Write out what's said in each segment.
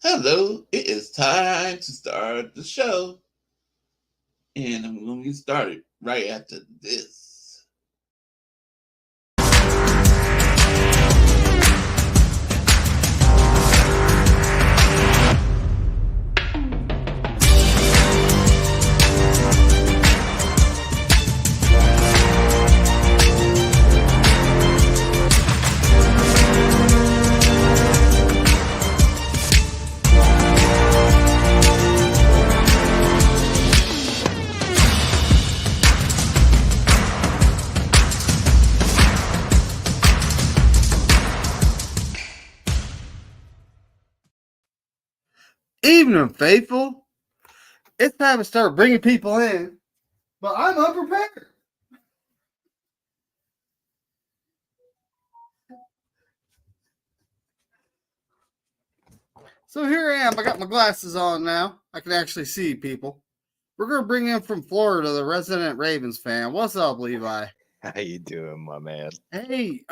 Hello, it is time to start the show. And I'm going to get started right after this. Evening, faithful. It's time to start bringing people in, but I'm unprepared. So here I am. I got my glasses on now. I can actually see people. We're going to bring in from Florida the resident Ravens fan. What's up, Levi? How you doing, my man? Hey,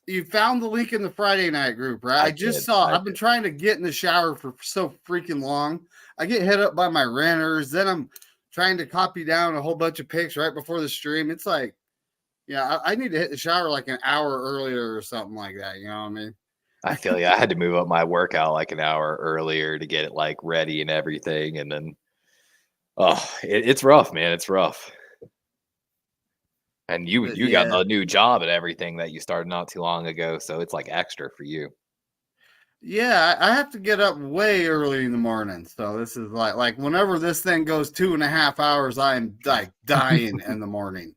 you found the link in the Friday night group, right? I just saw. I've been trying to get in the shower for so freaking long. I get hit up by my renters. Then I'm trying to copy down a whole bunch of pics right before the stream. It's like, I need to hit the shower like an hour earlier or something like that. You know what I mean? I feel you. I had to move up my workout like an hour earlier to get it like ready and everything, and then it's rough, man. It's rough. And you got the new job and everything that you started not too long ago, so it's like extra for you. Yeah, I have to get up way early in the morning. So this is like whenever this thing goes 2.5 hours, I'm like dying in the morning.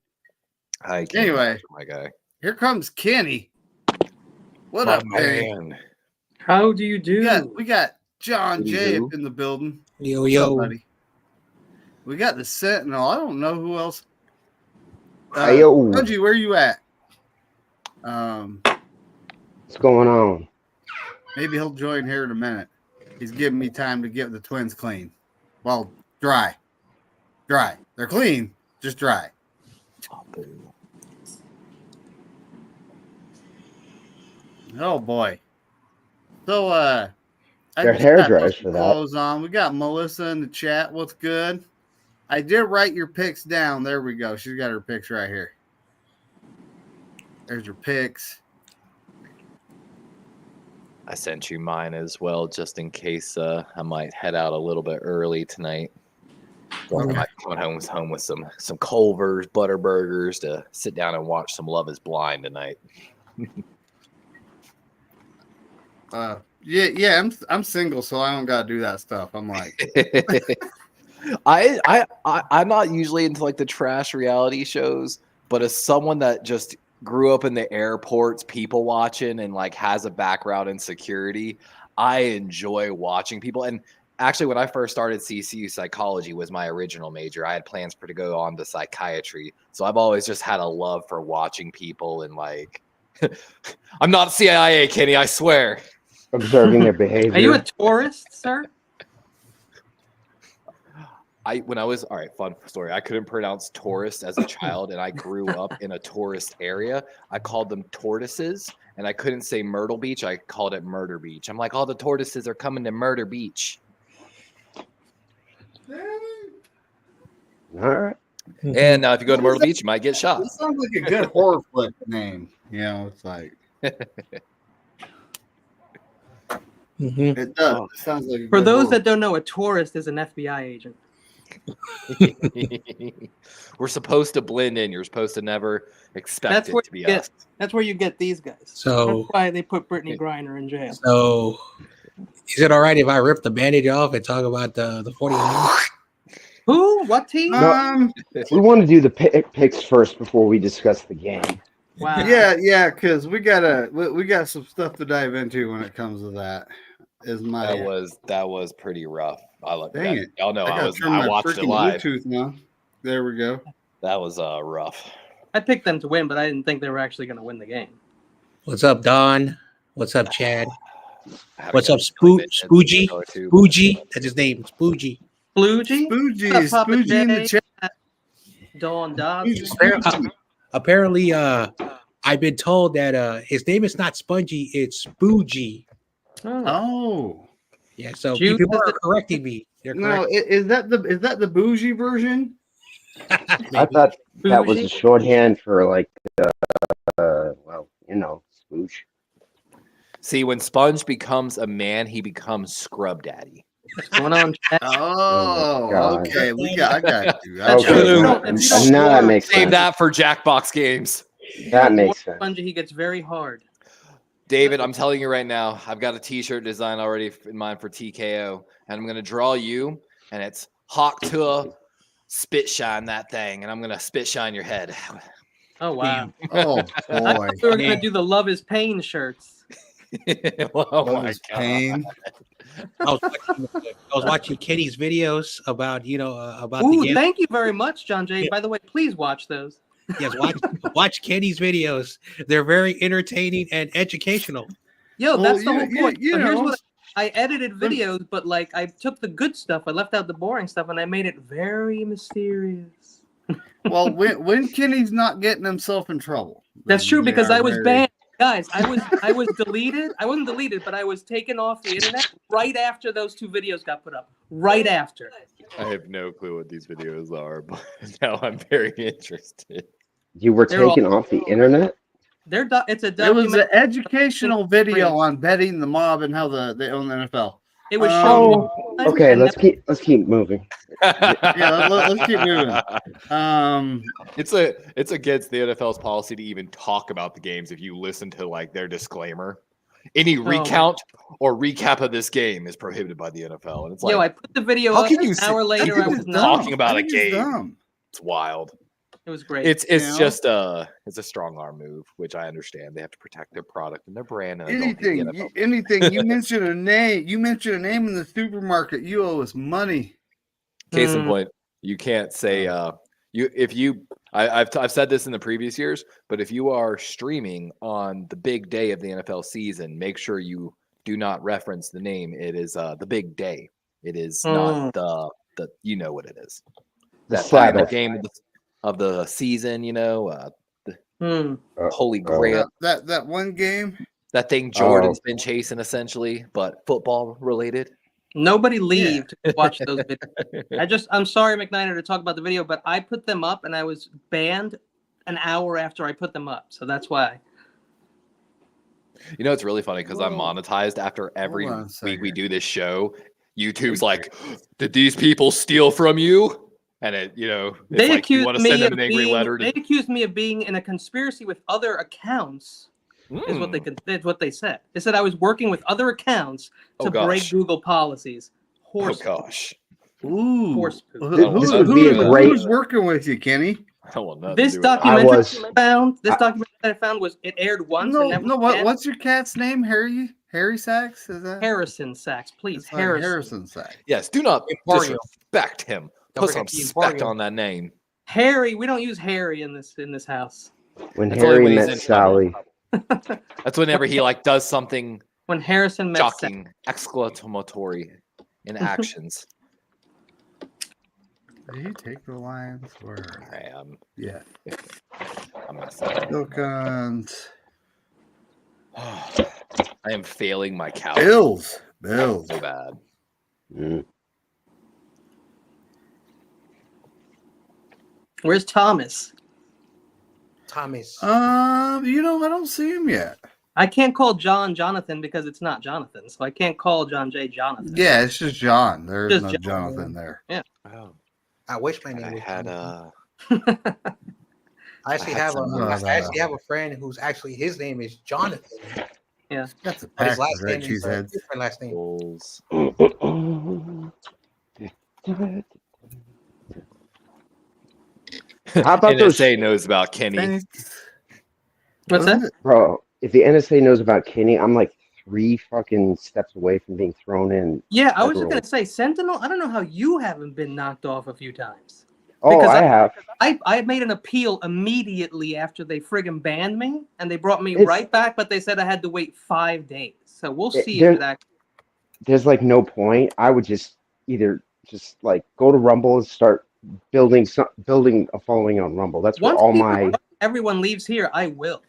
Anyway, my guy. Here comes Kenny. What up, man? How do you do? We got John J up in the building. Yo, What's up, buddy? We got the Sentinel. I don't know who else. Bungie, where you at? What's going on? Maybe he'll join here in a minute. He's giving me time to get the twins clean. Well, dry. They're clean, just dry. Oh boy. So their hair dries for that. Clothes on. We got Melissa in the chat. What's good? I did write your picks down. There we go. She's got her picks right here. There's your picks. I sent you mine as well, just in case I might head out a little bit early tonight. I might come home with some Culver's butter burgers to sit down and watch some Love Is Blind tonight. I'm single, so I don't gotta do that stuff. I'm like, I'm not usually into like the trash reality shows, but as someone that just grew up in the airports, people watching, and like has a background in security, I enjoy watching people. And actually, when I first started CCU, psychology was my original major. I had plans to go on to psychiatry, so I've always just had a love for watching people and like. I'm not CIA, Kenny, I swear. Observing their behavior. Are you a tourist, sir? Fun story. I couldn't pronounce tourist as a child, and I grew up in a tourist area. I called them tortoises, and I couldn't say Myrtle Beach. I called it Murder Beach. I'm like, all the tortoises are coming to Murder Beach. All right. And if you go to Myrtle Beach, you might get shot. It sounds like a good horror flick name. It's like. It does. It sounds like for those that don't know, a tourist is an FBI agent. We're supposed to blend in. You're supposed to never expect it to be us. That's where you get these guys. So that's why they put Brittany Griner in jail. So is it all right if I rip the bandage off and talk about the 49ers? Who? What team? We want to do the picks first before we discuss the game. Wow. Yeah, because we got some stuff to dive into when it comes to that. That was pretty rough. Dang it! Y'all know I watched it live. Bluetooth now. There we go. That was rough. I picked them to win, but I didn't think they were actually going to win the game. What's up, Don? What's up, Chad? What's up, Spoogie? Spoogie, that's his name. Spoogie. Spoogie in the chat. Dawn Dobbs. Apparently, I've been told that his name is not Spongy, it's Spoogie. Oh. Yeah, so Juice people is are the- correcting me. They're No, correct. is that the bougie version? I thought that was Bougie? a shorthand for like, well, spooch. See, when Sponge becomes a man, he becomes Scrub Daddy. What's going on, chat? Oh, God. okay. I got you. That's Okay, true. now, If you don't now that water- makes Save sense. that for Jackbox games. if you That don't makes water sense. Spongy, he gets very hard. David, I'm telling you right now, I've got a T-shirt design already in mind for TKO, and I'm gonna draw you, and it's Hawk to spit shine that thing, and I'm gonna spit shine your head. Oh wow! Oh I boy. thought we were gonna do the "Love Is Pain" shirts. Oh Love my is God. pain. I was watching Kenny's videos about about Ooh, the game. thank you very much, John Jay. By the way, please watch those. Yes, watch Kenny's videos. They're very entertaining and educational. Yo, Well, that's the you- whole you- point. you So here's know, what I edited videos, but like I took the good stuff, I left out the boring stuff, and I made it very mysterious. Well, when Kenny's not getting himself in trouble. That's then true they because are I was very- banned. Guys, I was deleted. I wasn't deleted, but I was taken off the internet right after those 2 videos got put up. Right after. I have no clue what these videos are, but now I'm very interested. You were They're all- taken off the internet? It's a It was an document. educational video on betting the mob and how they own the NFL. It was shown. Oh, one time, okay. and Let's keep moving. Yeah, let's keep moving. It's against the NFL's policy to even talk about the games if you listen to like their disclaimer. Any recount or recap of this game is prohibited by the NFL. And it's like, Yo, I put the video how up can you an hour say- later. I people was talk- not. talking about I a think it's game. dumb. it's wild. It was great. It's You know? just it's a strong arm move, which I understand. They have to protect their product and their brand. And I don't think the NFL Anything. You mention a name. You mention a name in the supermarket. You owe us money. Case in Mm. point, you can't say I've said this in the previous years, but if you are streaming on the big day of the NFL season, make sure you do not reference the name. It is the big day. It is not the you know what it is. The That final Sabbath. game of the season, Hmm. Holy Grail. That one game. That thing Jordan's been chasing essentially, but football related. Nobody leave to watch those videos. I'm sorry, McNider, to talk about the video, but I put them up and I was banned an hour after I put them up. So that's why. You know, it's really funny because I'm Whoa. monetized after every on a week we second. do this show. YouTube's like, did these people steal from you? And it's They like you accused want to send me them of an angry being. letter. They accused me of being in a conspiracy with other accounts. Is what they Mm. could. That's what they said. They said I was working with other accounts Oh, to break gosh. Google policies. Oh Horse. gosh. Ooh. Horse poop. This would be a great- Who's working with you, Kenny? I will not This do it. documentary was- I found. This documentary that I found was it aired once. and never again. What's your cat's name? Harry Sachs? Is that Harrison Sachs, please. It's like Harrison. Sachs. Yes, do not Emporium. disrespect him. Don't Put some forget the respect Emporium. on that name. Harry. We don't use Harry in this house. When That's only Harry when he's met in trouble. Sally. That's whenever he like does something When Harrison met shocking, exclamatory in actions. Did he take the Lions? Or I am. yeah, I'm messing up. Bilkins. I am failing my cow. Bills. So bad. Mm. Where's Thomas? Thomas. I don't see him yet. I can't call John Jonathan because it's not Jonathan, so I can't call John J Jonathan. Yeah, it's just John. There's Just no John. Jonathan there. Oh. I wish my name I was had Jonathan. I actually I had have some- No. I actually have a friend whose actually his name is Jonathan, That's a but his Packers, last right? name is a Cheeseheads. different last name. Bulls. How about those, NSA knows about Kenny. What's that? bro? If the NSA knows about Kenny, I'm like 3 fucking steps away from being thrown in. Yeah, I was just Federal. gonna say Sentinel. I don't know how you haven't been knocked off a few times. Oh, Because I have. I made an appeal immediately after they friggin' banned me, and they brought me It's- right back, but they said I had to wait 5 days. So we'll see there- if that. There's like no point. I would just either just like go to Rumble and start building a following on Rumble. That's where Once all people- my everyone leaves here, I will,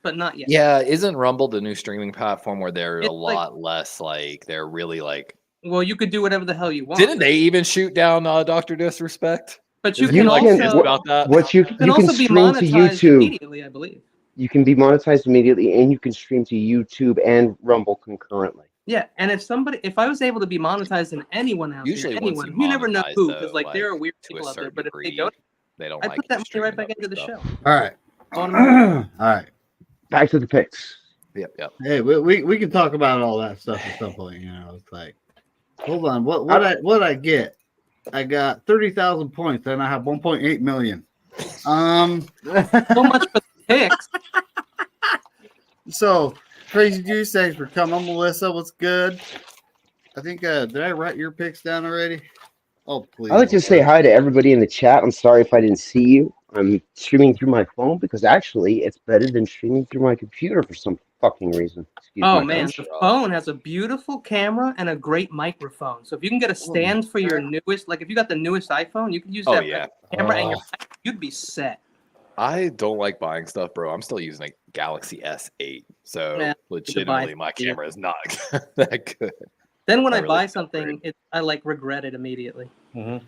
but not yet. Yeah, isn't Rumble the new streaming platform where they're It's a like- lot less like they're really like Well, you could do whatever the hell you want. Didn't they even shoot down Dr. Disrespect? But you Isn't can there, like, also about that? What you can can also be stream to monetized YouTube. immediately, I believe. You can be monetized immediately, and you can stream to YouTube and Rumble concurrently. Yeah, and if I was able to be monetized in anyone out Usually there, once anyone, you never know monetize, who, though, because like there are weird to a people out there. certain But if they degree, don't, they don't I like put that money streaming right back other into the stuff. show. All right. Automatic. All right. Back to the picks. Yep. Hey, we can talk about all that stuff at some point. You know, it's like, hold on, what I get? I got 30,000 points, and I have 1.8 million. So much for the picks. So Crazy Juice, thanks for coming. Melissa, what's good? I think did I write your picks down already? Oh, please. I'd like to say hi to everybody in the chat. I'm sorry if I didn't see you. I'm streaming through my phone because actually it's better than streaming through my computer for some fucking reason. Excuse Oh my man, French. the phone has a beautiful camera and a great microphone. So if you can get a stand for your newest, like if you got the newest iPhone, you can use that camera and your you'd be set. I don't like buying stuff, bro. I'm still using a Galaxy S8, so legitimately my camera is not that good. Then when I buy something, I like regret it immediately. Mm-hmm.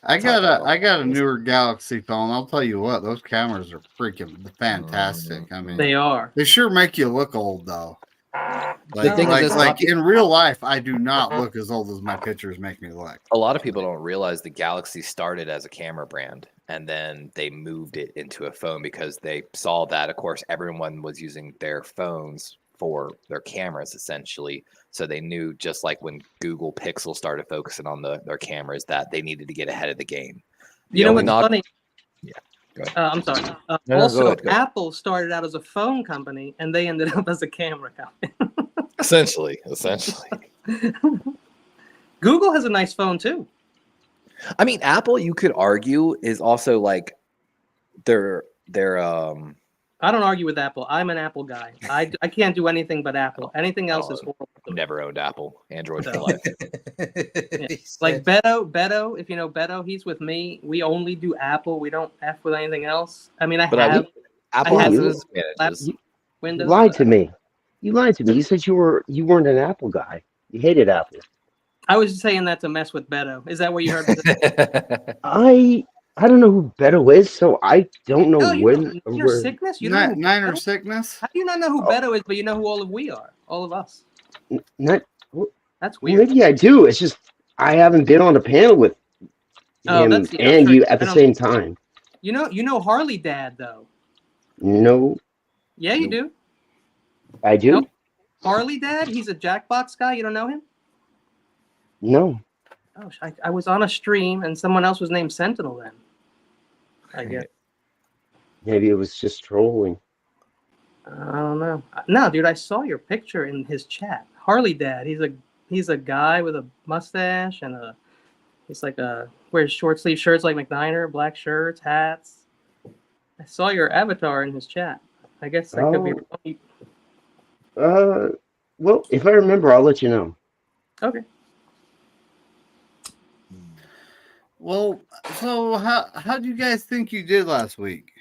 I got a newer Galaxy phone. I'll tell you what, those cameras are freaking fantastic. I mean, they are. They sure make you look old though. The thing is, like in real life, I do not look as old as my pictures make me look. A lot of people don't realize the Galaxy started as a camera brand, and then they moved it into a phone because they saw that, of course, everyone was using their phones for their cameras essentially. So they knew, just like when Google Pixel started focusing on their cameras, that they needed to get ahead of the game. You know what's funny? Yeah, go ahead. I'm sorry. Go ahead. Apple started out as a phone company, and they ended up as a camera company. Essentially. Google has a nice phone too. I mean, Apple, you could argue, is also like their I don't argue with Apple. I'm an Apple guy. I can't do anything but Apple. Anything else is horrible. Never owned Apple. Android for life. Yeah. Like Beto, if you know Beto, he's with me. We only do Apple. We don't F with anything else. I mean, Apple has its advantages. Windows. You lied to me. You said you weren't an Apple guy. You hated Apple. I was saying that to mess with Beto. Is that what you heard? I don't know who Beto is, so I don't know when. Niner Sickness? You know Niner Sickness? How do you not know who Beto is, but you know who all of we are? All of us. That's weird. Maybe I do. It's just I haven't been on a panel with him and you at the same time. You know Harley Dad though. No. Yeah, you do. I do. No? Harley Dad? He's a Jackbox guy. You don't know him? No. Oh, I was on a stream and someone else was named Sentinel then. I guess. Maybe it was just trolling. I don't know. No, dude, I saw your picture in his chat. Harley Dad. He's a guy with a mustache and he's like wears short sleeve shirts like McNiner, black shirts, hats. I saw your avatar in his chat. I guess I could be wrong. Well, if I remember, I'll let you know. Okay. Well, so how do you guys think you did last week?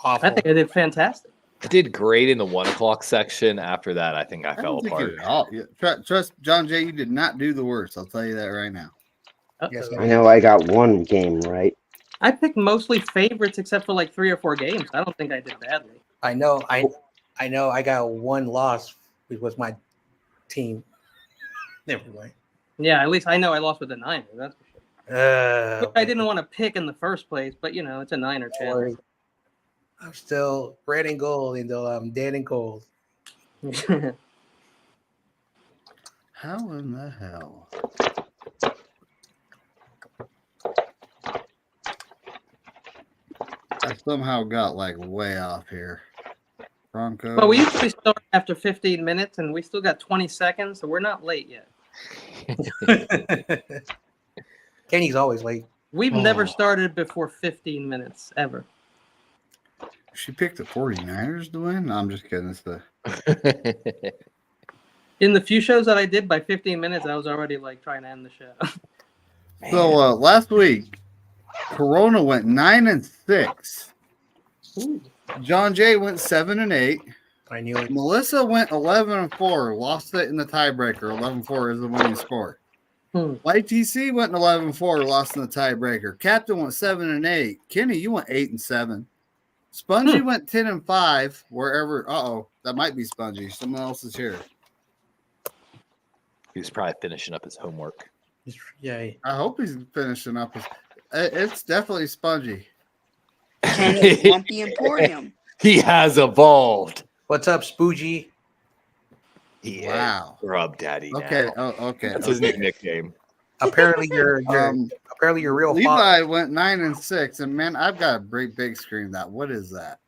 Awful. I think I did fantastic. I did great in the 1 o'clock section. After that, I think I fell apart. Trust John Jay, you did not do the worst. I'll tell you that right now. Yes, I know I got one game right. I picked mostly favorites except for like 3 or 4 games. I don't think I did badly. I know I got one loss, which was my team. Never mind. Yeah, at least I know I lost with the Niners. That's for sure. I didn't want to pick in the first place, but you know, it's a Niner channel. I'm still red and gold, though I'm dead and cold. How in the hell? I somehow got like way off here. Bronco. But we usually start after 15 minutes, and we still got 20 seconds, so we're not late yet. Kenny's always late. We've never started before 15 minutes, ever. She picked the 49ers to win? No, I'm just kidding. It's the... In the few shows that I did, by 15 minutes, I was already like trying to end the show. So last week, Corona went 9-6. Ooh. John Jay went 7-8. I knew it. Melissa went 11-4. Lost it in the tiebreaker. 11-4 is the winning score. YTC went 11-4, lost in the tiebreaker. Captain went 7-8. Kenny, you went 8-7. Spongy went 10-5. Wherever, that might be Spongy. Someone else is here. He's probably finishing up his homework. Yeah. I hope he's finishing up his. It's definitely Spongy. Kenny Lumpy Emporium. He has evolved. What's up, Spoogie? He Wow. is Rub Daddy. Okay. Now. Okay. That's his new nickname. Apparently, you're real. Levi father. went 9-6, and man, I've got a big screen. What is that?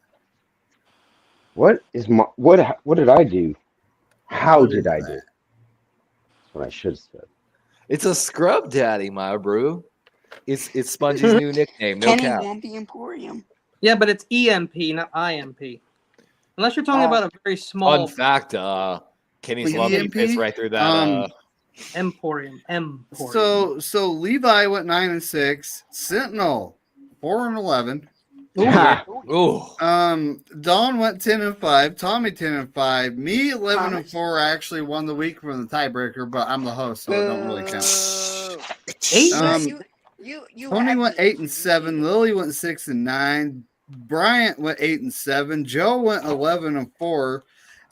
What did I do? How did I do? That's what I should have said. It's a Scrub Daddy, my bro. It's Spongy's new nickname. No Kenny cap. Lumpy Emporium. Yeah, but it's EMP, not IMP. Unless you're talking about a very small. Fun fact, Kenny's Wait, Lumpy EMP? fits right through that. Emporium. So Levi went 9-6. Sentinel 4-11. Ooh. Dawn went 10-5. Tommy 10-5. Me 11-4. I actually won the week from the tiebreaker, but I'm the host, so it don't really count. 8. You Tony went 8-7. Lily went 6-9. Bryant went 8-7. Joe went 11-4.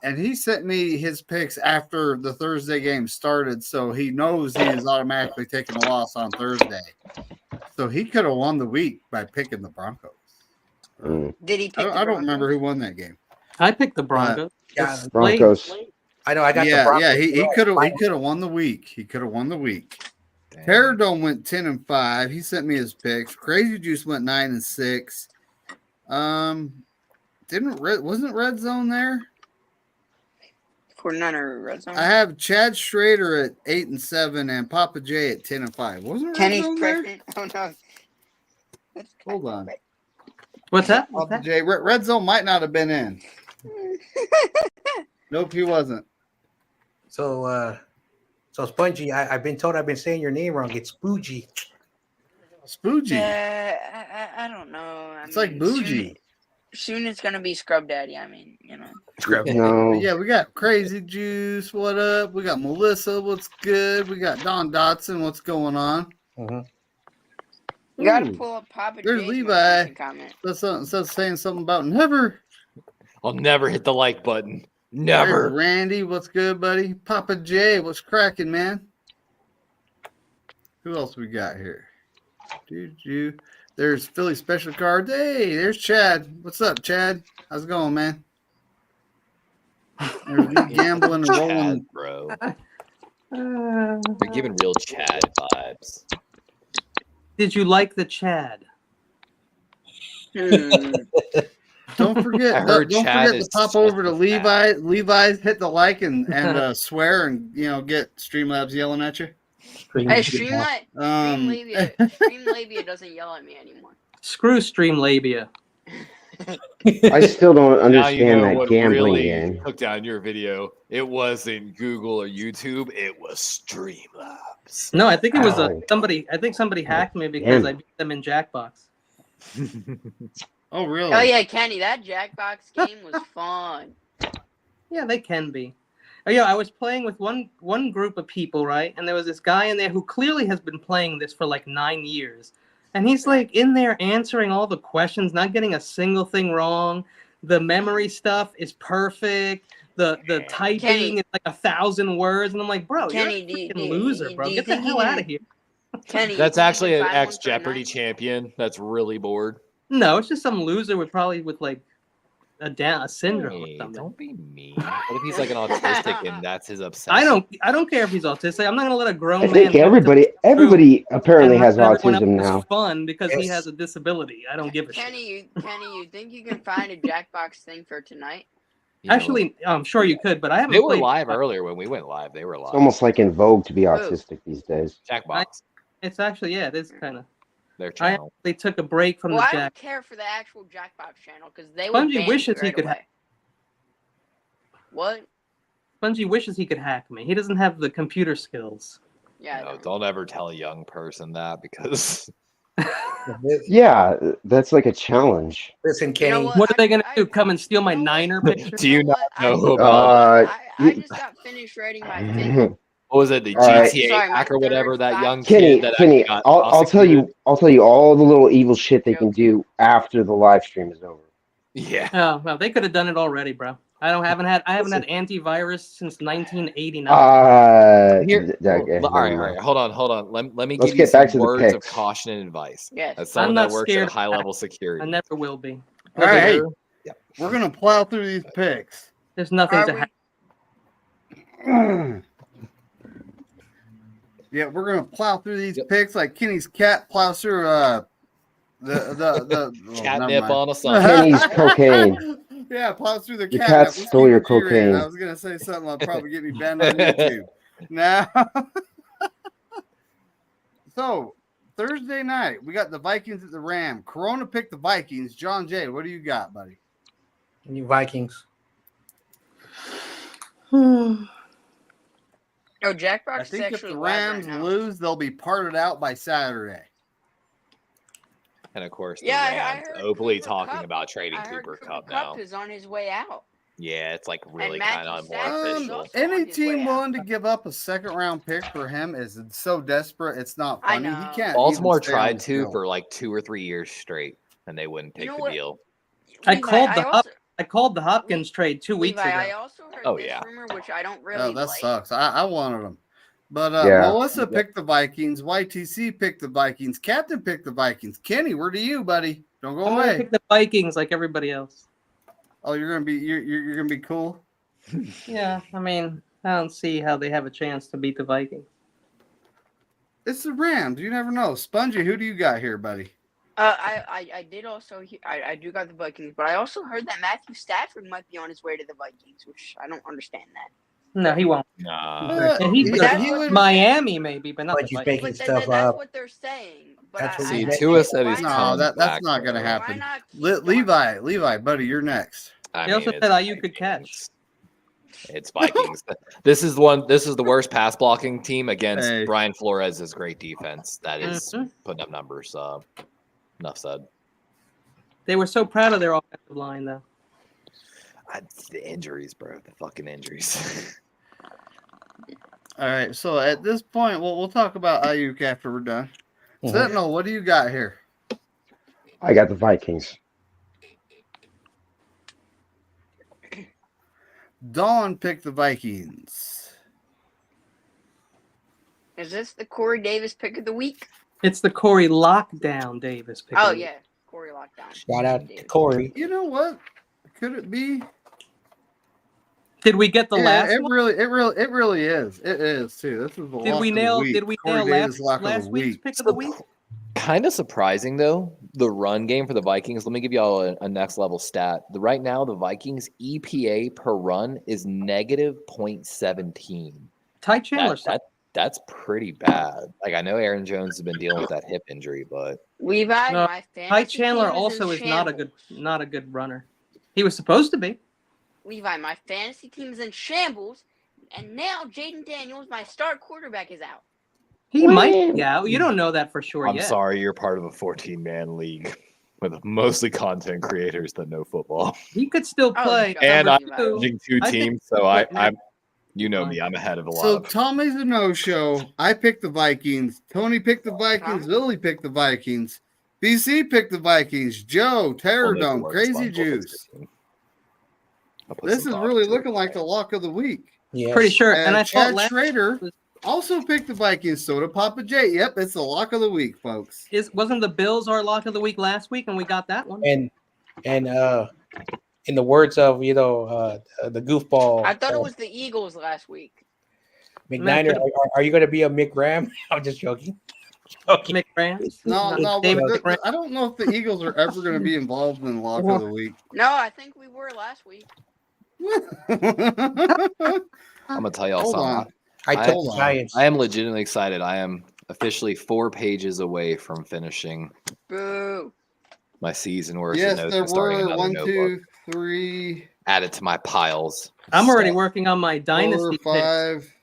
And he sent me his picks after the Thursday game started, so he knows he is automatically taking a loss on Thursday. So he could have won the week by picking the Broncos. Did he pick I don't remember who won that game. I picked the Broncos. Broncos. I know. I got the Yeah, Broncos. he could have won the week. He could have won the week. Paradome went 10-5. He sent me his picks. Crazy Juice went 9-6. Wasn't Red Zone there? 49er Red Zone. I have Chad Schrader at 8-7 and Papa J at 10-5. Wasn't Kenny's Red Zone there? pregnant. Oh no. Hold on. What's that? Papa J. Red Zone might not have been in. Nope, he wasn't. So Spongy, I've been told I've been saying your name wrong. It's Spoogie. Spoogie. I don't know. It's like bougie. Soon it's gonna be Scrub Daddy. I mean, you know. No. Yeah, we got Crazy Juice. What up? We got Melissa. What's good? We got Don Dotson. What's going on? You gotta pull up Papa There's J's Levi. comment. That's saying something about never. I'll never hit the like button. Never. There's Randy, what's good, buddy? Papa J, what's cracking, man? Who else we got here? There's Philly Special Cards. Hey, there's Chad. What's up, Chad? How's it going, man? There's me gambling and rolling. Chad, bro. You're giving real Chad vibes. Did you like the Chad? Don't forget to pop over to Levi. Levi's, hit the like and swear and get Streamlabs yelling at you. Hey, Streamlabia doesn't yell at me anymore. Screw Streamlabia. I still don't understand that what gambling really game. took down your video. It wasn't Google or YouTube. It was Streamlabs. No, I think it was somebody. I think somebody hacked me because I beat them in Jackbox. Oh, really? Oh yeah, Kenny, that Jackbox game was fun. Yeah, they can be. Oh, yeah, I was playing with one group of people, right? And there was this guy in there who clearly has been playing this for like 9 years. And he's like in there answering all the questions, not getting a single thing wrong. The memory stuff is perfect. The typing is like 1,000 words. And I'm like, bro, Kenny, you're a freaking loser, bro. Get the hell out of here. Kenny, That's actually an ex-Jeopardy champion that's really bored. No, it's just some loser with like a syndrome or something. Don't be mean. What if he's like an autistic and that's his obsession? I don't care if he's autistic. I'm not gonna let a grown I man. think everybody apparently has autism now. Fun because he has a disability. I don't give a shit. Kenny, you think you can find a Jackbox thing for tonight? Actually, I'm sure you could, but I haven't. They were live earlier when we went live. They were live. It's almost like in vogue to be autistic these days. Jackbox. It's actually it is kind of. Their channel. They took a break from the I Jack. don't care for the actual Jackbox channel because they Spongy would wishes right he could away. What? Spongy wishes he could hack me. He doesn't have the computer skills. Yeah. No, don't ever tell a young person that because. Yeah, that's like a challenge. Listen, Kenny. What are they gonna do? Come and steal my Niner picture? Do you not know about? I just got finished writing my thing. What was it? The All right. GTA Sorry, my hack or whatever, third that fact young Kenny, kid that Kenny, got I'll tell you, prosecuted? I'll tell you all the little evil shit they can do after the live stream is over. Yeah. Oh well, they could have done it already, bro. I haven't had antivirus since 1989. Here, Okay, all right. Hold on. Let me Let's give you get back some to the words of picks. caution and advice. Yes. As I'm someone that not works scared at of high level I security. never will be. All right, hey, Yep. we're gonna plow through these picks. There's nothing Are to we? happen. Yeah, we're gonna plow through these Yep. picks like Kenny's cat plows through the Catnip on a Sunday. Kenny's cocaine. Yeah, plows through the Your cat. cat stole your cocaine. I was gonna say something that'll probably get me banned on YouTube. Now, so Thursday night we got the Vikings at the Ram. Corona picked the Vikings. John Jay, what do you got, buddy? You Vikings. Oh, I Jackbox is think if actually the live Rams right now. lose, they'll be parted out by Saturday. And of course, the Yeah, I Rams heard openly Cooper talking Kupp- about trading I heard Cooper Cooper Cup Kupp now. is on his way out. Yeah, it's like really Matthew kind of more Stafford is official. also Any on his way team out. willing to give up a second round pick for him is so desperate. It's not I funny. He know. can't. Baltimore even stay on tried the to field. for like 2 or 3 years straight, and they wouldn't take You know the what? deal. I Levi, called the also, I called the Hopkins trade 2 weeks Levi, ago. I also heard Oh, this yeah. rumor, which I don't really Oh, that like. sucks. I wanted him. But Yeah. Melissa picked the Vikings. YTC picked the Vikings. Captain picked the Vikings. Kenny, where do you, buddy? Don't go I'm gonna away. pick the Vikings like everybody else. Oh, you're gonna be cool. Yeah, I mean, I don't see how they have a chance to beat the Vikings. It's the Rams. You never know. Spongy, who do you got here, buddy? I did also I do got the Vikings, but I also heard that Matthew Stafford might be on his way to the Vikings, which I don't understand that. No, he won't. Nah. And he, he that's would. Miami maybe, but not But the you Vikings. making But stuff that's up. what they're saying. But That's what See, we- Tua said why he's No, coming that's back, not gonna though. happen. Why not keep Levi, buddy, you're next. I They also mean, said it's IU could catch. It's Vikings. This is the worst pass blocking team against Hey. Brian Flores' great defense. That is Mhm. putting up numbers. Enough said. They were so proud of their offensive line, though. The injuries, bro. The fucking injuries. All right, so at this point, we'll talk about Ayuk after we're done. Mhm. Sentinel, what do you got here? I got the Vikings. Dawn picked the Vikings. Is this the Corey Davis pick of the week? It's the Corey Lockdown Davis pick. Oh of the week. yeah, Corey lockdown. Shout out to Davis. Korey. You know what? Could it be? Did we get the Yeah, last it one? really is. It is too. This is the Did lock we of the nail? week. Did we Corey nail Davis last lock of the week's week. pick of the week? Kind of surprising though, the run game for the Vikings. Let me give y'all a next level stat. Right now, the Vikings EPA per run is negative 0.17. Ty Chandler. That's pretty bad. Like I know Aaron Jones has been dealing with that hip injury, but Levi, No, my fantasy Ty Chandler team also in is not a shambles. good runner. He was supposed to be. Levi, my fantasy team is in shambles, and now Jaden Daniels, my star quarterback, is out. He might be out. You don't know that for sure I'm yet. sorry, you're part of a 14-man league with mostly content creators that know football. He could still Oh, play. shut And up, I'm Levi. managing 2 I think- teams, so I'm you know me, I'm ahead of a lot So of Tommy's a no-show. I picked the Vikings. Tony picked the Vikings. Lily picked the Vikings. BC picked the Vikings. Joe, Terror We'll Dome, work Crazy some Juice. I'll put This some is thought really into it. looking like the lock of the week. Yes. Pretty sure. And I thought Chad Schrader also picked the Vikings. So did Papa J. Yep, it's the lock of the week, folks. wasn't the Bills our lock of the week last week, and we got that one. And in the words of the goofball, I thought it was the Eagles last week. McNiner, are you going to be a Mick Graham? I'm just joking. Mick Rams. No, David but Graham. I don't know if the Eagles are ever going to be involved in the lock of the week. No, I think we were last week. I'm gonna tell y'all Hold something. on. I told on. Giants. I am legitimately excited. I am officially 4 pages away from finishing Boo. my season worth Yes, of notes there and starting were another 1, notebook. 2, 3, Add it to my piles. I'm already Stuff. working on my 4, dynasty picks. 5,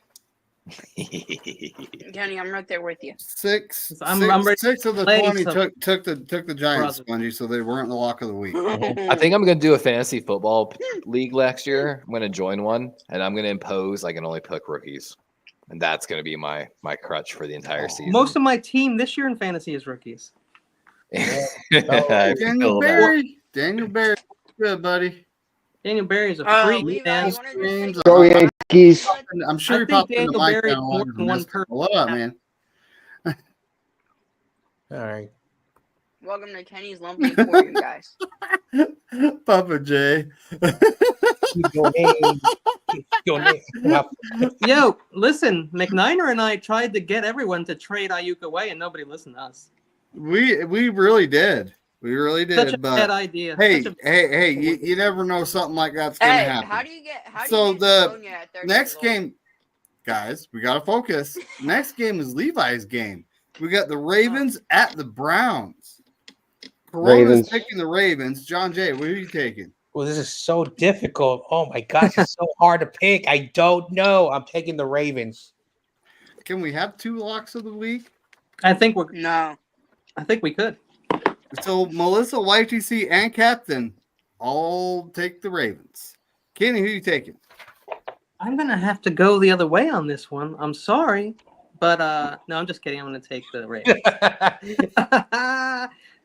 Kenny, I'm right there with you. 6. I'm ready Six of the to play 20 some took the Giants, brothers. Spongy, so they weren't the lock of the week. I think I'm gonna do a fantasy football league next year. I'm gonna join one, and I'm gonna impose I can only pick rookies. And that's going to be my crutch for the entire season. Most of my team this year in fantasy is rookies. I Daniel feel that. Barry. Daniel Barry. Good, buddy. Daniel Barry is a freak, Levi, man. you want to just say Go Yankees. I'm sure I he think popped in the Daniel mic Barry down is more than one person. What up, man? All right. Welcome to Kenny's Lumpy Emporium, guys. Papa J. Your name. Yo, listen, McNiner and I tried to get everyone to trade Ayuk away, and nobody listened to us. We really did. We really did. Such a but bad idea. hey, Such a- hey, you never know something like that's gonna Hey, happen. how do you get So the pneumonia at 30 Next years old? game, guys, we gotta focus. Next game is Levi's game. We got the Ravens at the Browns. Corona's Ravens. picking the Ravens. John Jay, what are you taking? Well, this is so difficult. Oh my gosh, it's so hard to pick. I don't know. I'm taking the Ravens. Can we have 2 locks of the week? I think we could. So Melissa, YTC, and Captain all take the Ravens. Kenny, who you taking? I'm gonna have to go the other way on this one. I'm sorry, but no, I'm just kidding. I'm gonna take the Ravens.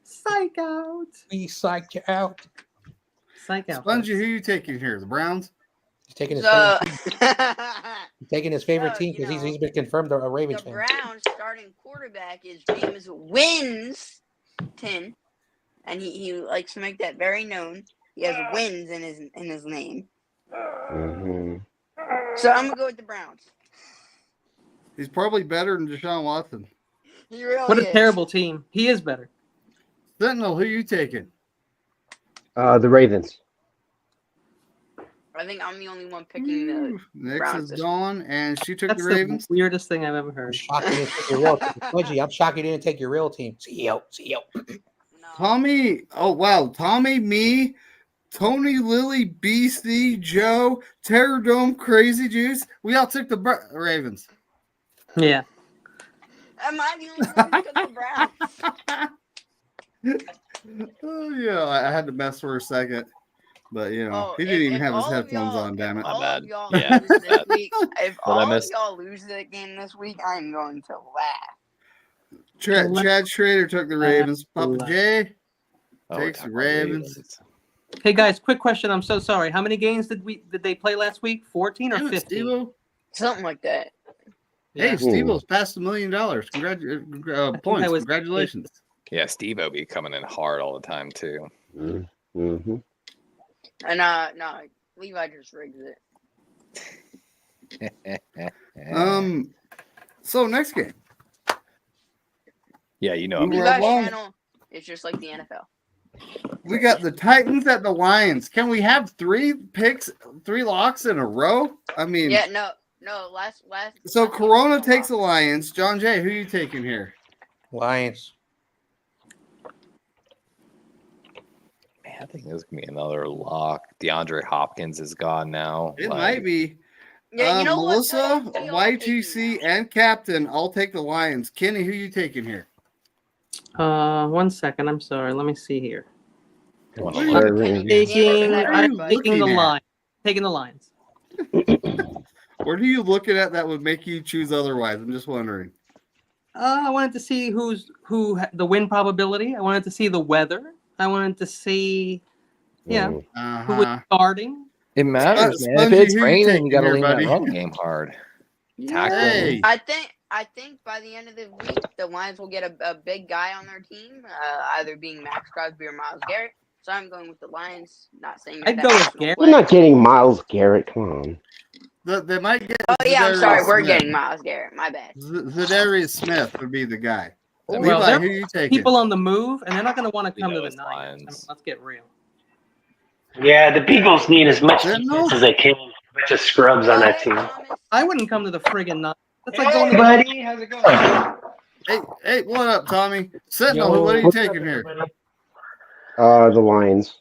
Psych out. We psyched you out. Psych out. Spongy, who you taking here? The Browns? He's taking his So, favorite team. He's taking his favorite So, team you because know, he's been confirmed a the Ravens fan. Browns starting quarterback is James Winston, and he likes to make that very known. He has wins in his name. Mhm. So I'm gonna go with the Browns. He's probably better than Deshaun Watson. He really What a is. terrible team. He is better. Sentinel, who you taking? The Ravens. I think I'm the only one picking the. Nix Browns is this- gone, and she took That's the the Ravens. weirdest thing I've ever I'm heard. shocked you didn't take your real team. Fudgy, I'm shocked you didn't take your real team. See you. No. Tommy, oh wow, Tommy, me, Tony, Lily, BC, Joe, Terror Dome, Crazy Juice. We all took the Ravens. Yeah. Am I the only one who took the Browns? Oh yeah, I had to mess for a second, but you know Oh, he didn't even if have his all of headphones y'all- on. Damn it! if all bad. of y'all Yeah, lose this bad. week, if What I all of missed? y'all lose that game this week, I'm going to laugh. Chad Schrader took the Ravens. Papa J Oh, takes the we're talking about Ravens. Hey guys, quick question. I'm so sorry. How many games did they play last week? 14 or Damn it, 15? Steve-O. Something like that. Hey, Yeah. Steve-O's passed $1 million. Points. I was- Congratulations. Yeah, Steve-O be coming in hard all the time too. Mm-hmm. And no, Levi just rigs it. So next game. Yeah, you know. I'm We're Levi's alone. channel is just like the NFL. We got the Titans at the Lions. Can we have 3 picks, 3 locks in a row? I mean, Yeah, no. Last. so last Corona week, takes the Lions. John Jay, who are you taking here? Lions. Man, I think this gonna be another lock. DeAndre Hopkins is gone now. It Like, might be. Yeah, you know what? Melissa, I see y'all taking YTC, now. and Captain, I'll take the Lions. Kenny, who you taking here? 1 second. I'm sorry. Let me see here. One What of are them. you- Kenny, Taking, Kenny, I'm everybody. taking the looking at? line. Taking the Lions. What are you looking at that would make you choose otherwise? I'm just wondering. I wanted to see the win probability. I wanted to see the weather. I wanted to see, who was Uh-huh. starting. It matters, man. If Spongy, it's who you raining, taking you gotta here, lean buddy? that run game hard. Tackling. Hey. I think by the end of the week, the Lions will get a big guy on their team, either being Max Crosby or Myles Garrett. So I'm going with the Lions. Not saying I'd that go with Arsenal Garrett. We're play. not getting Miles Garrett. Come on. They might get. Oh yeah, I'm sorry. Zadarius We're Smith. getting Myles Garrett. My bad. Zadarius Smith would be the guy. Well, Levi, there who are you taking? people on the move, and they're not going to want to We come to know the it's Niners. I mean, Lions. let's get real. Yeah, the Beagles need as much Sentinel? defense as they can. A bunch of scrubs on that team. I wouldn't come to the friggin' Niners. That's like Hey, going to buddy, how's it going? Hey, what up, Tommy? Sentinel, what are you What's taking up, here? everybody? The Lions.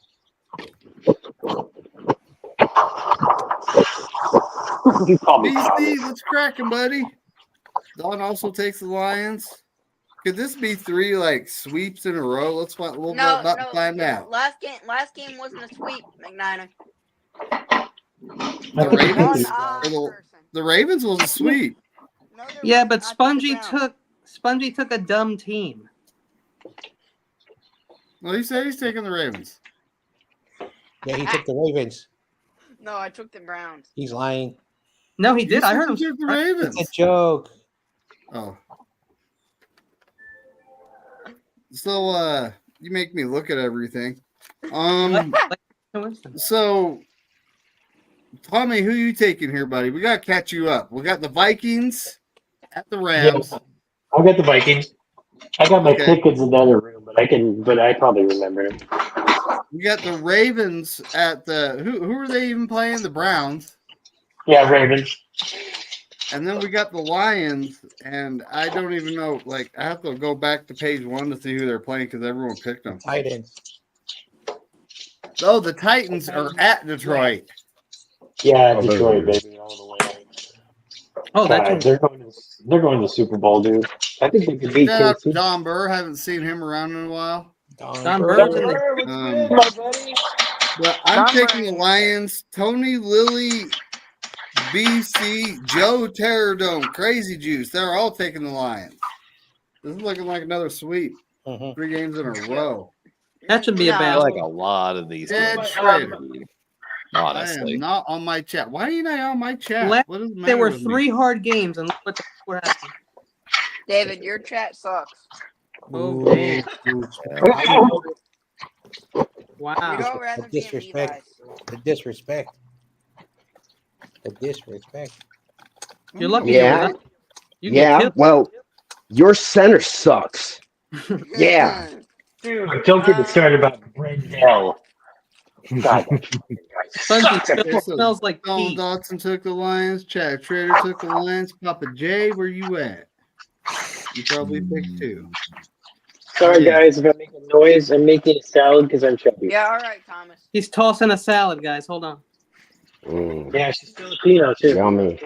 You call me BC, Thomas. what's cracking, buddy? Don also takes the Lions. Could this be 3 like sweeps in a row? Let's find. We'll No, not no. find out. Last game wasn't a sweep, McNiner. The think Ravens. One Or person. the Ravens was a sweep. No, there Yeah, wasn't. but I took the Spongy took a dumb team. Well, he said he's taking the Ravens. Yeah, he took the Ravens. No, I took the Browns. He's lying. No, he You did. I said heard you him. took the It's a Ravens. joke. Oh. So you make me look at everything. So Tommy, who you taking here, buddy? We gotta catch you up. We got the Vikings at the Rams. Yeah, I got the Vikings. I got my Okay. tickets in the other room, but I probably remember it. We got the Ravens at the who are they even playing? The Browns. Yeah, Ravens. And then we got the Lions, and I don't even know. Like, I have to go back to page 1 to see who they're playing because everyone picked them. Titans. Oh, the Titans are at Detroit. Yeah, Detroit, baby, all the way. Oh, God, they're going to the Super Bowl, dude. I think they could beat Shout out to KC. Don Burr. Haven't seen him around in a while. Don Burr's in the. My buddy. But I'm Don taking Burr. the Lions. Tony, Lilly, BC, Joe Terradome, Crazy Juice. They're all taking the Lions. This is looking like another sweep. 3 games in a row. That should be a I bad. feel like a lot of these Dead games. straight. I Honestly. am not on my chat. Why are you not on my chat? Let- What is the matter There were with 3 me? hard games, and look what happened. David, your chat sucks. Oh, damn. Wow. We'd all rather The be in disrespect. Levi's. The disrespect. The disrespect. You're lucky. Yeah. You get Yeah. killed. Well, your center sucks. Yeah. Dude, don't get me started about Brendel. God. Spongy Okay, so smells like Don pee. Dotson took the Lions. Chad Trader took the Lions. Papa J, where you at? You probably picked 2. Sorry, guys, if I'm making noise. I'm making a salad because I'm chubby. Yeah, all right, Thomas. He's tossing a salad, guys. Hold on. Yeah, she's Filipino, too. Yummy.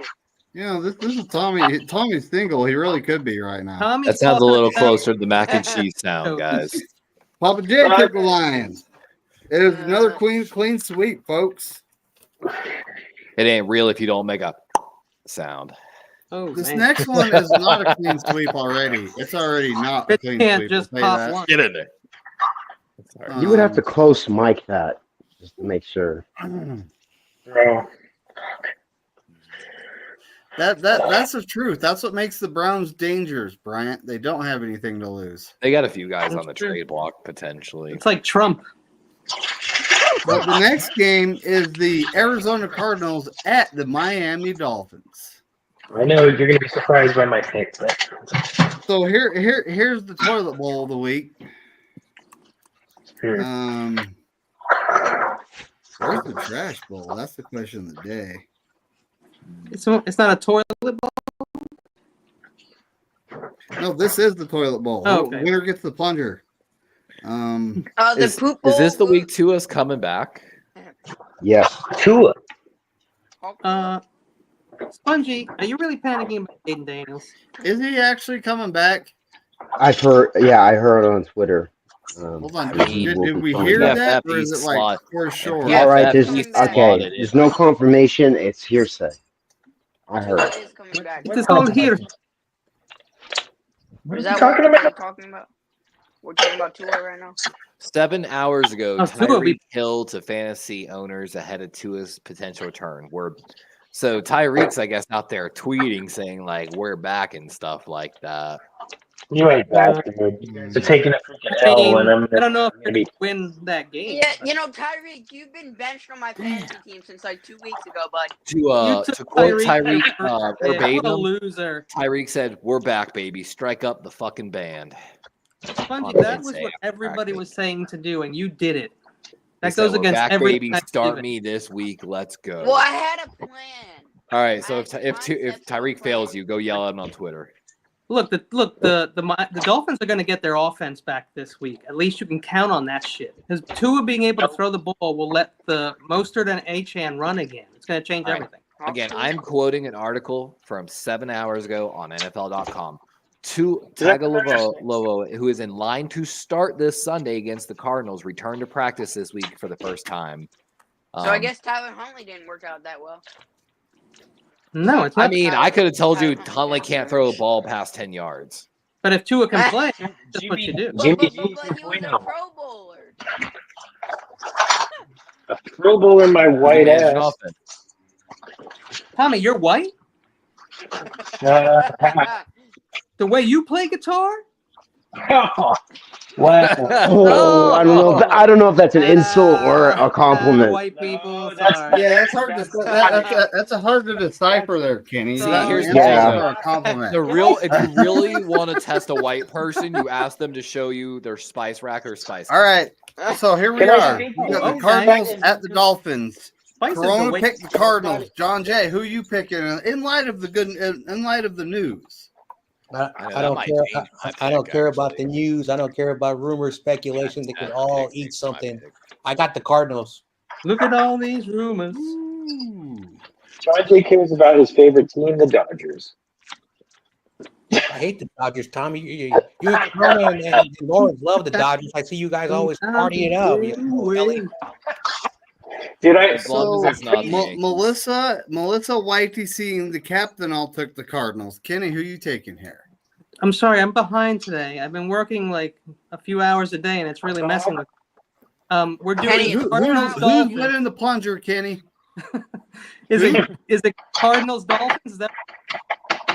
You know, this is Tommy. Tommy's single. He really could be right now. Tommy's That sounds a tossing little salad. closer to the mac and cheese sound, guys. Papa J took the Lions. It is another clean sweep, folks. It ain't real if you don't make a sound. Oh, This man. next one is not a clean sweep already. It's already not a It clean can't sweep. just I'll tell you pop that. one. Get in there. You would have to close mic that just to make sure. Bro. That's the truth. That's what makes the Browns dangerous, Bryant. They don't have anything to lose. They got a few guys That's on the true. trade block potentially. It's like Trump. But the next game is the Arizona Cardinals at the Miami Dolphins. I know you're going to be surprised by my pick, but So here's the toilet bowl of the week. Where's the trash bowl? That's the question of the day. It's not a toilet bowl. No, this is the toilet bowl. Oh, okay. Winner gets the plunger. The Is poop bowl. this the week Tua's coming back? Yes. Tua. Spongy, are you really panicking about Aiden Daniels? Is he actually coming back? I've heard. Yeah, I heard on Twitter. Hold on. I mean, Did we we'll hear confirm that, PFF or is it like slot. for sure? Yeah, All right, that there's he's okay. slotted There's in. no confirmation. It's hearsay. I heard. Tua is coming back. It's all here. What Is are you that talking what we're about? talking about? We're talking about Tua right now. 7 hours ago, Oh, Tua Tyreek Hill to fantasy owners ahead of Tua's potential return. So Tyreek's, I guess, out there tweeting saying like we're back and stuff like that. You ain't back, dude. You guys are taking a freaking I L, mean, and I'm I don't know if you're maybe. going to win that game. Yeah, you know, Tyreek, you've been benched on my fantasy team since like 2 weeks ago, bud. You To took quote Tyreek Tyreek what a verbatim, loser. Tyreek said, "We're back, baby. Strike up the fucking band." Spongy, On that was Wednesday what after everybody practice. was saying to do, and you did it. He That said, goes "We're against back, every baby. Start me this week. Let's go." Well, I had a plan. All right. So I if had if concepts of a Tyreek fails plan. you, go yell at him on Twitter. Look, the Dolphins are going to get their offense back this week. At least you can count on that shit. Because Tua being able to throw the ball will let the Mostert and Achane run again. It's going to change All right. everything. Again, I'm quoting an article from 7 hours ago on NFL.com. Tagovailoa, who is in line to start this Sunday against the Cardinals, returned to practice this week for the first time. So I guess Tyler Huntley didn't work out that well. No, it's not. I mean, I could have told you Huntley can't throw a ball past 10 yards. But if Tua can play, that's what you do. But he was a Pro Bowler. A Pro Bowler, my white ass. Nothing. Tommy, you're white? The way you play guitar? Wow. Oh, I don't know if that's an insult or a compliment. White people. Yeah, it's hard to that's a hard to decipher there, Kenny. See, That here's an the insult thing. or a compliment. If you really want to test a white person, you ask them to show you their spice rack or spice. All right, so here we Can I are. speak? We got the Okay. Cardinals at the Dolphins. Spice is the Corona way- picked the Cardinals. John Jay, who you picking in light of the news? I don't care. I don't care about the news. I don't care about rumors, speculation. They can all eat something. I got the Cardinals. Look at all these rumors. John Jay cares about his favorite team, the Dodgers. I hate the Dodgers, Tommy. You and Corona and Lawrence love the Dodgers. I see you guys always partying it up. Dude, As long as it's not the Yankees. Melissa YTC, the captain, all took the Cardinals. Kenny, who you taking here? I'm sorry, I'm behind today. I've been working like a few hours a day, and it's really messing with. We're Kenny, doing Who's Cardinals winning the plunger, Kenny? Is it Cardinals Dolphins? Is that?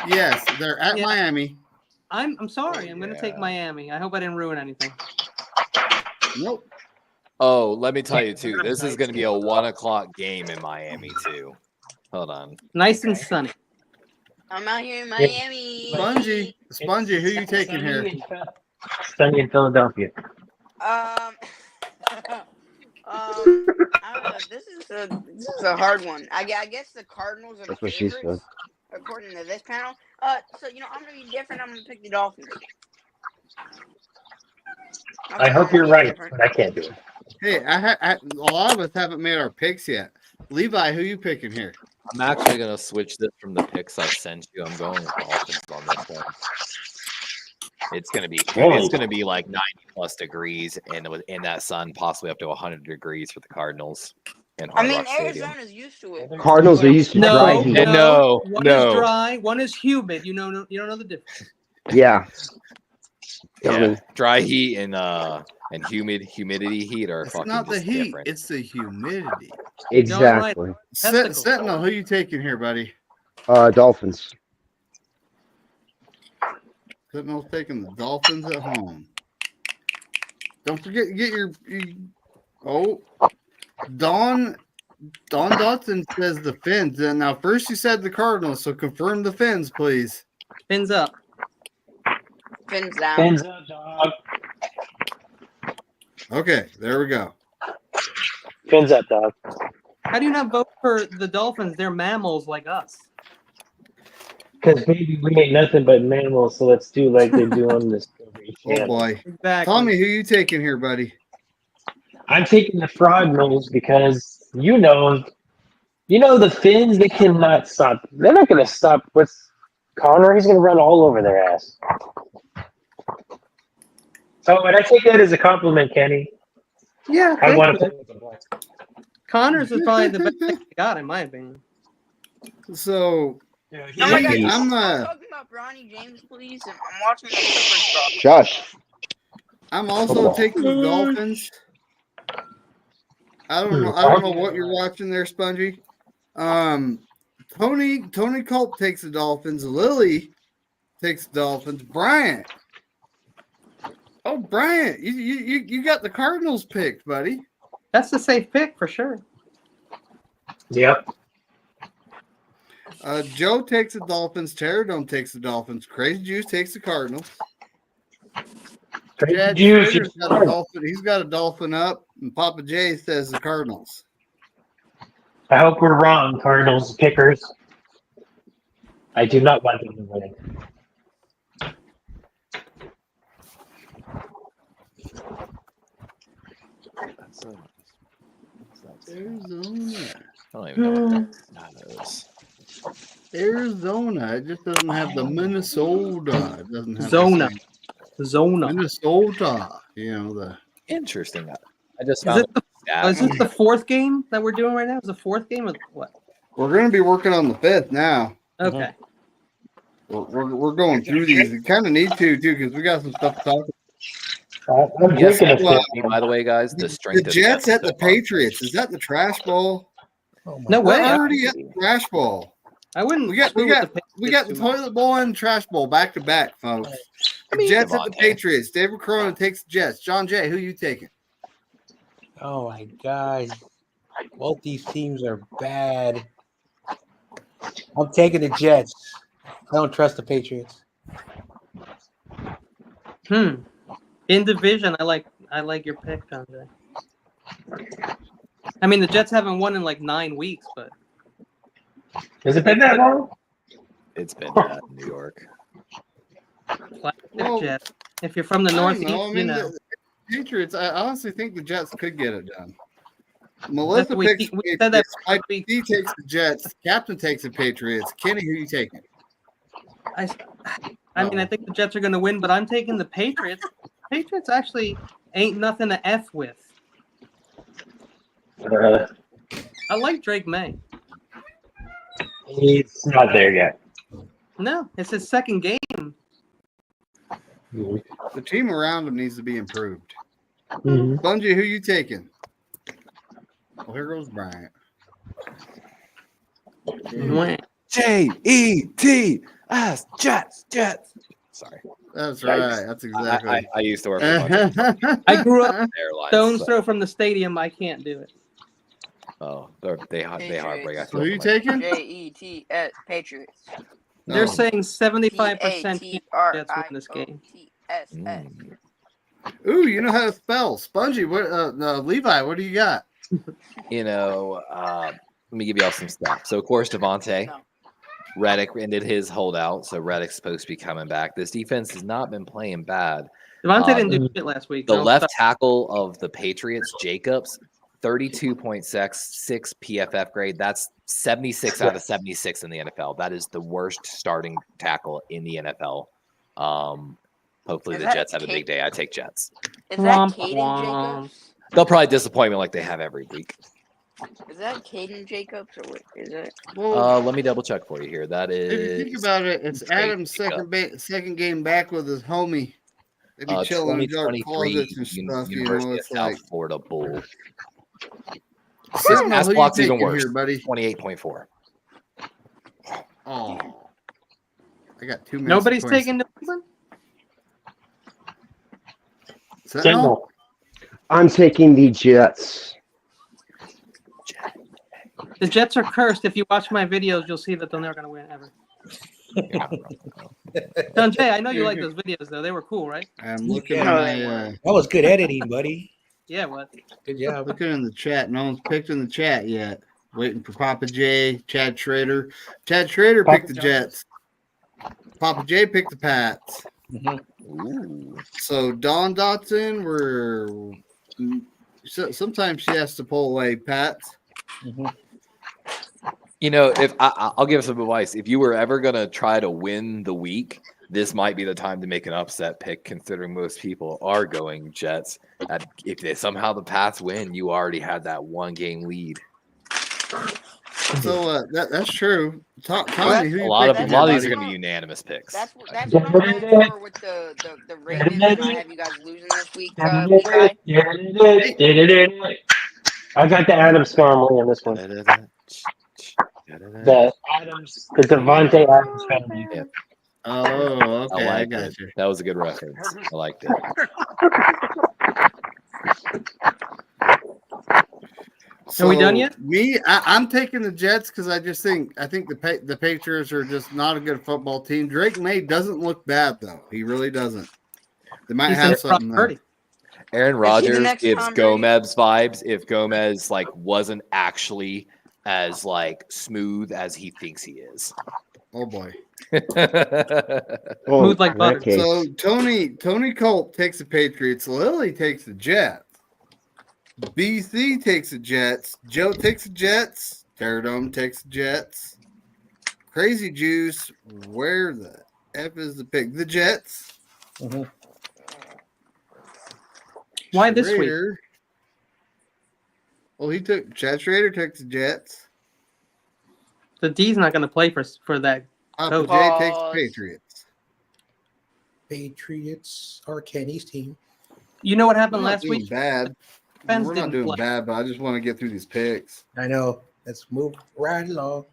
Yes, they're at Yeah. Miami. I'm sorry. I'm going to take Miami. I hope I didn't ruin anything. Nope. Oh, let me tell you too. This is going to be a 1:00 game in Miami too. Hold on. Nice and sunny. I'm out here in Miami. Spongy, who you taking here? Sunny in Philadelphia. I don't know. This is a hard one. I guess the Cardinals are the That's what she favorites, according to this panel. So I'm gonna be different. I'm gonna pick the Dolphins. I hope you're right, but I can't do it. Hey, a lot of us haven't made our picks yet. Levi, who you picking here? I'm actually going to switch this from the picks I sent you. I'm going with Dolphins on this one. It's going to be like 90 plus degrees, and in that sun, possibly up to 100 degrees for the Cardinals. I mean, Arizona's used to it. Cardinals are used to dry heat. One is dry, one is humid. You don't know the difference. Yeah. Yeah, dry heat and humidity heat are It's fucking not the just heat, different. it's the humidity. Exactly. Sentinel, who you taking here, buddy? Dolphins. Sentinel's taking the Dolphins at home. Don't forget to get your Don Dotson says the Fins. And now first you said the Cardinals, so confirm the Fins, please. Fins up. Fins down. Fins up, dog. Okay, there we go. Fins up, dog. How do you not vote for the Dolphins? They're mammals like us. Because maybe we ain't nothing but mammals, so let's do like they do on this. Oh boy. Exactly. Tommy, who you taking here, buddy? I'm taking the frog nose because you know the Finns, they cannot stop. They're not going to stop with Connor. He's going to run all over their ass. So, and I take that as a compliment, Kenny. Yeah. I want to. Connors is probably the best thing they got, in my opinion. So Oh my God, I'm talking about Bronny James, please. I'm watching the Clippers drop. Josh. I'm also taking the Dolphins. I don't know what you're watching there, Spongy. Tony Culp takes the Dolphins. Lily takes the Dolphins. Bryant. Oh, Bryant, you got the Cardinals picked, buddy. That's the safe pick for sure. Yep. Joe takes the Dolphins. Terradome takes the Dolphins. Crazy Juice takes the Cardinals. Chad Schrader's got a Dolphin. He's got a Dolphin up, and Papa J says the Cardinals. I hope we're wrong, Cardinals pickers. I do not want them to win. Arizona. I don't even know what that is. Arizona. It just doesn't have the Minnesota. It doesn't have Zona. the Minnesota. You know the. Interesting. I just Is found it the fourth game that we're doing right now? Is the fourth game or what? We're going to be working on the 5th now. Okay. We're going through these. We kind of need to, too, because we got some stuff to talk about. I'm Yes, drinking a and by the way, guys, the strength The of Jets at so the far. Patriots. Is that the trash bowl? Oh my No We're way. already at the trash bowl. I wouldn't. We got screw with the the Patriots too much. toilet bowl and the trash bowl back to back, folks. I mean, Jets at the Devontae. Patriots. David Corona takes the Jets. John Jay, who you taking? Oh my God. Both these teams are bad. I'm taking the Jets. I don't trust the Patriots. In division, I like your pick, John Jay. I mean, the Jets haven't won in like 9 weeks, but Has it been that long? It's been bad in New York. Well, Jets. If you're from the I don't Northeast, know. I mean, you know. the Patriots. I honestly think the Jets could get it done. Melissa we picks. said that Mike D takes the Jets. Captain takes the Patriots. Kenny, who you taking? I mean, I think the Jets are going to win, but I'm taking the Patriots. Patriots actually ain't nothing to F with. I like Drake May. He's not there yet. No, it's his second game. The team around him needs to be improved. Mm-hmm. Bungie, who you taking? Well, here goes Bryant. J-E-T-S, Jets. Sorry. That's right. That's exactly. I used to work with I grew up airlines. stone's throw from the stadium. I can't do it. Oh, they heartbreak. I So feel who you for my- taking? Jets Patriots. They're Oh. saying 75% Jets win this game. Mm. Ooh, you know how to spell. Spongy, what Levi, what do you got? You know, let me give y'all some stuff. So, of course, Devontae. Reddick ended his holdout, so Reddick's supposed to be coming back. This defense has not been playing bad. Devontae didn't do shit last week. The left tackle of the Patriots, Jacobs, 32.6 PFF grade. That's 76 out of 76 in the NFL. That is the worst starting tackle in the NFL. Hopefully the Jets have a big day. I take Jets. Is that Caden Jacobs? They'll probably disappoint me like they have every week. Is that Caden Jacobs or what is it? Well, Let me double check for you here. That is. if you think about it, it's Adam's second game back with his homie. They be chilling in dark closets and stuff. University It's of South like Florida Bull. His pass block's even worse. Here, buddy. 28.4. Oh, I got 2 minutes. Nobody's taking New England. Sentinel. I'm taking the Jets. The Jets are cursed. If you watch my videos, you'll see that they're never going to win ever. John Jay, I know you like those videos though. They were cool, right? I'm looking at my. That was good editing, buddy. Yeah, what? Good job. Looking in the chat. No one's picked in the chat yet. Waiting for Papa J, Chad Schrader. Chad Schrader picked the Jets. Papa J picked the Pats. Ooh. So Don Dotson, sometimes she has to pull away Pats. You know, if I'll give some advice. If you were ever gonna try to win the week, this might be the time to make an upset pick, considering most people are going Jets. If somehow the Pats win, you already had that 1-game lead. So that's true. Tommy, a lot of these are going to be unanimous picks. That's what I'm going for with the Ravens. And I have you guys losing this week. Levi. I got the Adams family on this one. The Devontae Adams family. Yeah. Oh, okay. I got it. you. That was a good reference. I liked it. Are we done yet? I'm taking the Jets because I think the Patriots are just not a good football team. Drake May doesn't look bad though. He really doesn't. They might have something there. Aaron Rodgers gives Gomez vibes if Gomez wasn't actually as smooth as he thinks he is. Oh boy. Smooth like butter. So Tony Colt takes the Patriots. Lily takes the Jets. BC takes the Jets. Joe takes the Jets. Terradome takes the Jets. Crazy Juice, where the F is the pick? The Jets. Why this week? Well, Chad Schrader took the Jets. The D's not going to play for that. Papa Coach. J takes Pause. Patriots. Patriots are Kenny's team. You know what We're happened not last doing week? bad. Fans We're not didn't doing play. bad, but I just want to get through these picks. I know. Let's move right along.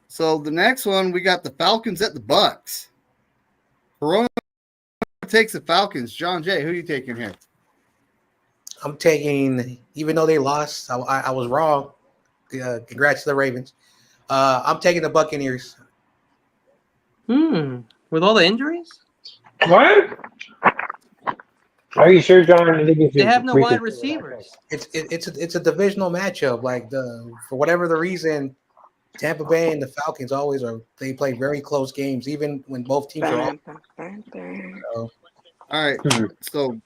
So the next one, we got the Falcons at the Bucks. Corona takes the Falcons. John Jay, who are you taking here? I'm taking, even though they lost, I was wrong. Congrats to the Ravens. I'm taking the Buccaneers. With all the injuries? What? Are you sure, John? I think you They should have no reconsider wide that receivers. It's a divisional matchup. Like for whatever the reason, Tampa Bay and the Falcons they play very close games, even when both teams are off. So, All right. So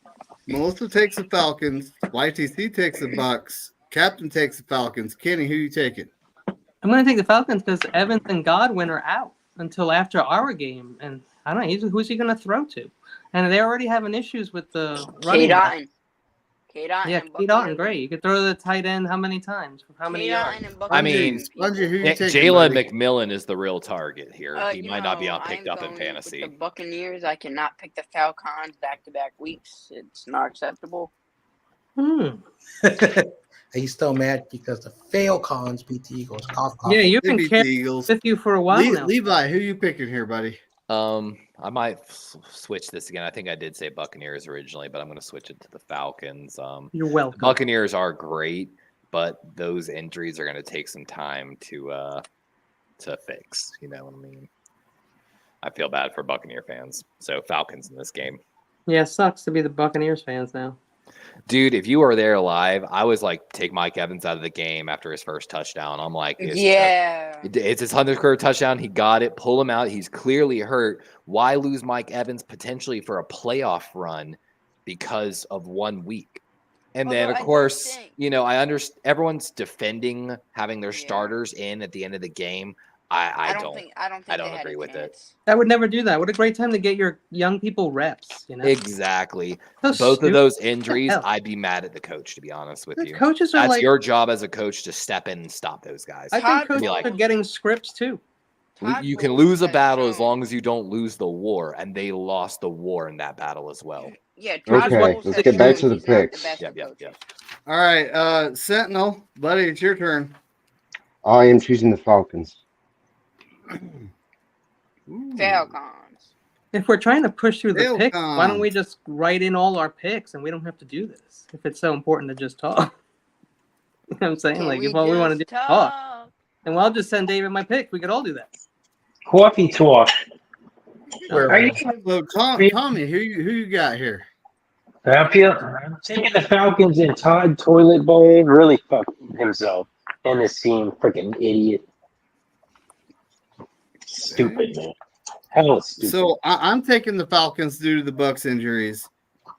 Melissa takes the Falcons. YTC takes the Bucks. Captain takes the Falcons. Kenny, who you taking? I'm going to take the Falcons because Evans and Godwin are out until after our game. And I don't know, who's he going to throw to? And they're already having issues with the running back. K-Dotton. K-Dotton. Yeah, K-Dotton, great. You could throw to the tight end how many times? For how many yards? I mean, Spongy, who you taking? Jalen buddy? McMillan is the real target here. He You might not be know, on picked I'm up in going fantasy. with the Buccaneers. I cannot pick the Falcons back-to-back weeks. It's not acceptable. he's still mad because the Falcons beat the Eagles. Cough, cough. Yeah, you've They been beat the carrying Eagles. with you for a while now. Levi, who you picking here, buddy? I might switch this again. I think I did say Buccaneers originally, but I'm going to switch it to the Falcons. You're welcome. Buccaneers are great, but those injuries are going to take some time to fix. You know what I mean? I feel bad for Buccaneer fans. So Falcons in this game. Yeah, it sucks to be the Buccaneers fans now. Dude, if you were there live, I was like, take Mike Evans out of the game after his first touchdown. I'm like, it's his 100th career touchdown. He got it. Pull him out. He's clearly hurt. Why lose Mike Evans potentially for a playoff run because of 1 week? And then, of course, I understand everyone's defending having their starters in at the end of the game. I don't agree with it. I would never do that. What a great time to get your young people reps. Exactly. So Both stupid. of those injuries, I'd be mad at the coach, to be honest with you. Coaches are That's your job as a coach to step in and stop those guys. I think coaches are getting scripts too. You can lose a battle as long as you don't lose the war, and they lost the war in that battle as well. Yeah. Okay, let's get back to the picks. Yep. All right, Sentinel, buddy, it's your turn. I am choosing the Falcons. Falcons. If we're trying to push through the Falcons. picks, why don't we just write in all our picks and we don't have to do this if it's so important to just talk? You know what I'm saying? Like, if all we want to do is talk, then I'll just send David my pick. We could all do that. Coffee talk. So, Tommy, who you got here? I'm taking the Falcons, and Todd Toilet Bowl really fucked himself and his team. Freaking idiot. Stupid, man. Hell stupid. So I'm taking the Falcons due to the Bucks injuries.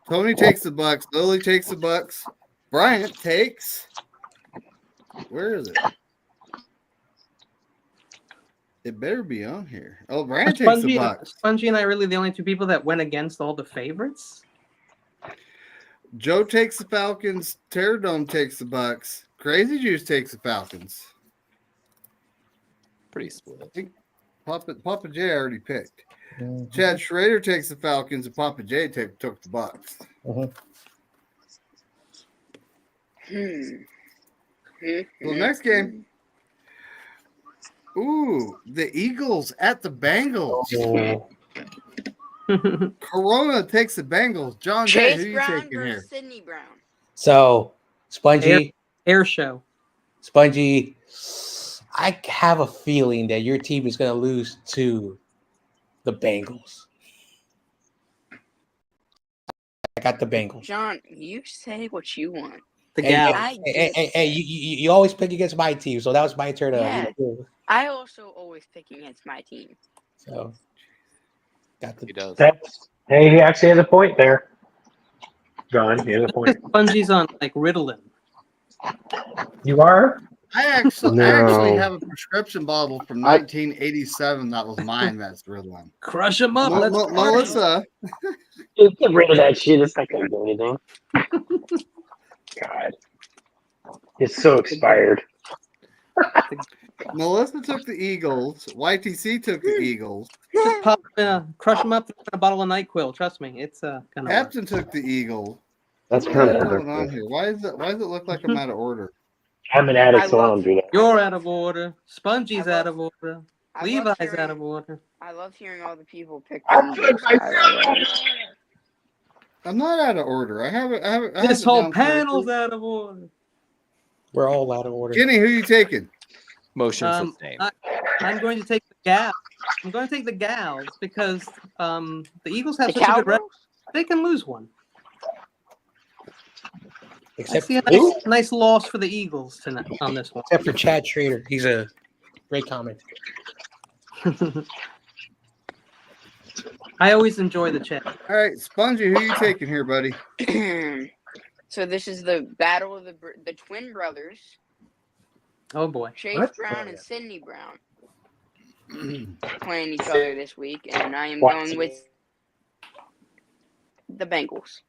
Tony takes the Bucks. Lily takes the Bucks. Bryant takes. Where is it? It better be on here. Oh, Bryant takes the Bucks. Spongy and I are really the only two people that went against all the favorites. Joe takes the Falcons. Terradome takes the Bucks. Crazy Juice takes the Falcons. Pretty split. Papa J already picked. Chad Schrader takes the Falcons, and Papa J took the Bucks. Well, next game. Ooh, the Eagles at the Bengals. Corona takes the Bengals. John Jay, who you taking here? Sidney Brown. So, Spongy. Air show. Spongy, I have a feeling that your team is going to lose to the Bengals. I got the Bengals. John, you say what you want. Hey, you always pick against my team, so that was my turn. I also always pick against my team. So, got the. He does. Hey, he actually has a point there. John, he has a point. Spongy's on like Ritalin. You are? I actually have a prescription bottle from 1987 that was mine. That's the real one. Crush them up. Melissa. Get rid of that shit. It's not going to do anything. God. It's so expired. Melissa took the Eagles. YTC took the Eagles. Just pop, crush them up in a bottle of NyQuil. Trust me, it's gonna work. Captain took the Eagles. That's What's going on counterproductive. here? Why does it look like I'm out of order? I'm an addict, so I don't do that. You're out of order. Spongy's I out love- of order. I love Levi's hearing- out of order. I love hearing all the people pick the Eagles. I'm not out of order. I have it. This it whole down panel's correctly. out of order. We're all out of order. Kenny, who you taking? Motion Um, for same. I'm going to take the gals. I'm going to take the gals because the Eagles have The such a good Cowgirls? record. They can lose one. I Except see a nice loss for the Eagles tonight on this one. except for Chad Schrader. He's a great comment. I always enjoy the chat. All right, Spongy, who you taking here, buddy? So this is the battle of the twin brothers, Oh boy. Chase What? Brown and Sidney Brown, playing each other this week, and I am going with the Bengals.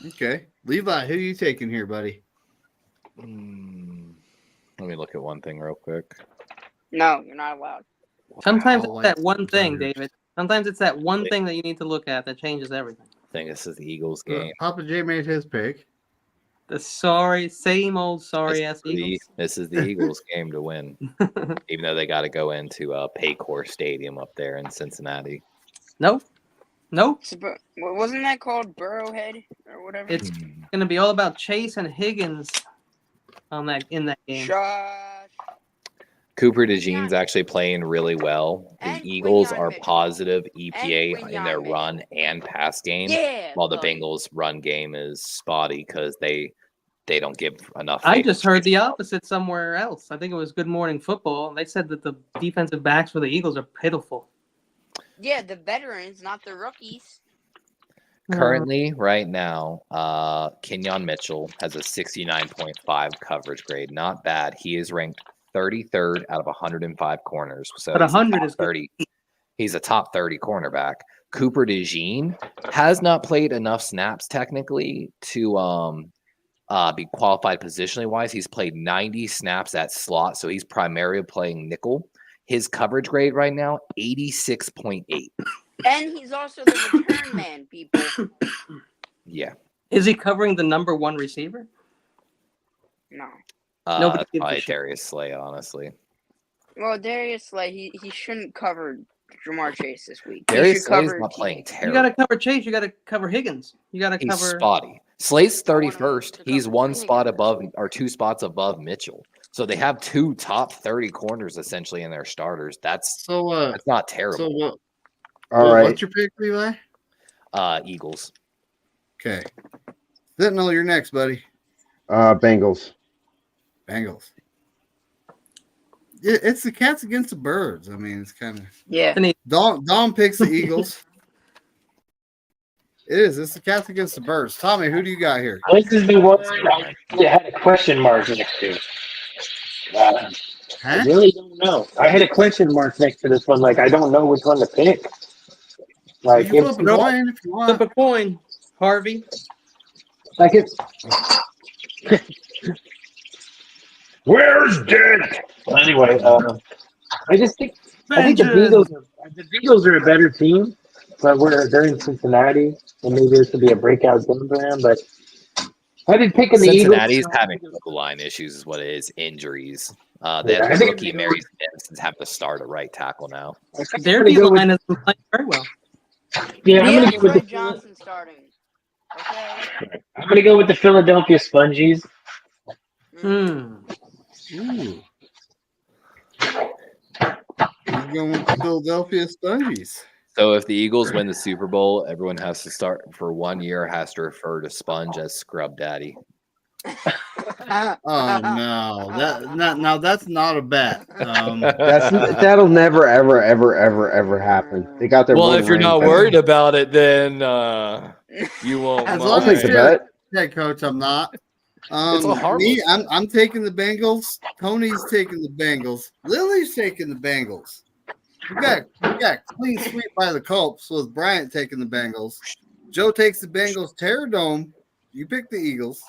Okay, Levi, who you taking here, buddy? Let me look at one thing real quick. No, you're not allowed. Sometimes Wow, it's that like one thing, Tigers. David. Sometimes it's that one thing that you need to look at that changes everything. I think this is the Eagles game. Papa J made his pick. The same old sorry ass Eagles. This is the Eagles game to win, even though they got to go into Paycor Stadium up there in Cincinnati. Nope. Wasn't that called Burrowhead or whatever? It's gonna be all about Chase and Higgins in that game. Shush. Cooper DeJean's actually playing really well. The And Eagles Quinyon are Mitchell. positive EPA And in their Quinyon run and pass game, Yeah. while the love it. Bengals' run game is spotty because they don't give enough. I faith just to heard Chase the Brown. opposite somewhere else. I think it was Good Morning Football. They said that the defensive backs for the Eagles are pitiful. Yeah, the veterans, not the rookies. Currently, right now, Kenyon Mitchell has a 69.5 coverage grade. Not bad. He is ranked 33rd out of 105 corners. So But he's a 100 top is good. 30. He's a top 30 cornerback. Cooper DeJean has not played enough snaps technically to be qualified positionally wise. He's played 90 snaps at slot, so he's primarily playing nickel. His coverage grade right now, 86.8. And he's also the return man, people. Yeah. Is he covering the number one receiver? No. Nobody That's gives a probably shit. Darius Slay, honestly. Well, Darius Slay, he shouldn't cover Jamar Chase this week. He Darius should Slay's cover not playing TJ. You terrible. got to cover Chase. You got to cover Higgins. You got to He's cover. spotty. Slay's I want him 31st. to He's cover one Higgins. spot above or 2 spots above Mitchell. So they have 2 top 30 corners essentially in their starters. That's So, not terrible. All right. what's your pick, Levi? Eagles. Okay, Sentinel, you're next, buddy. Bengals. Bengals. It's the cats against the birds. I mean, it's kind of Yeah. Dom picks the Eagles. It is. It's the cats against the birds. Tommy, who do you got here? This is the one I had a question mark next to. I Huh? really don't know. I had a question mark next to this one. Like, I don't know which one to pick. Like, You if, flip a coin if you Flip want. a coin, Harvey. like if, where's Dick? Anyway, I just think I think the Beagles are a better team, but they're in Cincinnati, and maybe this could be a breakout game for them. But I did pick in the Cincinnati's Eagles. having goal line issues is what it is. Injuries. They Yeah, have I the think rookie it's- Mary Stimson's having to start at right tackle now. Their I'm gonna D go with- line has been playing very well. Yeah, I'm We gonna have go with Fred the Johnson starting. Okay. I'm gonna go with the Philadelphia Spongies. Hmm. Ooh. He's going with the Philadelphia Spongies. So if the Eagles win the Super Bowl, everyone has to start for 1 year, has to refer to Sponge as Scrub Daddy. Oh no, that's not a bet. That'll never, ever, ever, ever, ever happen. They got their. Well, one if you're ring. not worried about it, then you won't. As I'll long take as the you're- bet. Head coach, I'm not. It's a harmless Me, I'm taking the Bengals. Tony's taking the Bengals. Lily's taking the Bengals. We got clean sweep by the Colts with Bryant taking the Bengals. Joe takes the Bengals. Terror Dome. You pick the Eagles.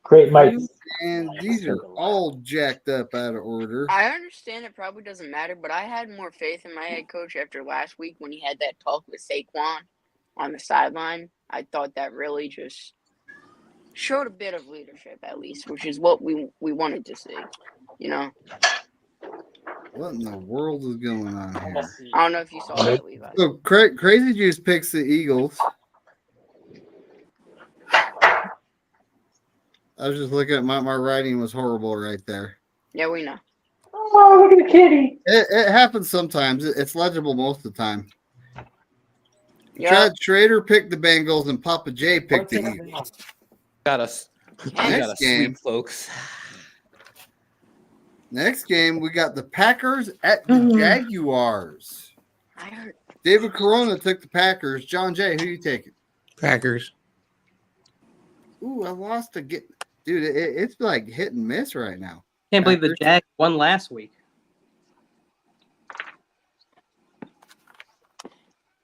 Great, Mike. And these are all jacked up out of order. I understand it probably doesn't matter, but I had more faith in my head coach after last week when he had that talk with Saquon on the sideline. I thought that really just showed a bit of leadership, at least, which is what we wanted to see. You know? What in the world is going on here? I don't know if you saw that, Levi. So Crazy Juice picks the Eagles. I was just looking at my writing was horrible right there. Yeah, we know. Oh, look at the kitty. It happens sometimes. It's legible most of the time. Yeah. Chad Schrader picked the Bengals and Papa J picked the Eagles. Got us. Next game, folks. Next game, we got the Packers at the Jaguars. I heard. David Corona took the Packers. John Jay, who you taking? Packers. Ooh, I lost a get. Dude, it's like hit and miss right now. Can't believe the Jags won last week.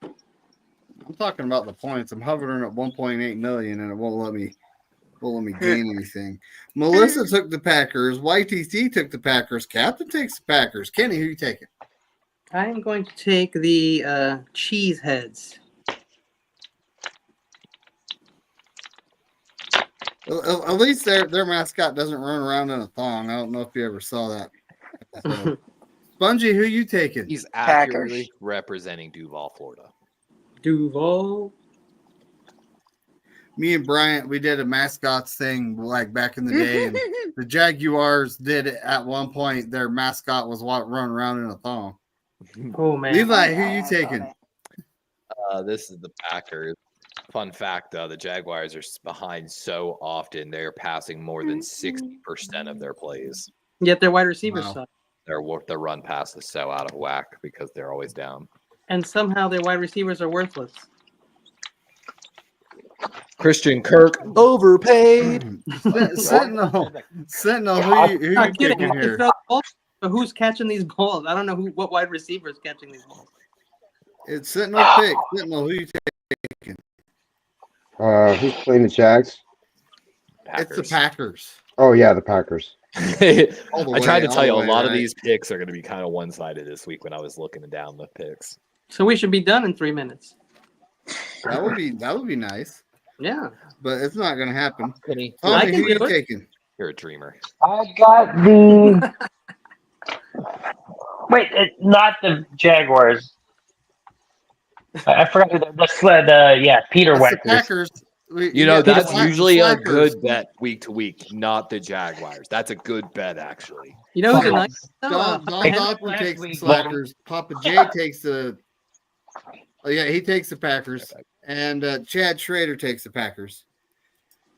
I'm talking about the points. I'm hovering at 1.8 million, and it won't let me gain anything. Melissa took the Packers. YTC took the Packers. Captain takes the Packers. Kenny, who you taking? I am going to take the cheese heads. At least their mascot doesn't run around in a thong. I don't know if you ever saw that. So, Spongy, who you taking? He's accurately representing Duval, Florida. Duval. Me and Bryant, we did a mascots thing like back in the day, and the Jaguars did it at one point. Their mascot was running around in a thong. Oh man, Levi, who you taking? This is the Packers. Fun fact: the Jaguars are behind so often; they're passing more than 60% of their plays. Yet their wide receivers Wow. suck, Their run pass is so out of whack because they're always down. and somehow their wide receivers are worthless. Christian Kirk overpaid. Sentinel, who you Not kidding. taking They here? throw the ball, but who's catching these balls? I don't know what wide receiver is catching these balls. It's Sentinel pick. Sentinel, who you taking? Who's playing the Jags? It's the Packers. Oh yeah, the Packers. I tried to all tell you the a way, lot of right? these picks are going to be kind of one-sided this week when I was looking down the picks. So we should be done in 3 minutes. That would be nice, Yeah. but it's not going to happen. Kenny, I Tommy, can who you do it. taking? you're a dreamer. I got the. Wait, not the Jaguars. I forgot who Peter It's the Weckers. Packers. You know, that's the usually a Slackers. good bet week to week, not the Jaguars. That's a good bet, actually. You know who's a nice? Don Hey, Dawson last takes the week, Slackers. Papa J takes the. Oh yeah, he takes the Packers, and Chad Schrader takes the Packers.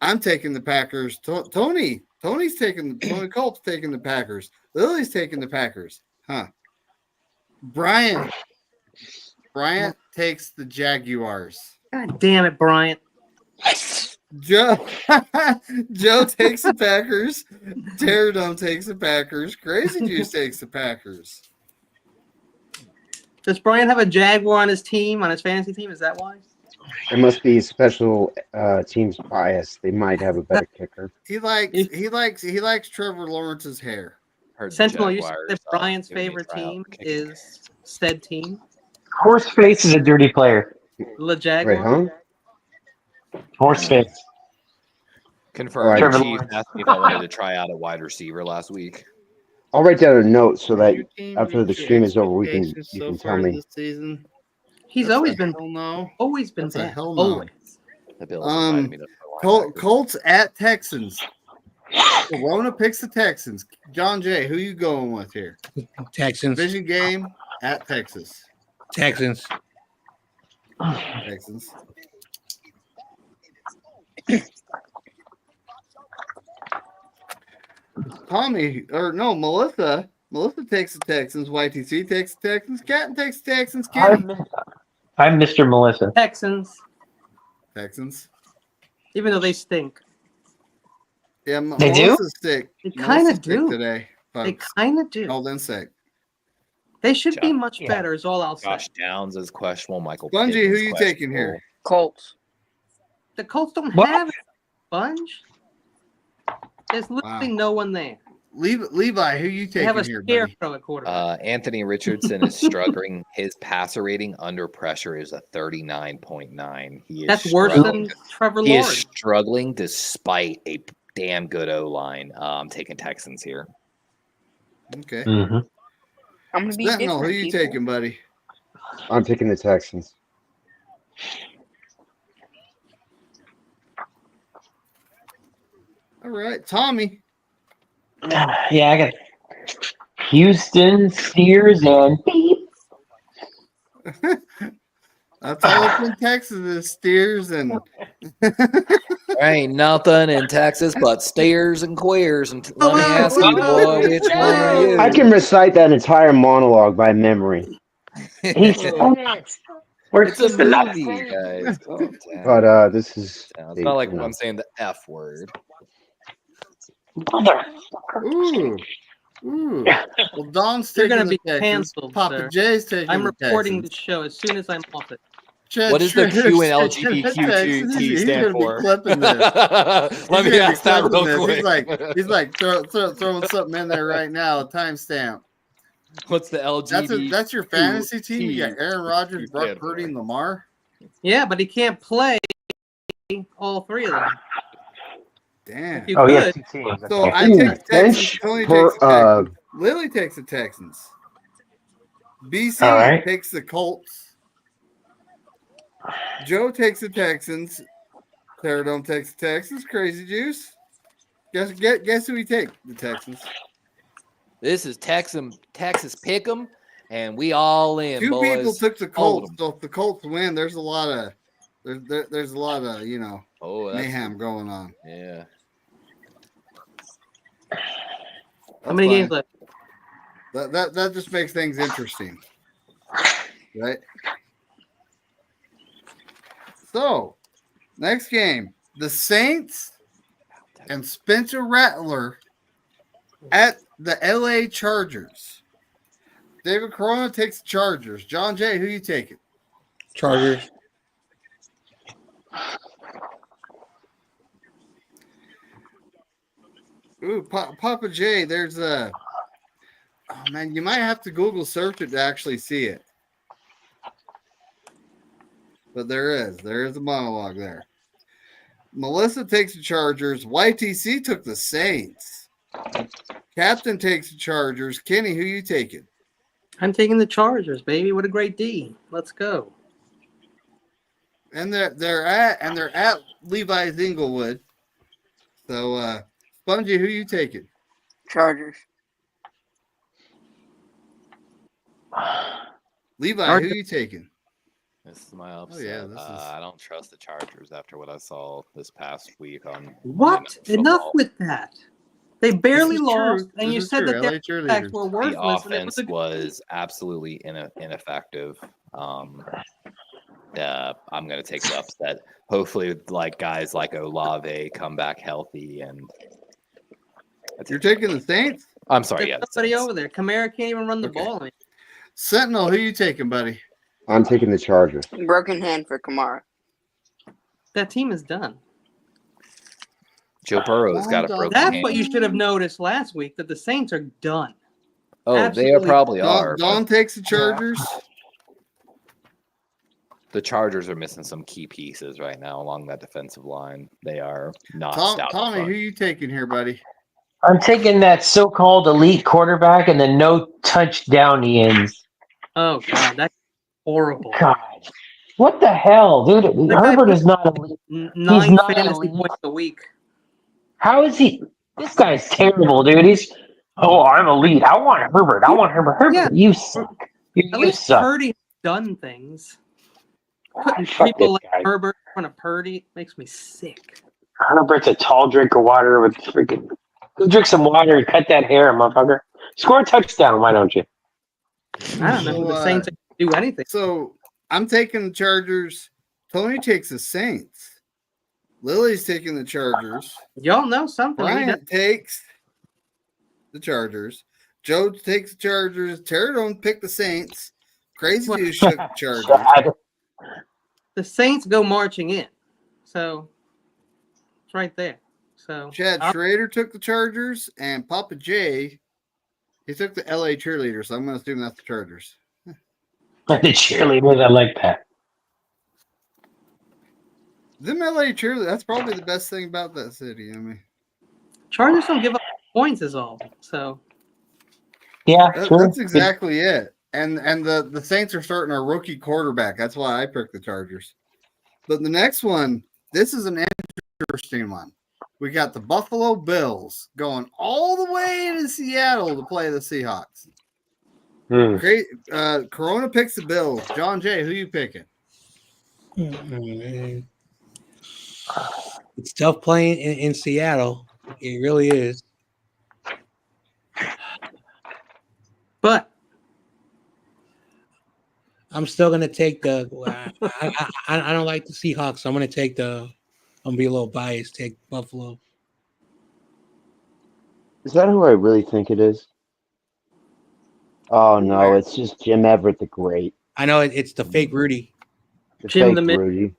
I'm taking the Packers. Tony Colt's taking the Packers. Lily's taking the Packers. Huh? Bryant takes the Jaguars. God damn it, Bryant. Joe takes the Packers. Pterodome takes the Packers. Crazy Juice takes the Packers. Does Bryant have a Jaguar on his team, on his fantasy team? Is that why? It must be special teams bias. They might have a better kicker. He likes Trevor Lawrence's hair. Heard the Sentinel, you said Jaguars, that Bryant's giving me a favorite tryout team for kicking. is said team, Horseface is a dirty player. the Jaguar. Wait, huh? Horseface. Confirmed. Trevor Chief Lawrence. asked me if I wanted to try out a wide receiver last week. I'll write down a note so that Your team after the reached stream is over, you expectations can so tell far me. this season. He's That's always a been hell no. That's a bad. hell no. Always. The Bills invited me to play linebacker. Colts at Texans. Corona picks the Texans. John Jay, who you going with here? Texans. Division game at Texas. Texans. Texans. Melissa. Melissa takes the Texans. YTC takes the Texans. Catton takes the Texans. Kenny. I'm Mr. Melissa. Texans, Texans. even though they stink. Yeah, They do? Melissa's sick. They kinda Melissa's sick do. today. They Folks. kind of do. Called in sick. They should be Josh- much better, is all I'll say. Josh Downs is questionable. Michael Bungie, who Pittman's you taking here? Colts. The Colts don't What? have a sponge. There's literally no one there. Levi, who you They have taking a here, buddy? scarecrow at quarterback. Anthony Richardson is struggling. His passer rating under pressure is a 39.9. He is That's worse struggling. than Trevor He is Lawrence. struggling despite a damn good O-line. I'm taking Texans here. Okay. Mm-hmm. I'm gonna be Sentinel, who different. you people. taking, buddy? I'm taking the Texans. All right, Tommy. Yeah, I got Houston, Steers, and beep. That's all that's in Texas is steers and There ain't nothing in Texas but steers and queers. And let me ask you, boy, which one are you? I can recite that entire monologue by memory. He's We're It's a supposed to not movie, say it. guys. Calm down. But this is It's not like I'm saying the F word. ooh. Well, Don's You're taking gonna the be Texans. canceled, Papa sir. Jay's taking I'm the reporting Texans. the show as soon as I'm off it. Chad What does the Schroeder's Q and taking the Texans. LGBTQT He's stand gonna be for? clipping this. Let He's me gonna be ask that clipping real this. quick. He's like throwing something in there right now. A timestamp. What's the LGBT? That's your fantasy team. You got Aaron Rodgers, Brock Purdy, and Lamar. Yeah, but he can't play all three of them. Damn. If you Oh, could, yes, two teams. So I Ooh, take the Texans. bench Tony for, takes the Texans. Lily takes the Texans. BC All right. takes the Colts. Joe takes the Texans. Terradome takes the Texans. Crazy Juice. Guess who we take? The Texans. This is Texas Pick'em, and we all in. Two boys. people took the Hold Colts. 'em. So if the Colts win, there's a lot of Oh, that's mayhem going on. yeah. how many That's games fine. left? That just makes things interesting, right? So, next game, the Saints and Spencer Rattler at the LA Chargers. David Corona takes the Chargers. John Jay, who you taking? Chargers. Ooh, Papa J, there's a. Oh man, you might have to Google search it to actually see it. But there is a monologue there. Melissa takes the Chargers. YTC took the Saints. Captain takes the Chargers. Kenny, who you taking? I'm taking the Chargers, baby. What a great D. Let's go. And they're at Levi's Inglewood. So Spongy, who you taking? Chargers. Levi, Chargers. who you taking? This is my upset. Oh, yeah, this is- I don't trust the Chargers after what I saw this past week on What? NFL Enough football. with that. They barely This is lost, true. and This you is said true. that LA their cheerleaders. quarterbacks were The worthless. And it offense was was absolutely ineffective. I'm going to take the upset. Hopefully, like guys like Olave come back healthy, and You're taking the Saints? I'm sorry, There's yeah, somebody Saints. over there. Kamara can't even run the Okay. ball. Sentinel, who you taking, buddy? I'm taking the Chargers. Broken hand for Kamara. That team is done. Joe Burrow's got a That's broken That's hand. what you should have noticed last week, that the Saints are done. Oh, they absolutely. probably are. Don but takes the Chargers. The Chargers are missing some key pieces right now along that defensive line. They are not stout. Tommy, front. who you taking here, buddy? I'm taking that so-called elite quarterback and the no touchdownians. Oh, God. That's horrible. God, what the hell, dude? That guy Herbert put is not elite. Nine not fantasy elite. points a week. How is he? This guy's terrible, dude. I'm elite. I want Herbert. Herbert, Yeah. you suck. At You least suck. Purdy's done things. Putting Fuck people this like guy. Herbert in front of Purdy makes me sick. Herbert's a tall drink of water with freaking. Go drink some water and cut that hair, motherfucker. Score a touchdown, why don't you? I don't know So, who the Saints do anything. So I'm taking the Chargers. Tony takes the Saints. Lily's taking the Chargers. Y'all know something. We Bryant takes the Chargers. Joe takes the Chargers. Terry don't pick the Saints. Crazy Dude shook the Chargers. God. The Saints go marching in. So it's right there. So Chad Schrader took the Chargers, and Papa J, he took the LA cheerleader. So I'm going to assume that's the Chargers. The cheerleaders, I like that. Them LA cheerleaders, that's probably the best thing about that city. I mean, Chargers don't give up points is all. So Yeah, true. that's exactly it. And the Saints are starting a rookie quarterback. That's why I picked the Chargers. But the next one, this is an interesting one. We got the Buffalo Bills going all the way to Seattle to play the Seahawks. Great. Corona picks the Bills. John Jay, who you picking? It's tough playing in Seattle. It really is. but I'm still gonna take the. I don't like the Seahawks, so I'm gonna take the. I'm gonna be a little biased. Take Buffalo. Is that who I really think it is? Oh no, it's just Jim Everett the Great. I know it's the fake Rudy. The Jim fake the Mid. Rudy.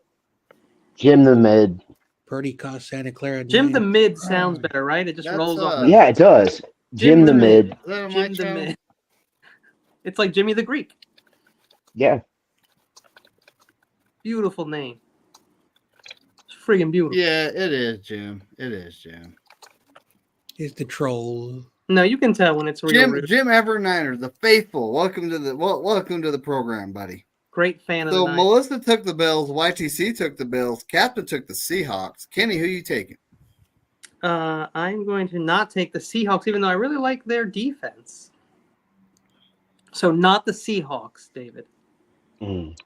Jim the Mid. Purdy cost Santa Clara. Jim the Mid sounds better, right? It just rolls off. Yeah, it does. Jim the Mid. Jim the Mid. It's like Jimmy the Greek. Yeah. Beautiful name. It's friggin' beautiful. Yeah, it is, Jim. It is, Jim. It's the troll. No, you can tell when it's real. Jim Everett Niner, the faithful. Welcome to the program, buddy. Great fan of So the night. Melissa took the Bills, YTC took the Bills, Captain took the Seahawks. Kenny, who you taking? I'm going to not take the Seahawks, even though I really like their defense. So not the Seahawks, David. Not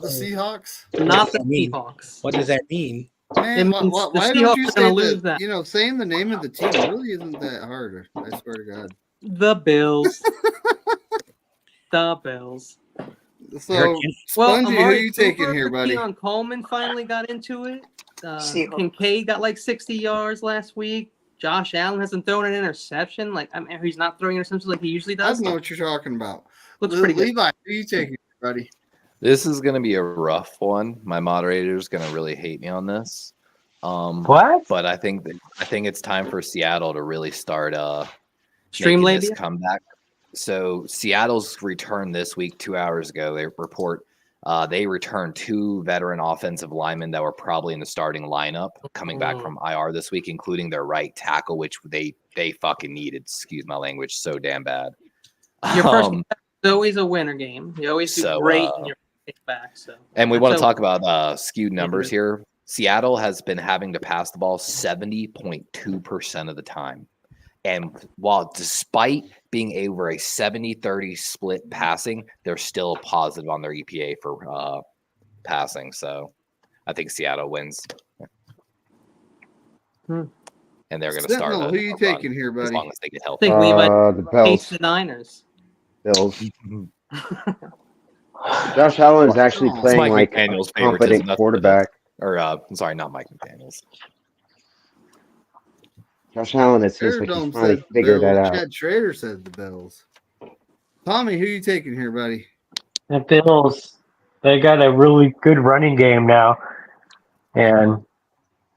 the Seahawks? Not the Seahawks. What does that mean? Man, why the don't you Seahawks are say gonna lose that. You know, saying the name of the team really isn't that hard. I swear to God. The Bills. The Bills. So, Spongy, who you taking here, buddy? Keon Coleman finally got into it. Seahawks. Kincaid got like 60 yards last week. Josh Allen hasn't thrown an interception. Like, I mean, he's not throwing interceptions like he usually I does. don't know what you're talking about. Looks pretty good. Levi, who you taking, buddy? This is going to be a rough one. My moderator is going to really hate me on this. What? But I think it's time for Seattle to really start Stream making this labia? comeback. So Seattle's return this week, 2 hours ago, they report they returned 2 veteran offensive linemen that were probably in the starting lineup coming back from IR this week, including their right tackle, which they fucking needed. Excuse my language, so damn bad. Your first is always a winner game. You always do great in your back. So, and we want to talk about skewed numbers here. Seattle has been having to pass the ball 70.2% of the time. And while despite being over a 70-30 split passing, they're still positive on their EPA for passing. So I think Seattle wins. And they're going to start. Who you taking here, buddy? As long as they get healthy. I think Levi The Bills. hates the Niners. Bills. Josh Allen is actually playing Mike like McDaniel's a competent favoritism, that's quarterback. Or I'm sorry, not Mike McDaniels. Josh Allen, it seems like Dome he's finally says the figured that Bills. out. Chad Schrader says the Bills. Tommy, who you taking here, buddy? The Bills, they got a really good running game now. And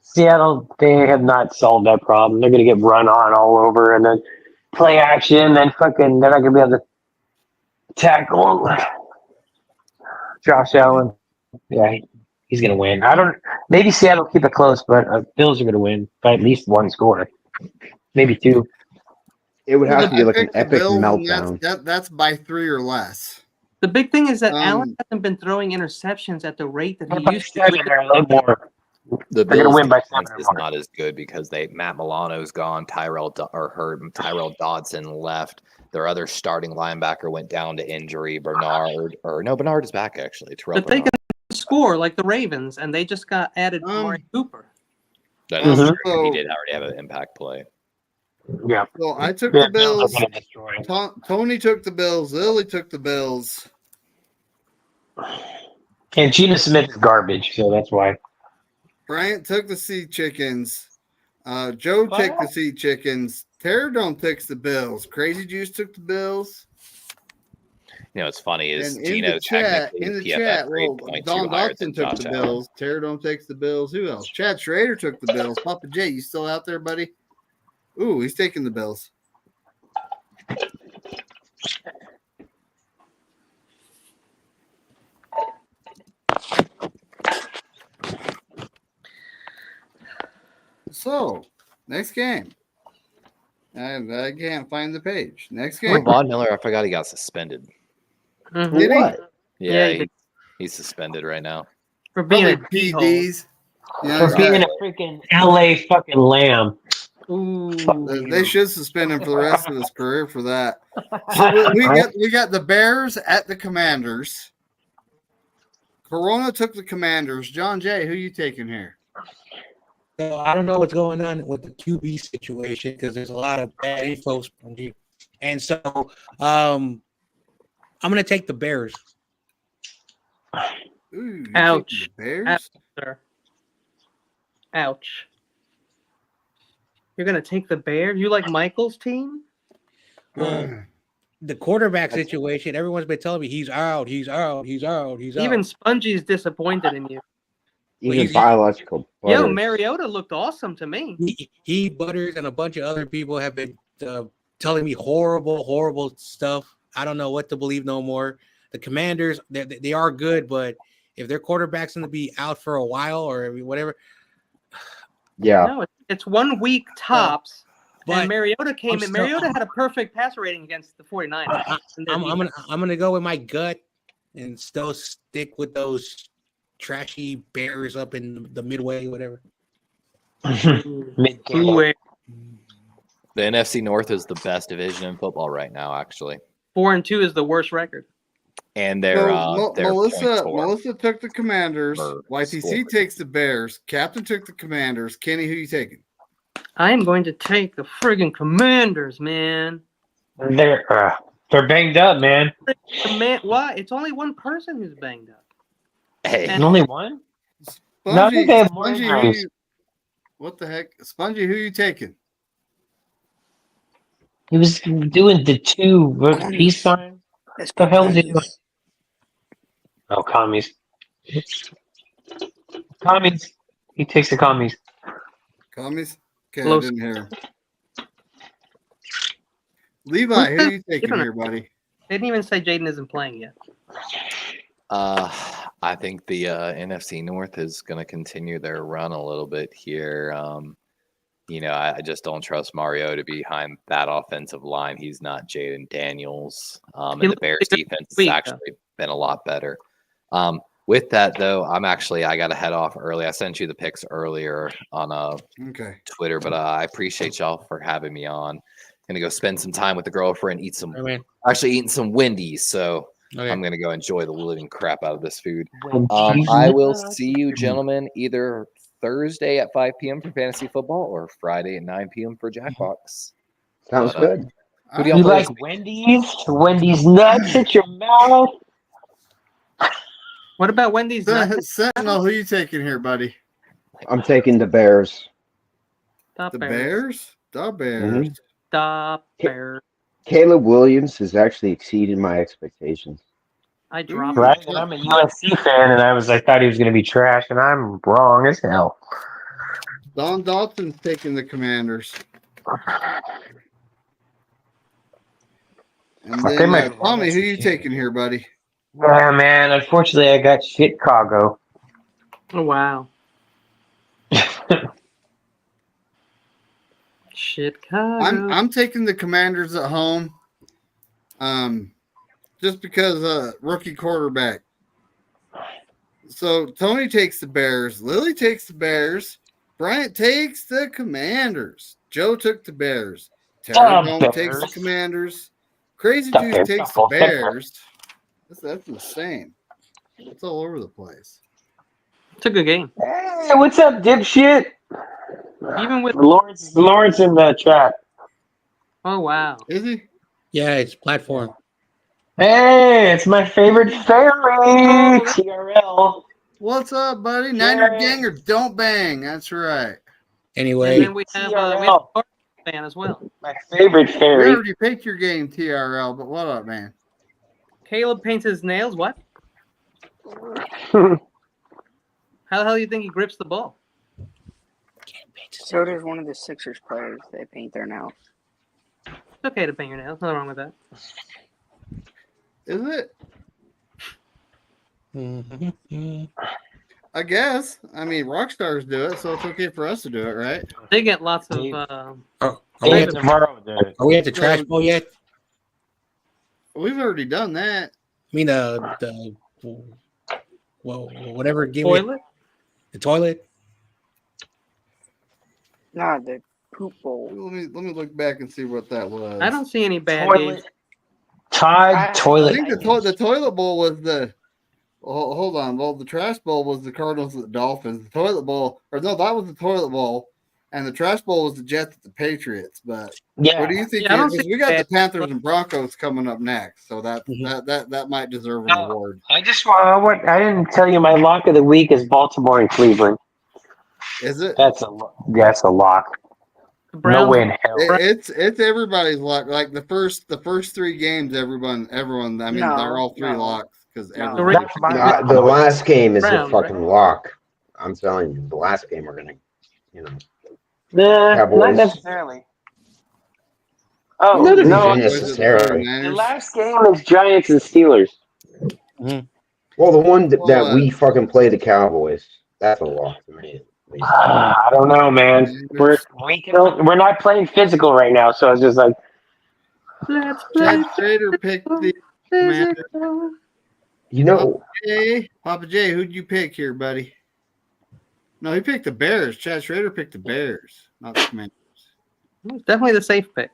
Seattle, they have not solved that problem. They're going to get run on all over and then play action, then fucking they're not going to be able to tackle Josh Allen. Yeah, he's going to win. Maybe Seattle will keep it close, but Bills are going to win by at least 1 score. Maybe 2. It would have to be I like an picked the epic Bills, and meltdown. That's by 3 or less. The big thing is that Allen hasn't been throwing interceptions at the rate that he used to. They're a little more. The They're going to Bills' win by defense 7 is or more. not as good because Matt Milano's gone, Tyrell Dodson left. Their other starting linebacker went down to injury. Bernard is back actually. Terrell But they Bernard. can score like the Ravens, and they just got added Amari Cooper. That is Mhm. true. He did already have an impact play. Yeah. So I took Yeah, the Bills. are gonna destroy him. Tony took the Bills. Lily took the Bills. And Gina Smith is garbage, so that's why. Bryant took the Sea Chickens. Joe took the Sea Chickens. Terradome takes the Bills. Crazy Juice took the Bills. You know, what's funny is And in the Gino's chat, technically the PFF grade well, 0.2 Don higher Dotson than took Josh the Allen. Bills. Terradome takes the Bills. Who else? Chad Schrader took the Bills. Papa J, you still out there, buddy? Ooh, he's taking the Bills. So, next game. And I can't find the page. Next Well, game. Von Miller, I forgot he got suspended. Mhm. Did he? What? Yeah, he did. he's suspended right now. For being Probably a d-hole. PDs. Yeah, For he's being got- a freaking LA fucking lamb. Ooh. they should suspend him for the rest of his career for that. So we got the Bears at the Commanders. Corona took the Commanders. John Jay, who you taking here? So I don't know what's going on with the QB situation because there's a lot of bad info, Spongy. And so I'm gonna take the Bears. Ooh, you Ouch. taking the Bears? Ouch, sir. Ouch. You're gonna take the Bears? You like Michael's team? Well, the quarterback situation, everyone's been telling me he's out, he's out, he's out, he's Even out. Spongy's disappointed in you. Even he's- biological Yo, butters. Mariota looked awesome to me. He Butters and a bunch of other people have been telling me horrible stuff. I don't know what to believe no more. The Commanders, they are good, but if their quarterback's going to be out for a while or whatever, Yeah. No, it's 1 week tops. but and Mariota came in. still- Mariota had a perfect passer rating against the 49ers. I'm gonna go with my gut and still stick with those trashy Bears up in the midway, whatever. Two-way. The NFC North is the best division in football right now, actually. 4-2 is the worst record. And So, their Melissa point score. Melissa took the Commanders. Or YTC score. takes the Bears. Captain took the Commanders. Kenny, who you taking? I am going to take the friggin' Commanders, man. They're banged up, man. Why? It's only one person who's banged up. Hey, And only one? No, I think they have more Spongy, who injuries. what the heck? Spongy, who you taking? He was doing the two peace sign. What the hell is he doing? Oh, commies. Commies. He takes the commies. Commies? Okay, Close. I didn't hear him. Levi, who you taking Given a- here, buddy? They didn't even say Jaden isn't playing yet. I think the NFC North is going to continue their run a little bit here. I just don't trust Mario to be behind that offensive line. He's not Jaden Daniels. And the looked Bears good defense has week, though. actually been a lot better. With that, though, I got to head off early. I sent you the picks earlier on Okay. Twitter, but I appreciate y'all for having me on. Gonna go spend some time with the girlfriend, eating some Wendy's. So Okay. I'm gonna go enjoy the living crap out of this food. When I will see you, gentlemen, either Thursday at 5 p.m. for fantasy football or Friday at 9 p.m. for Jackbox. Sounds good. Who do You y'all play? like Wendy's nuts at your mouth? What about Wendy's? nuts? Sentinel, who you taking here, buddy? I'm taking the Bears. Stop The Bears. Bears? The Bears. Stop Bears. Caleb Williams has actually exceeded my expectations. I dropped Right? it. And I'm a USC fan, and I thought he was going to be trash, and I'm wrong as hell. Don Dalton's taking the Commanders. And I think then, my- Tommy, who you taking here, buddy? Yeah, man. Unfortunately, I got Chicago. Oh, wow. Chicago. I'm taking the Commanders at home. Just because rookie quarterback. So Tony takes the Bears. Lily takes the Bears. Bryant takes the Commanders. Joe took the Bears. Terradome takes the Bears. Commanders. Crazy The Juice Bears. takes the Bears. That's insane. It's all over the place. It's a good game. Hey, what's up, dipshit? Even with Lawrence in the chat. oh wow. Is he? Yeah, it's platform. Hey, it's my favorite fairy, TRL. What's up, buddy? Niner Yeah. gang or don't bang. That's right. And Anyway, then we have a Cardinals fan as well. My favorite We fairy. already picked your game, TRL, but what up, man? Caleb paints his nails. What? How the hell do you think he grips the ball? So does one of the Sixers players. They paint their nails. It's okay to paint your nails. Nothing wrong with that. Is it? Mm-hmm. I guess. I mean, rock stars do it, so it's okay for us to do it, right? They get lots of. Are we at the trash So- bowl yet? We've already done that. I mean well, whatever game. Toilet? The toilet. Nah, the poop bowl. Let me look back and see what that was. I don't see any bad Toilet. games. Tide I toilet. think the toilet bowl was the. Oh, hold on. Well, the trash bowl was the Cardinals and the Dolphins. The toilet bowl, or no, that was the toilet bowl, and the trash bowl was the Jets and the Patriots. But Yeah. what do you think? Yeah, I don't Because see we got the bad- Panthers and Broncos coming up next, so that Mhm. that might deserve an No. award. I didn't tell you my lock of the week is Baltimore and Cleveland. Is it? That's a lock. The No Browns. way in hell. It's everybody's lock. Like the first 3 games, everyone. I mean, No, they're all 3 no. locks because No. everyone. That's The last game is a Browns, fucking lock. I'm telling you, the last game we're gonna, Nah, Cowboys. not necessarily. Oh Not no! necessarily. The last game is Giants and Steelers. Well, the one that Well, we fucking play the Cowboys, that's a lock to me. At least. I don't know, man. We're not playing physical right now, so it's just like Let's play. Chad Schrader picked the Commanders. You know, Papa J, who'd you pick here, buddy? No, he picked the Bears. Chad Schrader picked the Bears, not the Commanders. It's definitely the safe pick.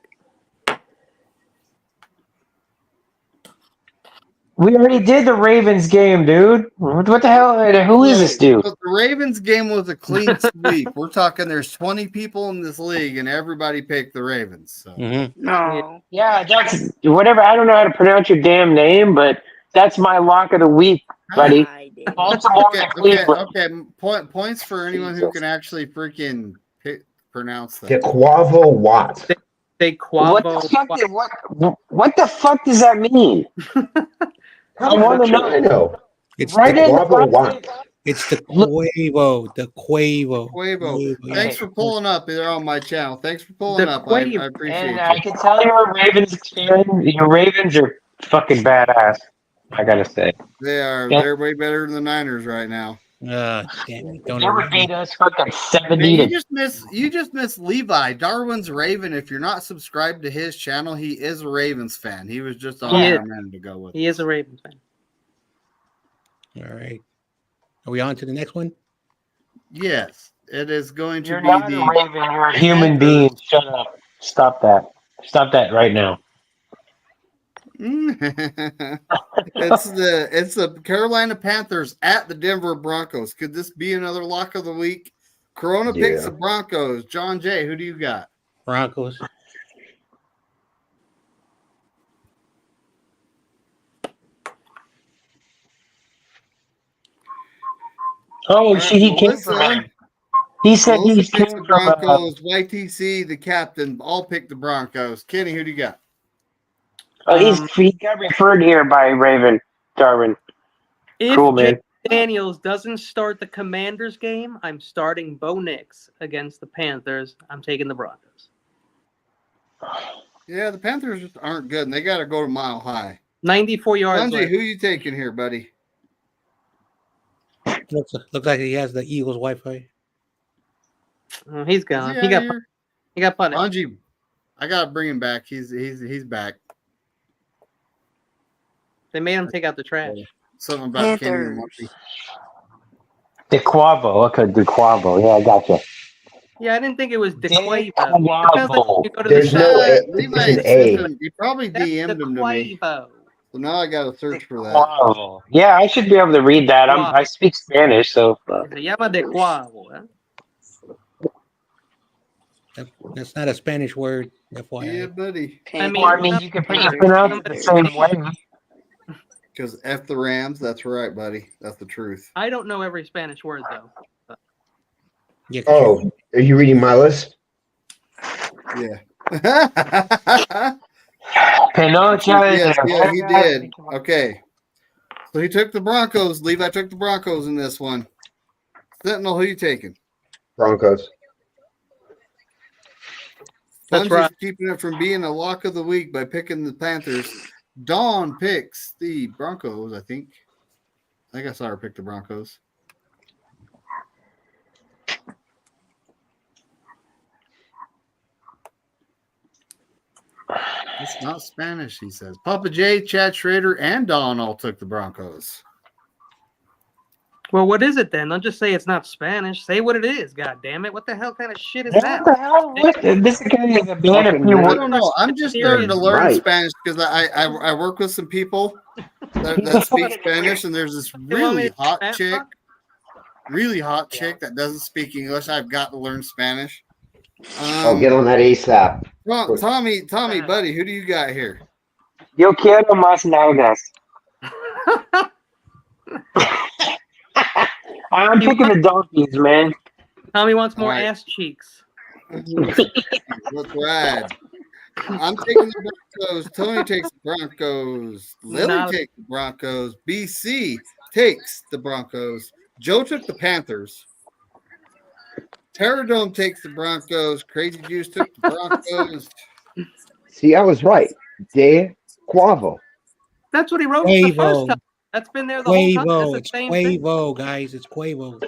we already did the Ravens game, dude. What the hell? Who is this dude? The Ravens game was a clean sweep. We're talking there's 20 people in this league, and everybody picked the Ravens. So. Mm-hmm. No. Yeah, that's whatever. I don't know how to pronounce your damn name, but that's my lock of the week, buddy. I did. Baltimore Okay, and Cleveland. Points for anyone who can actually freaking pronounce that. DeQuavo Watt. They What the fuck? What the fuck does that mean? I want to know. It's Right the, in DeQuavo Watt. it's the Quavo. The Quavo. Quavo. yeah. Thanks for pulling up. They're on my channel. Thanks for pulling The up. Quavo. I appreciate And you. I can tell you're a Ravens fan. Your Ravens are fucking badass. I gotta say. They are. Yeah. They're way better than the Niners right now. Damn it. Don't They would beat us fucking Man, 70 you to. just miss Levi. Darwin's Raven. If you're not subscribed to his channel, he is a Ravens fan. He was just on He there is. a minute ago with. He is a Ravens fan. All right. Are we on to the next one? Yes, it is going to You're be not a the. Raven. You're a human being. Shut up. Stop that. Stop that right now. it's the Carolina Panthers at the Denver Broncos. Could this be another lock of the week? Corona picks Yeah. the Broncos. John Jay, who do you got? Broncos. Oh, see, he came Melissa- from. He said Melissa he picks came the from. Broncos. YTC, the captain, all pick the Broncos. Kenny, who do you got? He got referred here by Raven Darwin. If Cool, man. Jake Daniels doesn't start the Commanders game, I'm starting Bo Nix against the Panthers. I'm taking the Broncos. Yeah, the Panthers just aren't good, and they got to go to Mile High. 94 yards Bungie, left. who you taking here, buddy? Looks like he has the Eagles Wi-Fi. Oh, he's Is gone. he He out got here? he got punted. Bungie, I gotta bring him back. He's back. They made him take out the trash. Something about Kenny and Panthers. Lumpy. DeQuavo. Okay, DeQuavo. Yeah, I gotcha. Yeah, I didn't think it was DeQuavo. DeQuavo. It sounds like you go to the There's no side. A. Levi It's an A. Smith, he probably That's DM'd him to me. DeQuavo. So now I gotta search for that. DeQuavo. Yeah, I should be able to read that. I speak Spanish, so. Se llama DeQuavo. ¿Eh? That's not a Spanish word. Yeah, FYI. buddy. I mean, Well, I mean, you can pronounce it the same way. Because F the Rams, that's right, buddy. That's the truth. I don't know every Spanish word though. Yeah, 'cause Oh, are you reading my list? Yeah. Pinocha is Yes, a yeah, he quarterback. did. Okay. So he took the Broncos. Levi took the Broncos in this one. Sentinel, who you taking? Broncos. That's Spongy's right. keeping it from being a lock of the week by picking the Panthers. Dawn picks the Broncos, I think. I think I saw her pick the Broncos. It's not Spanish, he says. Papa J, Chad Schrader, and Dawn all took the Broncos. Well, what is it then? Don't just say it's not Spanish. Say what it is. God damn it! What the hell kind of shit is What that? the hell? What? This guy is a band of Fucking few right. I words. don't know. I'm just starting to learn Right. Spanish because I work with some people that speak Spanish, and there's this You want me really to hot Spanish chick, talk? that doesn't speak English. I've got to learn Spanish. Oh, get on that ASAP. Well, Tommy, buddy, who do you got here? Yo quiero más nalgas. I'm picking the donkeys, man. Tommy wants more All right. ass cheeks. Let's ride. I'm taking the Broncos. Tony takes the Broncos. Lily Nah. takes the Broncos. BC takes the Broncos. Joe took the Panthers. Terradome takes the Broncos. Crazy Juice took the Broncos. See, I was right. De Quavo. That's what he wrote the first Quavo. time. That's been there the whole time. Quavo. That's It's the same thing. Quavo, guys. It's Quavo.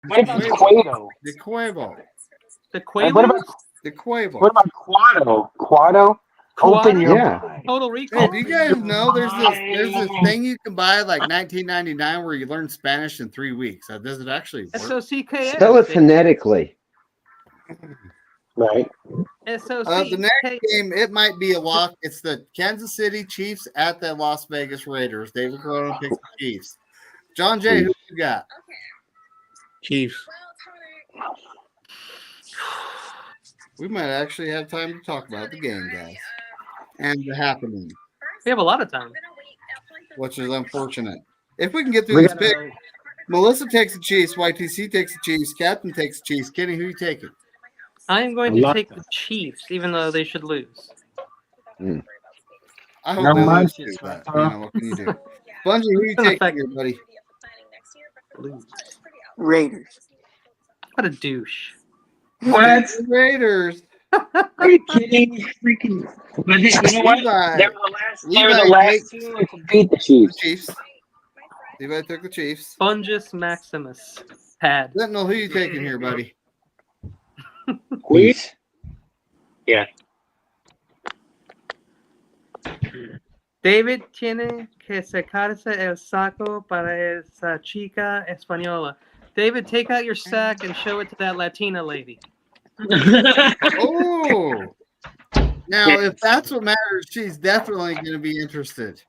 What about Quado? The Quavo. The What Quavo. about The Quavo. what about Quado? Quado? Open your Yeah. mind. Total Hey, Recall. do you guys know there's this thing you can buy like 1999 where you learn Spanish in 3 weeks? Does it actually work? SOCKS. Spell it phonetically. Right. The next game, it might be a lock. It's the Kansas City Chiefs at the Las Vegas Raiders. David Corona picks the Chiefs. John Jay, who you got? Chiefs. We might actually have time to talk about the game, guys, and the happening, We have a lot of time. which is unfortunate. If we can get through this pick, Melissa takes the Chiefs, YTC takes the Chiefs, Captain takes the Chiefs. Kenny, who you taking? I'm going to take the Chiefs, even though they should lose. I hope No, they mine lose is too, but right, what can you do? Bungie, who you Doesn't taking affect here, buddy? Lose. Raiders. What a douche. What? The Raiders. Are you kidding? Freaking. But you know what? Levi. They were the last team to beat the Chiefs. Chiefs. Levi took the Chiefs. Fungus Maximus. Pad. Sentinel, who you taking here, buddy? Please. Yeah. David tiene que sacarse el saco para esa chica española. David, take out your sack and show it to that Latina lady. Oh. Now, if that's what matters, she's definitely going to be interested.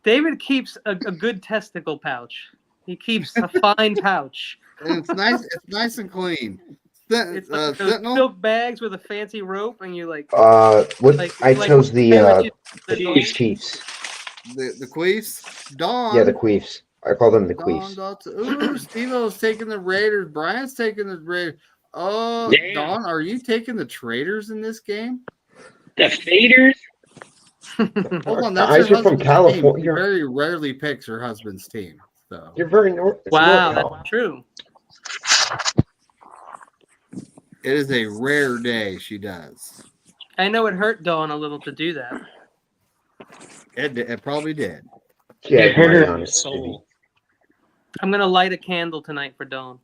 David keeps a good testicle pouch. He keeps a fine pouch. And it's nice. It's nice and clean. It's like those Sentinel. silk bags with a fancy rope, and you like. What like I like chose the Chiefs. Chiefs. The Queefs. Dawn. Yeah, the Queefs. I call them the Dawn. Queefs. Ooh, Steve-O's taking the Raiders. Brian's taking the Raiders. Oh, Damn. Dawn, are you taking the Traders in this game? The Faders? Hold on, The that's eyes her are from husband's California. team. She very rarely picks her husband's team. So You're very north. Wow, that's true. it is a rare day she does. I know it hurt Dawn a little to do that. It probably did. Yeah, It hurt very her honest. soul. I'm gonna light a candle tonight for Dawn.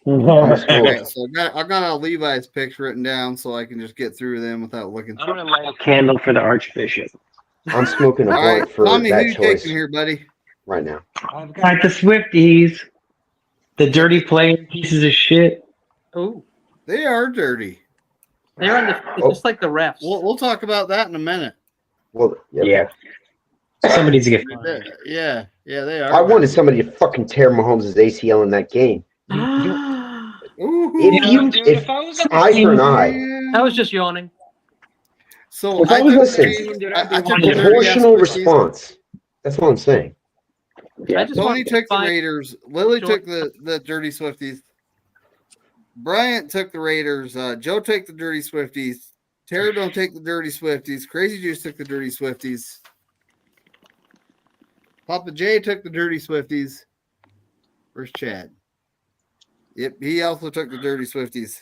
Okay, so I got all Levi's picks written down so I can just get through them without looking. I'm going to light a candle for the Archbishop. I'm smoking a All blunt right, for Tommy, who that you choice taking here, buddy? right now. I've got the Swifties. The dirty playing pieces of shit. Oh, They are dirty. they're on the Oh. just like the refs. We'll talk about that in a minute. Well, Yeah. Somebody needs to get fired. Yeah, they are. I wanted somebody to fucking tear Mahomes' ACL in that game. Ooh, If eye for an eye, I was just yawning. So If I I was took the listening, Chiefs. I took the dirty proportional ass Swifties. response. That's all I'm saying. I just Tony wanted to took the find- Raiders. Lily Jordan. took the dirty Swifties. Bryant took the Raiders. Joe took the dirty Swifties. Tara don't take the dirty Swifties. Crazy Juice took the dirty Swifties. Papa J took the dirty Swifties. Where's Chad? Yep, he also took the dirty Swifties.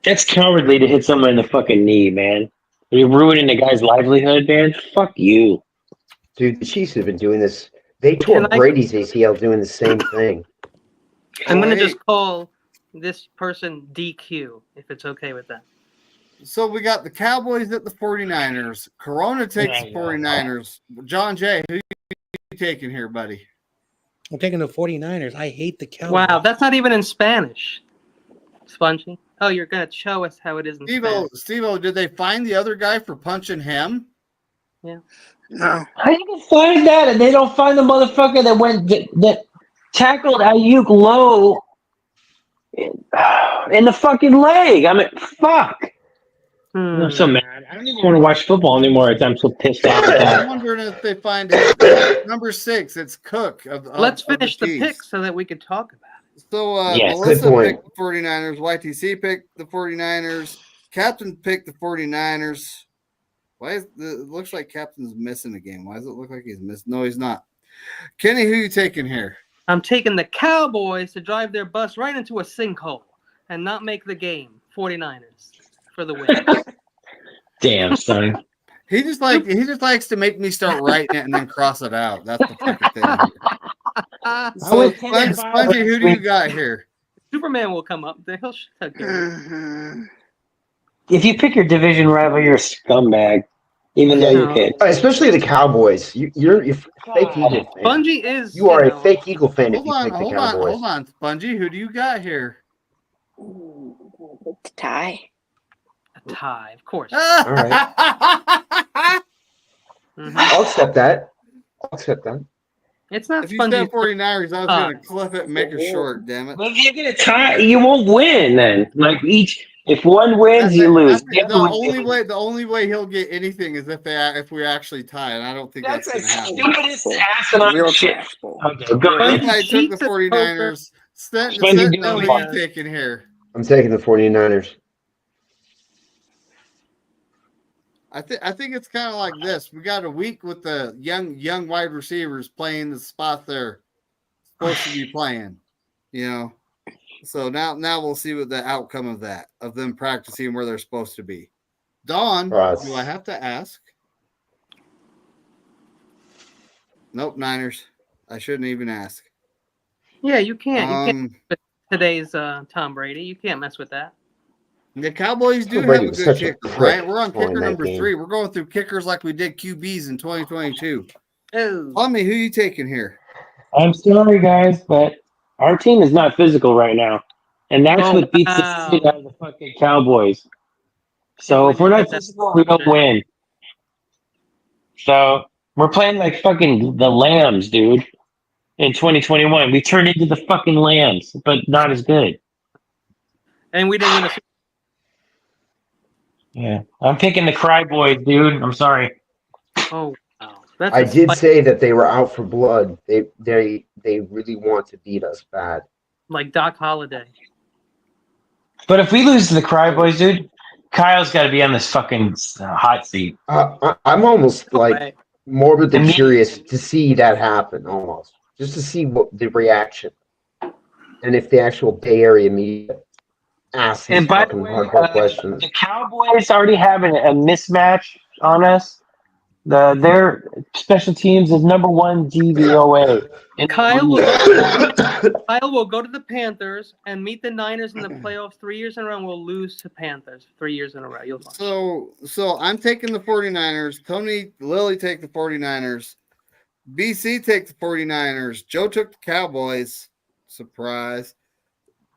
That's cowardly to hit someone in the fucking knee, man. You're ruining the guy's livelihood, man. Fuck you. Dude, the Chiefs have been doing this. They tore Can I- Brady's ACL doing the same thing. I'm gonna Hey. just call this person DQ if it's okay with that. So we got the Cowboys at the 49ers. Corona takes the 49ers. John Jay, who you taking here, buddy? I'm taking the 49ers. I hate the Cowboys. Wow, that's not even in Spanish. Spongy. Oh, you're gonna show us how it is in Spanish. Steve-O, did they find the other guy for punching him? No. How you can find that and they don't find the motherfucker that tackled Ayuk low in the fucking leg? I mean, fuck. I'm so mad. I don't even want to watch football anymore. I'm so pissed off at I'm that. wondering if they find number 6. It's Cook. Let's finish the Chiefs. pick so that we can talk about it. So Yes, good Melissa point. picked the 49ers. YTC picked the 49ers. Captain picked the 49ers. Why is it looks like Captain's missing a game? Why does it look like he's missing? No, he's not. Kenny, who you taking here? I'm taking the Cowboys to drive their bus right into a sinkhole and not make the game. 49ers for the win. Damn, son. He just likes to make me start writing it and then cross it out. That's the fucking thing. Here. So Spongy, who do you got here? Superman will come up. He'll take care of it. Mhm. If you pick your division rival, you're a scumbag. Even though you can. Especially the Cowboys. You're a fake Eagle fan. Spongy is. You are a fake Eagle fan if Hold you on, pick the hold on, Cowboys. hold on, Spongy. Who do you got here? It's a tie. A tie, of course. right. Mhm. I'll accept that. I'll accept that. It's not If you Spongy. said 49ers, I was going to clip it and make it short, damn it. Well, if you get a tie, you won't win then. Like if one wins, you lose. The only way he'll get anything is if we actually tie, and I don't think that's That's going the to happen. stupidest asinine Real shit. trash bowl. Okay, go ahead. I took the 49ers. Spongy, Who are you taking here? I'm taking the 49ers. I think it's kind of like this. We got a week with the young wide receivers playing the spot they're supposed to be playing, you know. So now we'll see what the outcome of that, of them practicing where they're supposed to be. Dawn, do I have to ask? Nope, Niners. I shouldn't even ask. Yeah, you can't. You can't with today's Tom Brady. You can't mess with that. The Cowboys do Brady have a was good such a kicker, prick right? We're on pulling kicker that number game. 3. We're going through kickers like we did QBs in 2022. Oh. Tell me, who you taking here? I'm sorry, guys, but our team is not physical right now. And that's what beats the shit out of the fucking Cowboys. So if we're not physical, we don't win. So we're playing like fucking the Lambs, dude. In 2021, we turned into the fucking Lambs, but not as good. And we didn't win a Super Yeah, I'm picking the Cry Boys, dude. I'm sorry. Bowl. Oh, wow. That's I a did spike- say that they were out for blood. They really want to beat us bad. like Doc Holliday. But if we lose to the Cry Boys, dude, Kyle's got to be on this fucking hot seat. I'm almost like way. morbidly And me- curious to see that happen, almost just to see what the reaction and if the actual Bay Area media asks these And by the fucking way, hardcore questions. the Cowboys already have a mismatch on us. Their special teams is number 1 DVOA. And Kyle will go to the Panthers and meet the Niners in the playoffs 3 years in a row and we'll lose to Panthers 3 years in a row. You'll watch. So I'm taking the 49ers. Tony Lily take the 49ers. BC take the 49ers. Joe took the Cowboys. Surprise.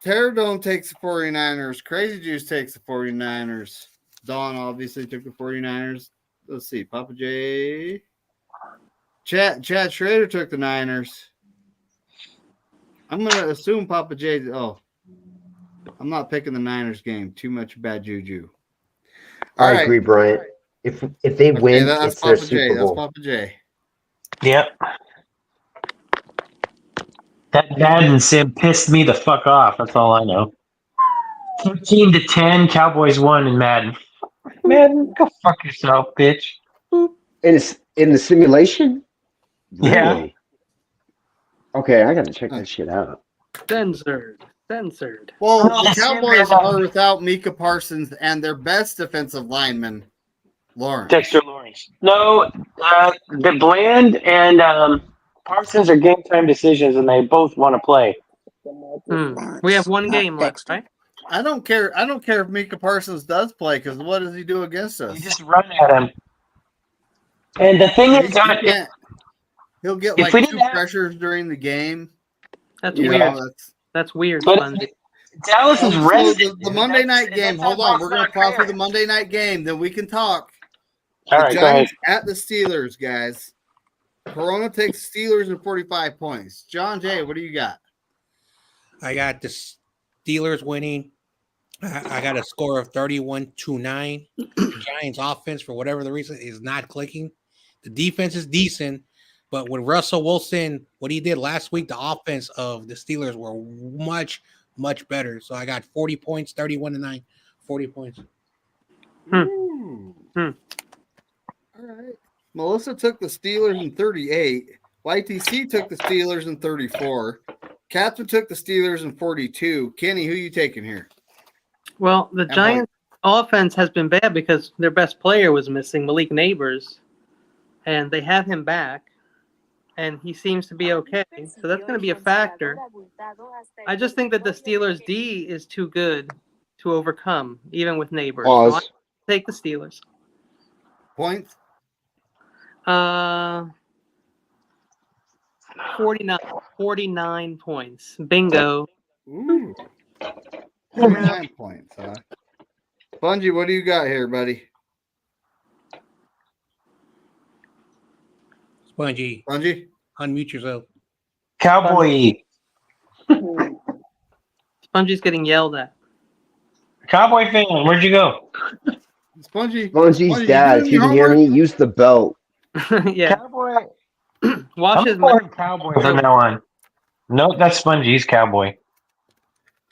Terradome takes the 49ers. Crazy Juice takes the 49ers. Dawn obviously took the 49ers. Let's see. Papa J. Chad Schrader took the Niners. I'm going to assume Papa J. Oh, I'm not picking the Niners game. Too much bad juju. All I right. agree, Bryant. If they win, that's it's their Papa J. Super That's Bowl. Papa J. Yep. That Madden sim pissed me the fuck off. That's all I know. 13-10, Cowboys won in Madden. Madden, go fuck yourself, bitch. In the simulation? Yeah. Really? Okay, I gotta check that shit out. Censored. Well, No, the the Cowboys Sam- are without Micah Parsons and their best defensive lineman, Lawrence. Dexter Lawrence. No, the Bland and Parsons are game time decisions, and they both want to play. We have one game left, Dexter. right? I don't care if Micah Parsons does play because what does he do against us? You just run at him. And the thing is, He'll get if like we 2 didn't have- pressures during the game. That's You weird. know, That's weird, But Spongy. Dallas is so rested. the Monday night game. Hold on, we're gonna plow through the Monday. Monday night game, then we can talk. All The right, go ahead. Giants at the Steelers, guys. Corona takes Steelers in 45 points. John Jay, what do you got? I got the Steelers winning. I got a score of 31-9. Giants offense, for whatever the reason, is not clicking. The defense is decent, but with Russell Wilson, what he did last week, the offense of the Steelers were much, much better. So I got 40 points, 31-9, 40 points. All right. Melissa took the Steelers in 38. YTC took the Steelers in 34. Catherine took the Steelers in 42. Kenny, who you taking here? Well, the Giants' offense has been bad because their best player was missing, Malik Neighbors, and they have him back, and he seems to be okay. So that's going to be a factor. I just think that the Steelers' D is too good to overcome, even with Neighbors. So Pause. I take the Steelers. Points? 49 points. Bingo. Ooh. 49 points, huh? Bungie, what do you got here, buddy? Spongy, Bungie? unmute yourself. Cowboy. Spongy's getting yelled at. Cowboy fan, where'd you go? Spongy. Bungie's dad, if you can hear me, use the belt. Yeah. Cowboy. Wash I'm his calling mouth. Cowboy from now on. No, that's Spongy. He's Cowboy.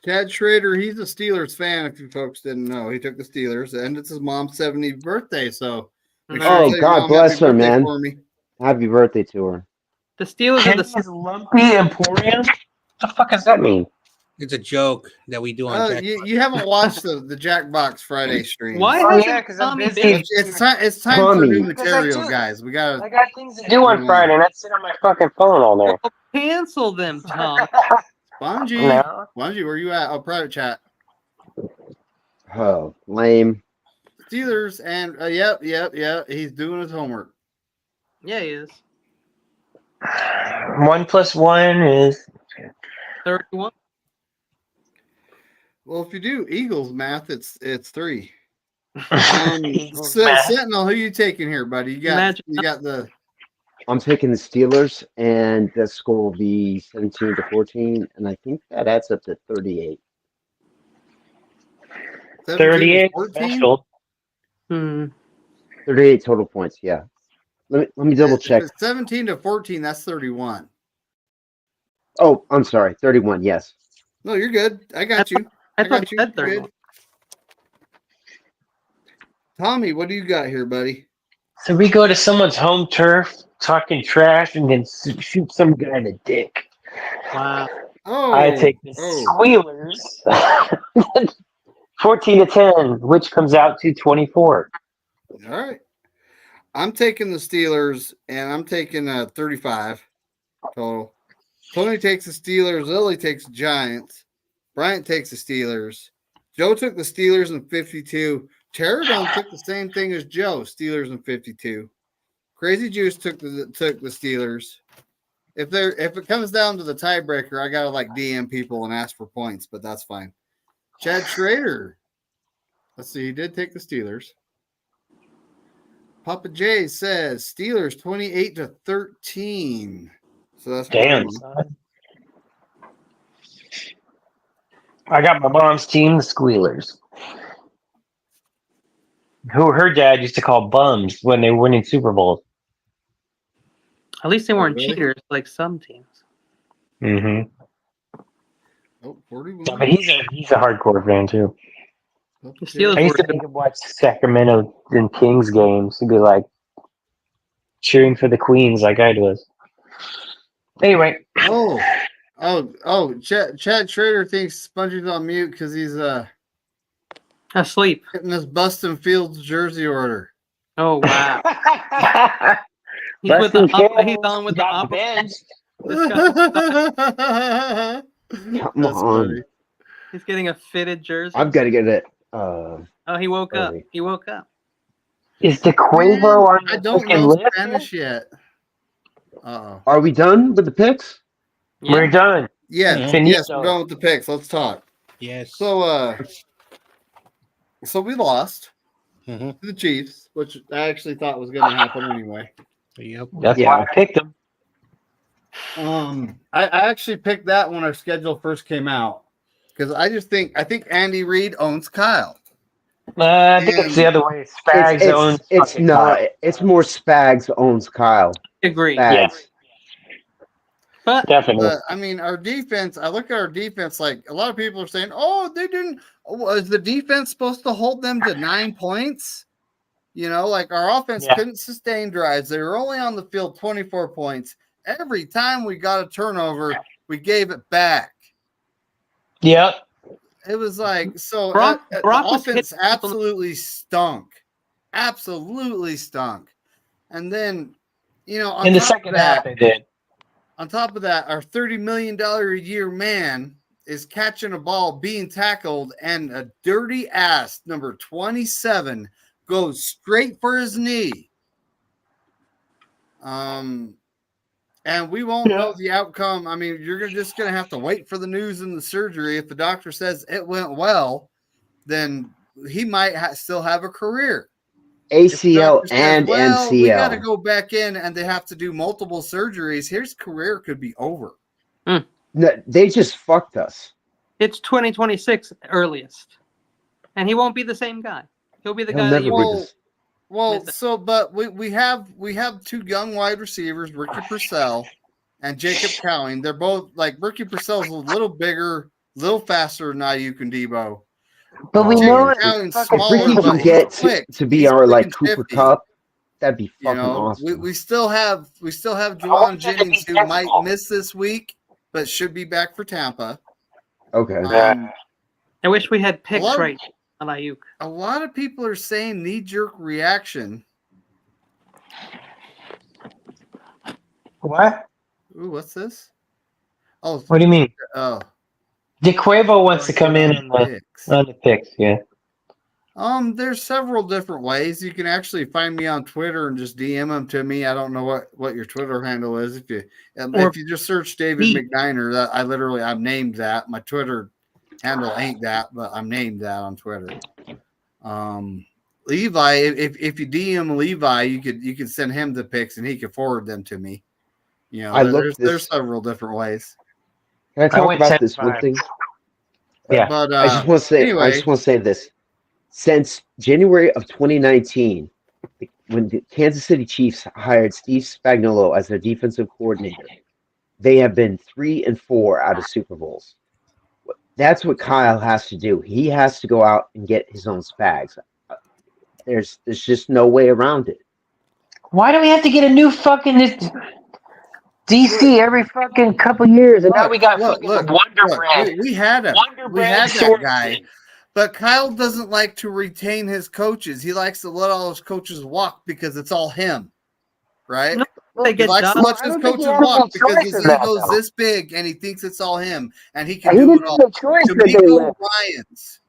Chad Schrader, he's a Steelers fan, if you folks didn't know. He took the Steelers, and it's his mom's 70th birthday, so make sure you Oh, tell your God mom bless happy her, birthday man. for me. Happy birthday to her. The Steelers are the Kenny's Lumpy Emporium? What the fuck does that mean? It's a joke that we do on Jack. You haven't watched the Jackbox Friday stream. Why Oh, hasn't yeah, 'cause I'm Tommy busy. been? It's time for Tommy. new Because I material, do. guys. We I gotta got things to do on Friday, and I sit on my fucking phone all day. Oh, cancel them, Tom. Bungie. No. Bungie, where you at? Oh, private chat. Oh, lame. Steelers and yep. He's doing his homework. Yeah, he is. 1 + 1 is 31. Well, if you do Eagles math, it's 3. Eagles So, math. Sentinel, who you taking here, buddy? You got the I'm taking the Steelers, and the score will be 17-14, and I think that adds up to 38. 38 14? special. 38 total points, yeah. Let me double check. If it's 17-14, that's 31. Oh, I'm sorry, 31, yes. No, you're good. I got you. I thought got you said You're 31. good. Tommy, what do you got here, buddy? So we go to someone's home turf, talking trash, and then shoot some guy in the dick. Wow. Oh, I take the Squealers. 14-10, which comes out to 24. All right. I'm taking the Steelers, and I'm taking 35 total. Tony takes the Steelers. Lily takes the Giants. Bryant takes the Steelers. Joe took the Steelers in 52. Terradome took the same thing as Joe. Steelers in 52. Crazy Juice took the Steelers. If it comes down to the tiebreaker, I gotta DM people and ask for points, but that's fine. Chad Schrader. Let's see, he did take the Steelers. Papa J says Steelers 28-13. So that's Damn, son. I got my mom's team, the Squealers. Who her dad used to call bums when they were winning Super Bowls. At least they weren't really? cheaters like some teams. Mm-hmm. Oh, Yeah, 41. but he's a hardcore fan too. Oh, The Steelers I used to make him watch Sacramento and Kings games. He'd be like cheering for the Queens like I was. Anyway, Chad Schrader thinks Spongy's on mute because he's asleep. getting this Bustin Fields jersey order. Oh wow. He's with Bustin' the he's Fields on with the got opera. benched. Come That's on. funny. He's getting a fitted jersey. I've got to get it. Oh, he woke up. early. He woke up. Is the Man, Quavo on I the don't fucking know list? Spanish yet. Uh-oh. Are we done with the picks? Yeah. We're done. Yes, Finito. yes, we're done with the picks. Let's talk. Yes. So we lost Mhm. to the Chiefs, which I actually thought was going to happen anyway. Yep. That's Yeah. why I picked him. I actually picked that when our schedule first came out because I think Andy Reid owns Kyle. I think it's the other way. Spags owns It's fucking no, Kyle. it's more Spags owns Kyle. Agree. Yeah. Spags. But Definitely. I mean, our defense. I look at our defense. Like a lot of people are saying, "Oh, they didn't." Was the defense supposed to hold them to 9 points? You know, like our offense couldn't sustain drives. They were only on the field 24 points. Every time we got a turnover, we gave it back. Yep. It was like so. Brock the was offense hitting people- absolutely stunk. Absolutely stunk. And then, you know, on In the top second of that, half, they did. on top of that, our $30 million a year man is catching a ball, being tackled, and a dirty ass number 27 goes straight for his knee. And we won't know the outcome. I mean, you're just going to have to wait for the news and the surgery. If the doctor says it went well, then he might still have a career. ACL and We got to MCL. go back in, and they have to do multiple surgeries. His career could be over. No, they just fucked us. It's 2026 earliest, and he won't be the same guy. He'll be the He'll guy that never you be want. this. Well, so but we have two young wide receivers, Ricky Purcell and Jacob Cowing. They're both like Ricky Purcell's a little bigger, a little faster than Ayuk and Debo. But we Jacob know Cowing's If smaller, Ricky but can he's get quick. to be He's our like freaking Cooper shifty. Cup, that'd be You fucking know, awesome. we still have want Juwan him to be Jennings who might physical. miss this week, but should be back for Tampa. Okay. I wish we had picks lot of- right on Ayuk. A lot of people are saying knee-jerk reaction. What? Ooh, what's this? Oh, What do you mean? oh. DeQuavo wants to come in Picks. on the picks, yeah. There's several different ways. You can actually find me on Twitter and just DM them to me. I don't know what your Twitter handle is. If you just search David McNiner, I'm named that. My Twitter handle ain't that, but I'm named that on Twitter. Levi, if you DM Levi, you could send him the pics and he could forward them to me. You know, there's several different ways. Can I talk went about this one 10-5. thing? Yeah. But I just want to say. anyway. I just want to say this. Since January of 2019, when the Kansas City Chiefs hired Steve Spagnuolo as their defensive coordinator, they have been 3-4 out of Super Bowls. That's what Kyle has to do. He has to go out and get his own Spags. There's just no way around it. Why do we have to get a new fucking DC every fucking couple years? And now we got fucking Wonder Bread. We had him. Wonder We Bread had that guy. Sorensen. But Kyle doesn't like to retain his coaches. He likes to let all his coaches walk because it's all him, right? No, they He get likes to done. let I his don't think he coaches has walk any because choice his in that, ego's though. this big and he thinks it's all him and he can He do didn't it all. have a choice that they D'Amico left. Ryans.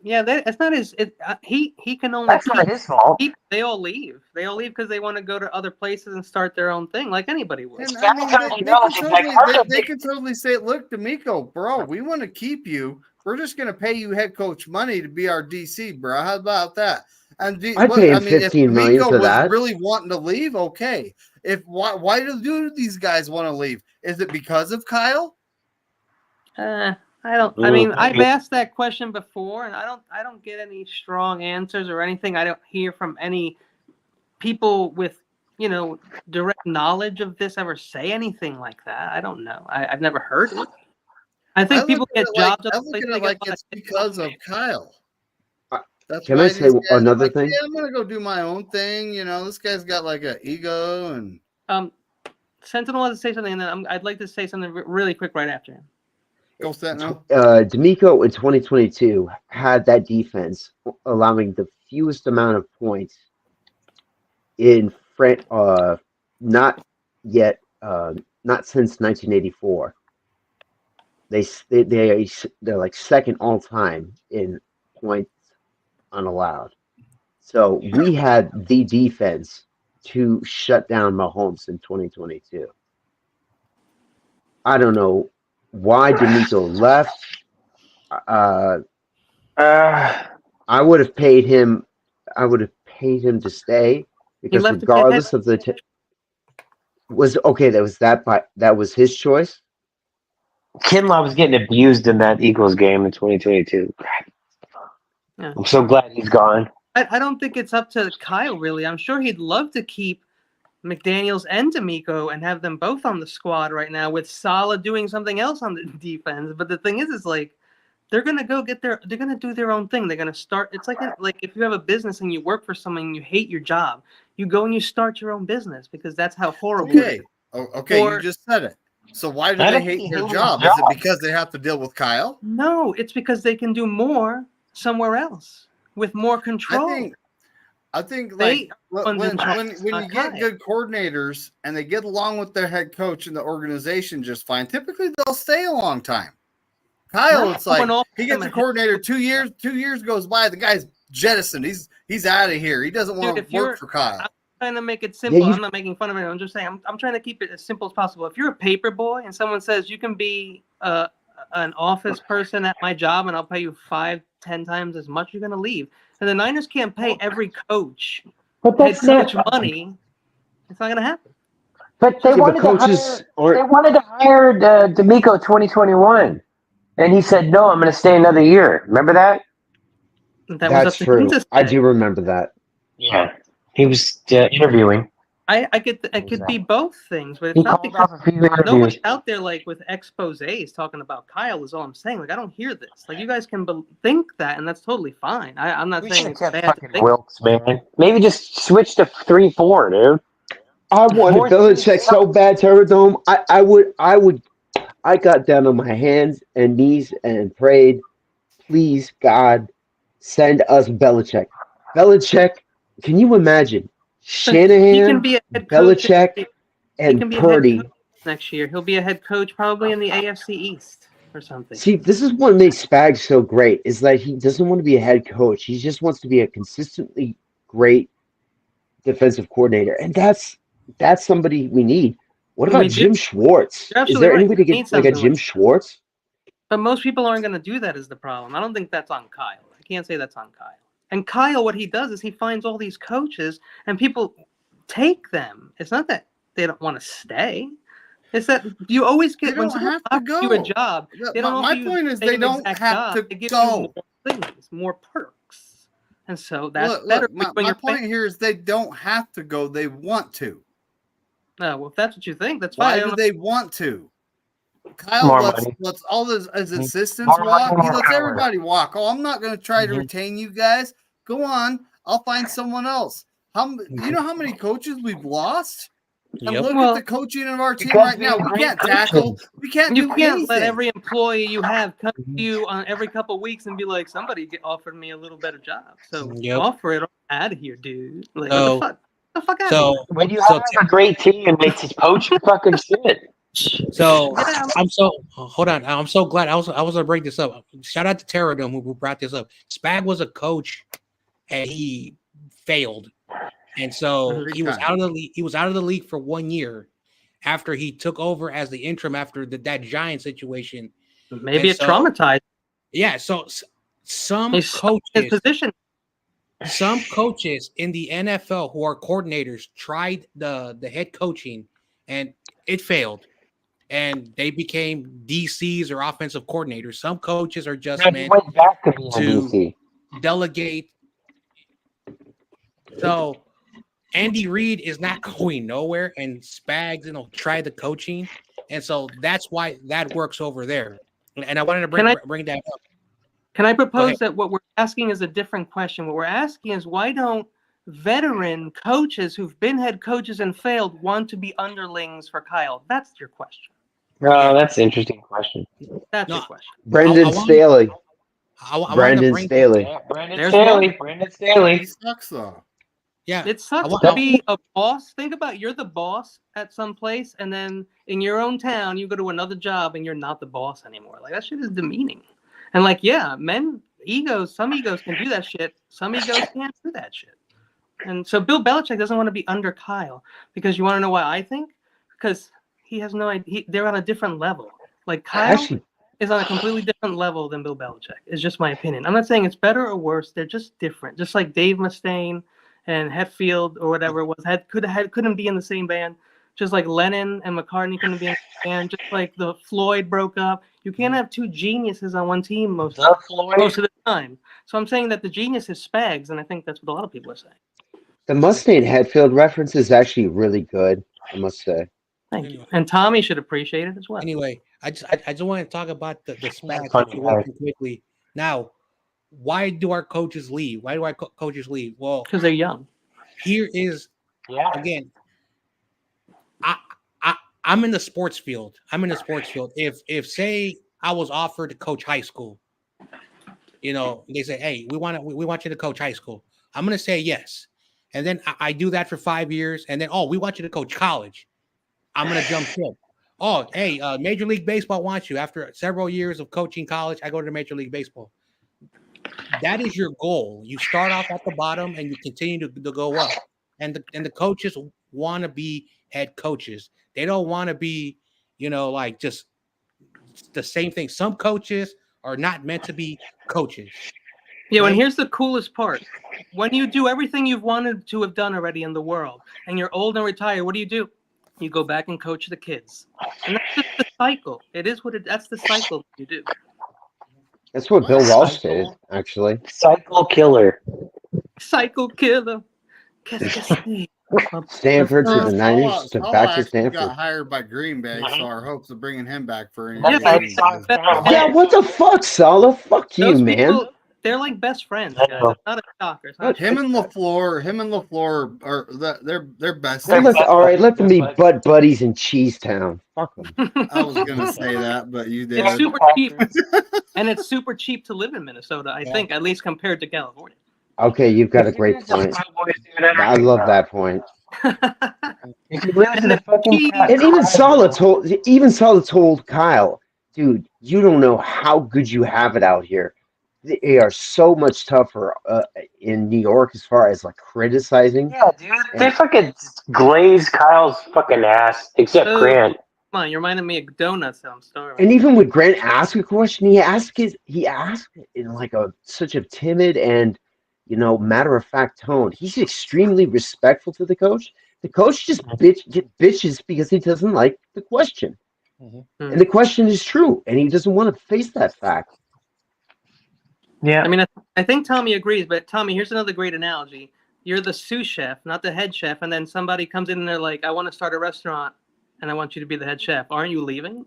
Yeah, that's not his. He can only. That's not his fault. They all leave. They all leave because they want to go to other places and start their own thing, like anybody would. And Spags I mean, already knows. He's like, they can totally say, "Look, D'Amico, bro, we want to keep you. We're just going to pay you head coach money to be our DC, bro. How about that?" And I'd pay him if $15 million D'Amico for was that. really wanting to leave, okay. Why do these guys want to leave? Is it because of Kyle? I don't. I mean, I've asked that question before, and I don't get any strong answers or anything. I don't hear from any people with direct knowledge of this ever say anything like that. I don't know. I've never heard it. I think people get jobs. I look at it like it's because of Kyle. That's Can why I say another thing? Yeah, I'm gonna go do my own thing. This guy's got like an ego and. Sentinel wants to say something, and then I'd like to say something really quick right after him. Go Sentinel. D'Amico in 2022 had that defense allowing the fewest amount of points in not since 1984. They're like second all time in points unallowed. So we had the defense to shut down Mahomes in 2022. I don't know why D'Amico left. I would have paid him. I would have paid him to stay because regardless of that was his choice. Kinlaw was getting abused in that Eagles game in 2022. Yeah. I'm so glad he's gone. I don't think it's up to Kyle, really. I'm sure he'd love to keep McDaniels and D'Amico and have them both on the squad right now with Saleh doing something else on the defense. But the thing is like they're gonna they're gonna do their own thing. They're gonna start. It's like if you have a business and you work for someone and you hate your job, you go and you start your own business because that's how horrible it is. Okay, you just said it. So why do they hate their job? Is it because they have to deal with Kyle? No, it's because they can do more somewhere else with more control. I think like when you get good coordinators and they get along with their head coach and the organization just fine, typically they'll stay a long time. Kyle, it's like he gets a coordinator 2 years. 2 years goes by, the guy's jettisoned. He's out of here. He doesn't want to work for Kyle. I'm trying to make it simple. I'm not making fun of it. I'm just saying I'm trying to keep it as simple as possible. If you're a paper boy and someone says you can be an office person at my job and I'll pay you 5-10 times as much, you're gonna leave. And the Niners can't pay every coach so much money. It's not gonna happen. But they wanted to hire D'Amico 2021, and he said no. I'm going to stay another year. Remember that? That's true. I do remember that. Yeah, he was interviewing. It could be both things, but it's not because nobody's out there like with exposés talking about Kyle is all I'm saying. Like I don't hear this. Like you guys can think that, and that's totally fine. I'm not saying it's bad to think. Wilkes, man. Maybe just switch to 3-4, dude. I wanted Belichick so bad, Terradome. I got down on my hands and knees and prayed, please God, send us Belichick. Belichick, can you imagine? Shanahan, Belichick, and Purdy. Next year, he'll be a head coach probably in the AFC East or something. See, this is what makes Spags so great, is that he doesn't want to be a head coach. He just wants to be a consistently great defensive coordinator. And that's somebody we need. What about Jim Schwartz? Is there anybody to get like a Jim Schwartz? But most people aren't going to do that is the problem. I don't think that's on Kyle. I can't say that's on Kyle. And Kyle, what he does is he finds all these coaches and people take them. It's not that they don't want to stay. It's that you always get when someone offers you a job. My point is they don't have to go. More perks. And so that's better. My point here is they don't have to go. They want to. No, well, if that's what you think, that's fine. Why do they want to? Kyle lets all his assistants walk. He lets everybody walk. Oh, I'm not going to try to retain you guys. Go on. I'll find someone else. You know how many coaches we've lost? And look at the coaching of our team right now. We can't tackle. We can't do anything. You can't let every employee you have come to you on every couple of weeks and be like, somebody offered me a little better job. So offer it out of here, dude. Like, what the fuck out of here. When you have a great team and makes his poach fucking shit. So hold on. I'm so glad I was gonna bring this up. Shout out to Terradome who brought this up. Spag was a coach and he failed. And so he was out of the league. He was out of the league for 1 year after he took over as the interim after that Giant situation. Maybe it traumatized. Yeah. So some coaches in the NFL who are coordinators tried the head coaching and it failed. And they became DCs or offensive coordinators. Some coaches are just meant to delegate. So Andy Reid is not going nowhere, and Spags, tried the coaching, and so that's why that works over there. And I wanted to bring that up. Can I propose that what we're asking is a different question? What we're asking is why don't veteran coaches who've been head coaches and failed want to be underlings for Kyle? That's your question. Oh, that's an interesting question. That's your question. Brendan Staley. Brendan Staley. Brendan Staley. He sucks though. Yeah, it sucks to be a boss. Think about you're the boss at some place, and then in your own town you go to another job and you're not the boss anymore. Like that shit is demeaning. And like, yeah, some egos can do that shit. Some egos can't do that shit. And so Bill Belichick doesn't want to be under Kyle because you want to know why I think? Because he has no idea. They're on a different level. Like Kyle is on a completely different level than Bill Belichick. It's just my opinion. I'm not saying it's better or worse. They're just different. Just like Dave Mustaine and Hetfield or whatever it was couldn't be in the same band. Just like Lennon and McCartney couldn't be in the same band. Just like the Floyd broke up. You can't have two geniuses on one team most of the time. So I'm saying that the genius is Spags, and I think that's what a lot of people are saying. The Mustaine Hetfield reference is actually really good, I must say. Thank you. And Tommy should appreciate it as well. Anyway, I just want to talk about the Spags situation quickly. Now, why do our coaches leave? Why do our coaches leave? Well, because they're young. Here is again. I'm in the sports field. If say I was offered to coach high school, they say, hey, we want you to coach high school. I'm gonna say yes, and then I do that for 5 years, and then we want you to coach college. I'm gonna jump ship. Oh, hey, Major League Baseball wants you. After several years of coaching college, I go to Major League Baseball. That is your goal. You start off at the bottom and you continue to go up. And the coaches want to be head coaches. They don't want to be, like just the same thing. Some coaches are not meant to be coaches. Yeah, and here's the coolest part. When you do everything you've wanted to have done already in the world and you're old and retired, what do? You go back and coach the kids. And that's just the cycle. That's the cycle you do. That's what Bill Walsh did, actually. Cycle killer. Cycle killer. Stanford to the Niners to back to Stanford. Got hired by Green Bay, so our hopes of bringing him back for Yeah, what the fuck, Sala? Fuck you, man. They're like best friends, guys. It's not a shocker. Him and LaFleur are they're best. All right, let them be butt buddies in Cheesetown. Fuck them. I was gonna say that, but you did. It's super cheap, and it's super cheap to live in Minnesota. I think, at least compared to California. Okay, you've got a great point. I love that point. And even Sala told Kyle, dude, you don't know how good you have it out here. They are so much tougher in New York as far as like criticizing. Yeah, dude, they fucking glazed Kyle's fucking ass, except Grant. Come on, you're reminding me of donuts. I'm sorry. And even when Grant asked a question, he asked it in like such a timid and matter of fact tone. He's extremely respectful to the coach. The coach just bitches because he doesn't like the question, and the question is true, and he doesn't want to face that fact. Yeah, I mean, I think Tommy agrees, but Tommy, here's another great analogy. You're the sous chef, not the head chef, and then somebody comes in and they're like, I want to start a restaurant, and I want you to be the head chef. Aren't you leaving?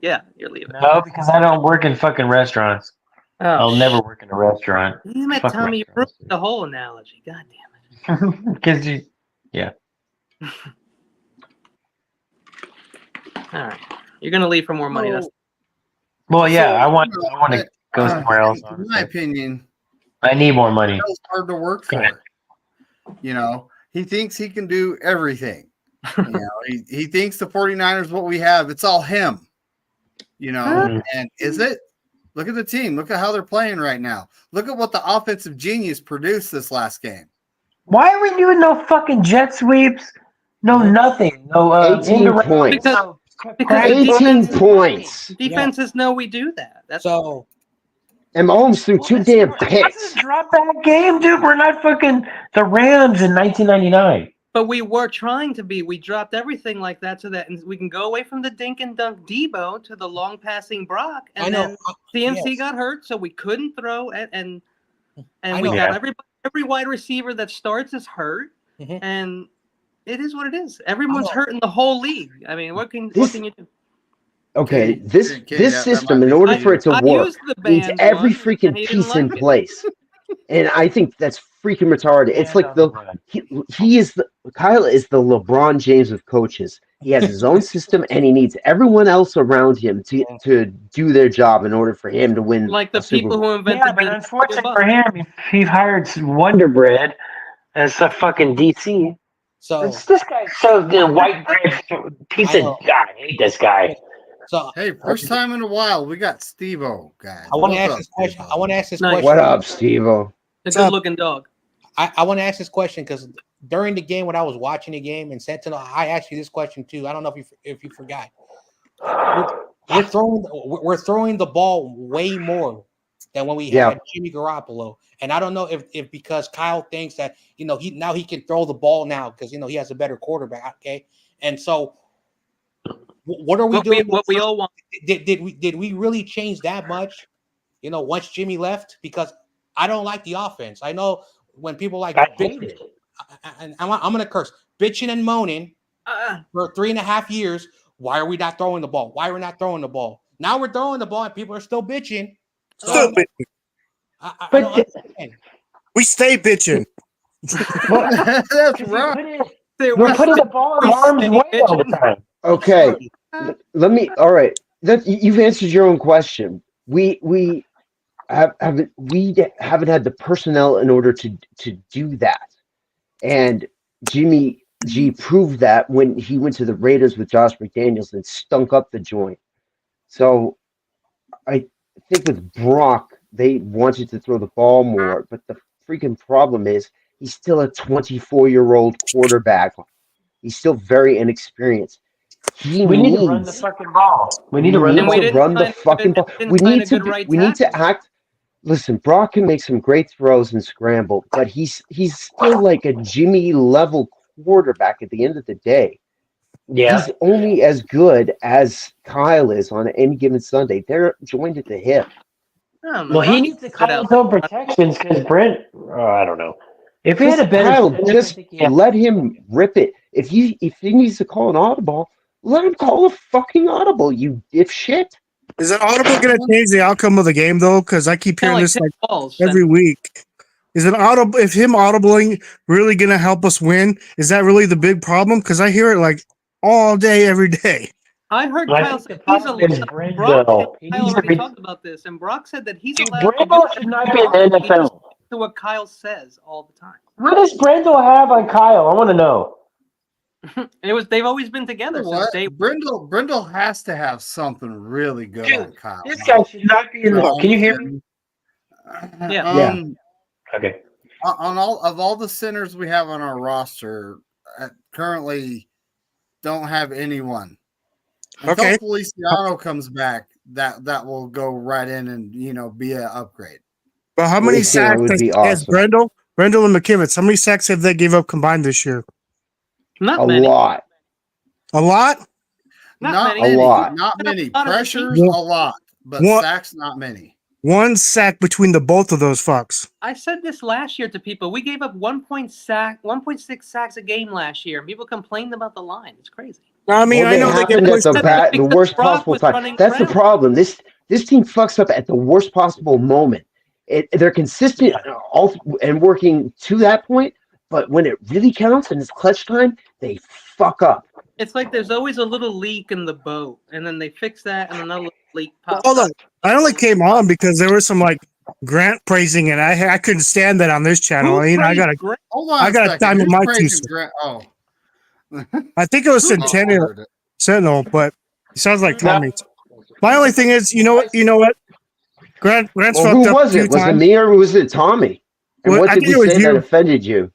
Yeah, you're leaving. No, because I don't work in fucking restaurants. I'll never work in a restaurant. Damn it, Tommy, you ruined the whole analogy. God damn it. Because yeah. All right. You're going to leave for more money. Well, yeah, I want to go somewhere else. In my opinion, I need more money. It's hard to work for. He thinks he can do everything. He thinks the 49ers, what we have, it's all him. And is it? Look at the team. Look at how they're playing right now. Look at what the offensive genius produced this last game. Why are we doing no fucking jet sweeps? No nothing. No 18 points. Because 18 points. Defenses know we do that. That's so. And Mahomes threw 2 damn picks. Drop that game, dude. We're not fucking the Rams in 1999. But we were trying to be. We dropped everything like that so that we can go away from the dink and dunk Debo to the long passing Brock. And then CMC got hurt, so we couldn't throw. And we got every wide receiver that starts is hurt. and it is what it is. Everyone's hurting the whole league. I mean, what can you do? Okay, Katie, this that system, might in be order for for you. it to I work, used the needs bands every one, freaking and he didn't piece in like it. place. And I think that's freaking retarded. It's like Kyle is the LeBron James of coaches. He has his own system, and he needs everyone else around him to do their job in order for him to win Like the a Super people Bowl. who invented Yeah, but unfortunately for him, he hired Wonder Bread as a fucking DC. So This guy's so the white bread piece I of know. God. I hate this guy. So Hey, first time in a while, we got Steve-O, guys. I want to What's ask up, this question. Steve-O? I want to ask this Nice. question. What up, Steve-O? a good-looking dog. I want to ask this question because during the game when I was watching the game and Sentinel, I asked you this question too. I don't know if you forgot. We're throwing the ball way more than when we had Jimmy Garoppolo, and I don't know if because Kyle thinks that he can throw the ball now because he has a better quarterback. Okay, and so what are we doing? What we all want. Did we really change that much? Once Jimmy left, because I don't like the offense. I know when people like bitching, and I'm gonna curse, bitching and moaning for 3.5 years. Why are we not throwing the ball? Why are we not throwing the ball? Now we're throwing the ball and people are still bitching. So Still bitching. I don't understand. We stay bitching. That's right. We're putting the ball in harm's way all the time. Okay, let me. All right, you've answered your own question. We haven't had the personnel in order to do that, and Jimmy G proved that when he went to the Raiders with Josh McDaniels and stunk up the joint. So I think with Brock, they wanted to throw the ball more, but the freaking problem is he's still a 24-year-old quarterback. He's still very inexperienced. We need to run the fucking ball. We need to run the fucking ball. We need to act. Listen, Brock can make some great throws and scramble, but he's still like a Jimmy level quarterback at the end of the day. Yeah. He's only as good as Kyle is on any given Sunday. They're joined at the hip. Well, he needs to call his own protections because Brent. I don't know. If he had a better Kyle, center, just let him rip it. If he needs to call an audible, let him call a fucking audible. You dipshit. Is an audible going to change the outcome of the game though? Because I keep hearing this like every week. Is an audible? If him audibling really going to help us win? Is that really the big problem? Because I hear it like all day, every day. I heard Kyle say he's allowed. Brock and Kyle already talked about this, and Brock said that he's allowed. Brendel should not be in the NFL. To what Kyle says all the time. What does Brendel have on Kyle? I want to know. They've always been together since day. Brindle has to have something really good on Kyle. This guy should not be in the. Can you hear me? Yeah. Okay. On all the centers we have on our roster, currently don't have anyone. Until Feliciano comes back, that will go right in and be an upgrade. But how many sacks has Brendel and McKivitz? How many sacks have they gave up combined this year? Not many. Lot. A lot? Not many. A lot. Not many. Pressures, a lot. But sacks, not many. One sack between the both of those fucks. I said this last year to people. We gave up 1.6 sacks a game last year. People complained about the line. It's crazy. I mean, I know they get the worst possible time. That's the problem. This team fucks up at the worst possible moment. They're consistent and working to that point, but when it really counts and it's clutch time, they fuck up. It's like there's always a little leak in the boat, and then they fix that, and another leak pops Hold up. on. I only came on because there was some like Grant praising it. I couldn't stand that on this channel. I gotta time my piece. Oh. I think it was Sentinel, but he sounds like Tommy. My only thing is, you know what? Grant's fucked who up was it? Was it me or was it Tommy? And what did he say that offended you?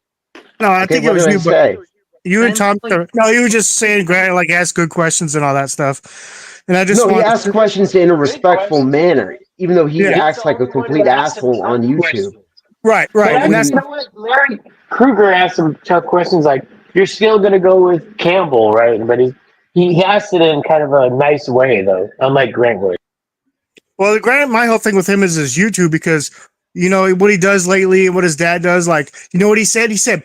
No, I think it was you. But you and Tom. No, you were just saying Grant like asked good questions and all that stuff. And I just he asked questions in a respectful manner, even though he acts like a complete asshole on YouTube. Right. And that's what Larry Kruger asked some tough questions like, "You're still gonna go with Campbell, right?" But he asked it in kind of a nice way, though, unlike Grant would. Well, Grant, my whole thing with him is his YouTube because what he does lately and what his dad does. Like, what he said? He said,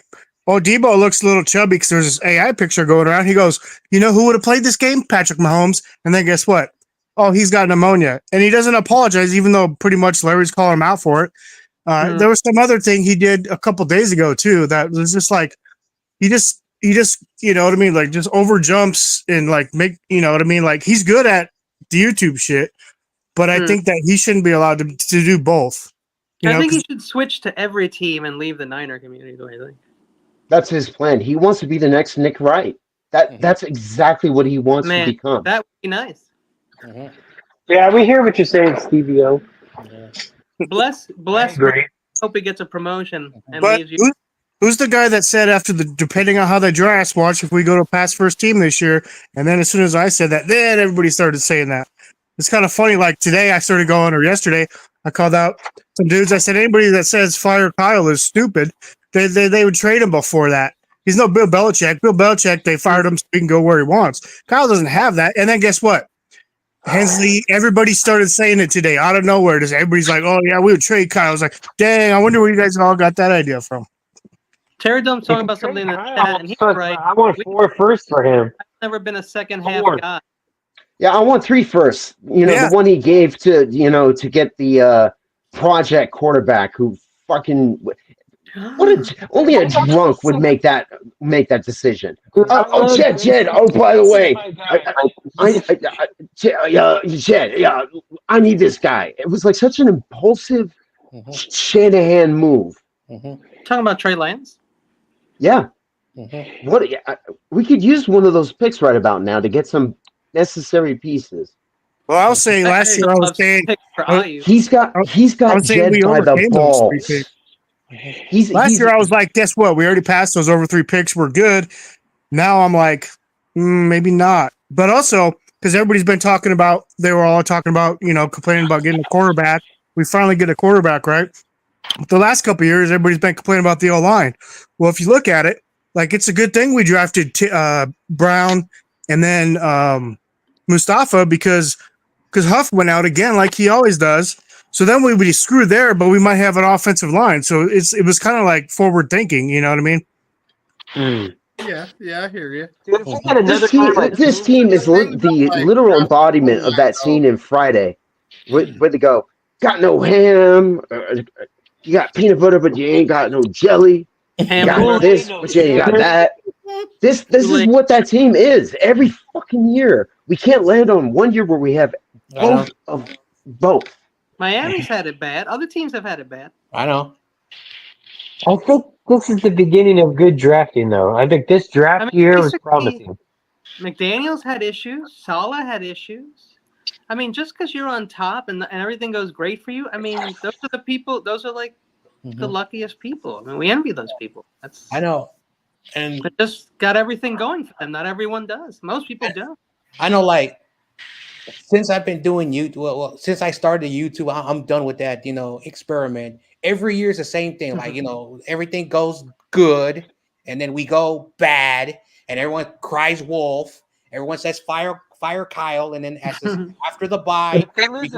Oh, Debo looks a little chubby because there's this AI picture going around. He goes, you know who would have played this game? Patrick Mahomes. And then guess what? Oh, he's got pneumonia. And he doesn't apologize, even though pretty much Larry's calling him out for it. There was some other thing he did a couple days ago, too, that was just like, he just, you know what I mean? Like, just over jumps and like you know what I mean? Like, he's good at the YouTube shit, but I think that he shouldn't be allowed to do both. I think he should switch to every team and leave the Niner community. The way I think. That's his plan. He wants to be the next Nick Wright. That's exactly what he wants to become. That would be nice. Yeah, we hear what you're saying, Stevie O. Bless. Great. Hope he gets a promotion and But leaves you. who's the guy that said after depending on how they draft, watch if we go to pass first team this year? And then as soon as I said that, then everybody started saying that. It's kind of funny. Like today, I started going, or yesterday, I called out some dudes. I said anybody that says fire Kyle is stupid. They would trade him before that. He's no Bill Belichick. Bill Belichick, they fired him so he can go where he wants. Kyle doesn't have that. And then guess what? Hensley, everybody started saying it today out of nowhere. Everybody's like, oh, yeah, we would trade Kyle. I was like, dang, I wonder where you guys all got that idea from. Terry Dump's talking about something in the chat, and he's right. I want 4 firsts for him. I've never been a second half guy. Yeah, I want 3 firsts. You know, the one he gave to get the project quarterback who fucking only a drunk would make that decision. Jed. Oh, by the way, Jed. Yeah, I need this guy. It was like such an impulsive Shanahan move. Talking about Trey Lance. Yeah. We could use one of those picks right about now to get some necessary pieces. Well, I was saying last year, I was saying he's got Jed by the balls. Last year, I was like, guess what? We already passed those over 3 picks. We're good. Now I'm like, maybe not. But also, because everybody's been talking about, they were all talking about, complaining about getting a quarterback. We finally get a quarterback, right? The last couple of years, everybody's been complaining about the O-line. Well, if you look at it, like it's a good thing we drafted Brown and then Mustafa because Huff went out again like he always does. So then we would be screwed there, but we might have an offensive line. So it was kind of like forward thinking, you know what I mean? Yeah, I hear you. This team is the literal embodiment of that scene in Friday where they go, got no ham, you got peanut butter, but you ain't got no jelly. You got this, but you ain't got that. This is what that team is every fucking year. We can't land on one year where we have both of both. Miami's had it bad. Other teams have had it bad. I know. I think this is the beginning of good drafting, though. I think this draft year was promising. McDaniels had issues. Saleh had issues. I mean, just because you're on top and everything goes great for you, I mean, those are the people. Those are like the luckiest people. I mean, we envy those people. I know. And they just got everything going for them. Not everyone does. Most people don't. I know, like, since I've been doing YouTube, well, since I started YouTube, I'm done with that, experiment. Every year is the same thing. Like, everything goes good, and then we go bad, and everyone cries wolf. Everyone says fire Kyle, and then after the bye, everyone's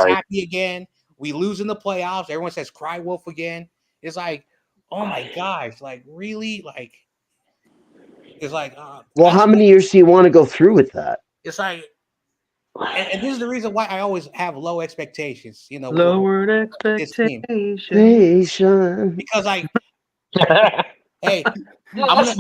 happy again. We lose in the playoffs. Everyone says cry wolf again. It's like, oh my gosh, like really, like. It's like, well, how many years do you want to go through with that? It's like, and this is the reason why I always have low expectations. Lowered expectations. Because hey, I'm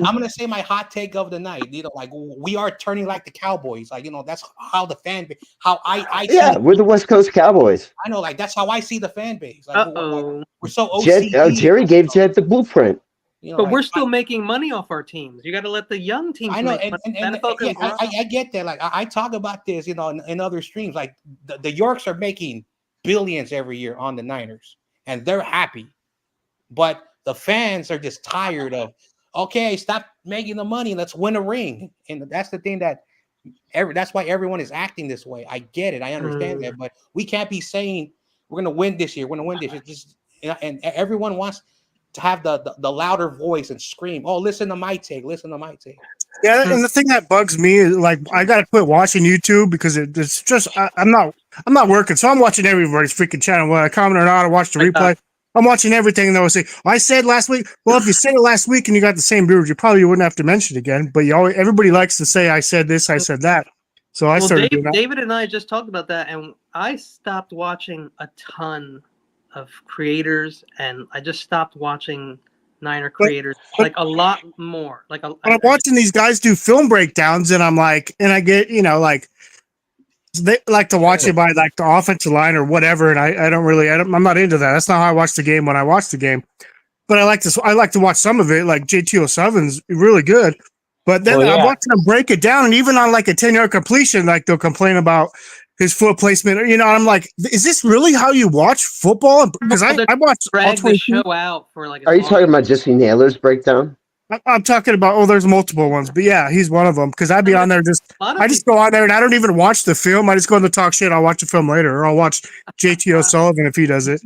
gonna say my hot take of the night. Like we are turning like the Cowboys. Like that's how the fan base. How I yeah, we're the West Coast Cowboys. I know, like that's how I see the fan base. Like, we're so OCD. Jerry gave Jed the blueprint. But we're still making money off our teams. You got to let the young teams. I know, I get that. Like I talk about this, in other streams. Like the Yorks are making billions every year on the Niners, and they're happy. But the fans are just tired of. Okay, stop making the money. Let's win a ring, and that's the thing that's why everyone is acting this way. I get it. I understand that, but we can't be saying we're going to win this year. We're going to win this. It's just, and everyone wants to have the louder voice and scream, oh, listen to my take. Yeah, and the thing that bugs me is like I gotta quit watching YouTube because it's just I'm not working, so I'm watching everybody's freaking channel. Whether I comment or not, I watch the replay. I'm watching everything, and they'll say, "I said last week." Well, if you said it last week and you got the same viewers, you probably wouldn't have to mention it again. But everybody likes to say, "I said this, I said that." So I started doing that. David and I just talked about that, and I stopped watching a ton of creators, and I just stopped watching Niner creators like a lot more. Like I'm watching these guys do film breakdowns, and I'm like, and I get, like they like to watch it by like the offensive line or whatever, and I'm not into that. That's not how I watch the game when I watch the game. But I like to watch some of it. Like JT07's really good, but then I'm watching them break it down, and even on like a 10-yard completion, like they'll complain about his foot placement. I'm like, is this really how you watch football? Because I watched all 22. Show out for like. Are you talking about Jesse Naylor's breakdown? I'm talking about, there's multiple ones, but yeah, he's one of them. Because I'd be on there I just go on there and I don't even watch the film. I just go in the talk shit. I'll watch the film later, or I'll watch JT O'Sullivan if he does it.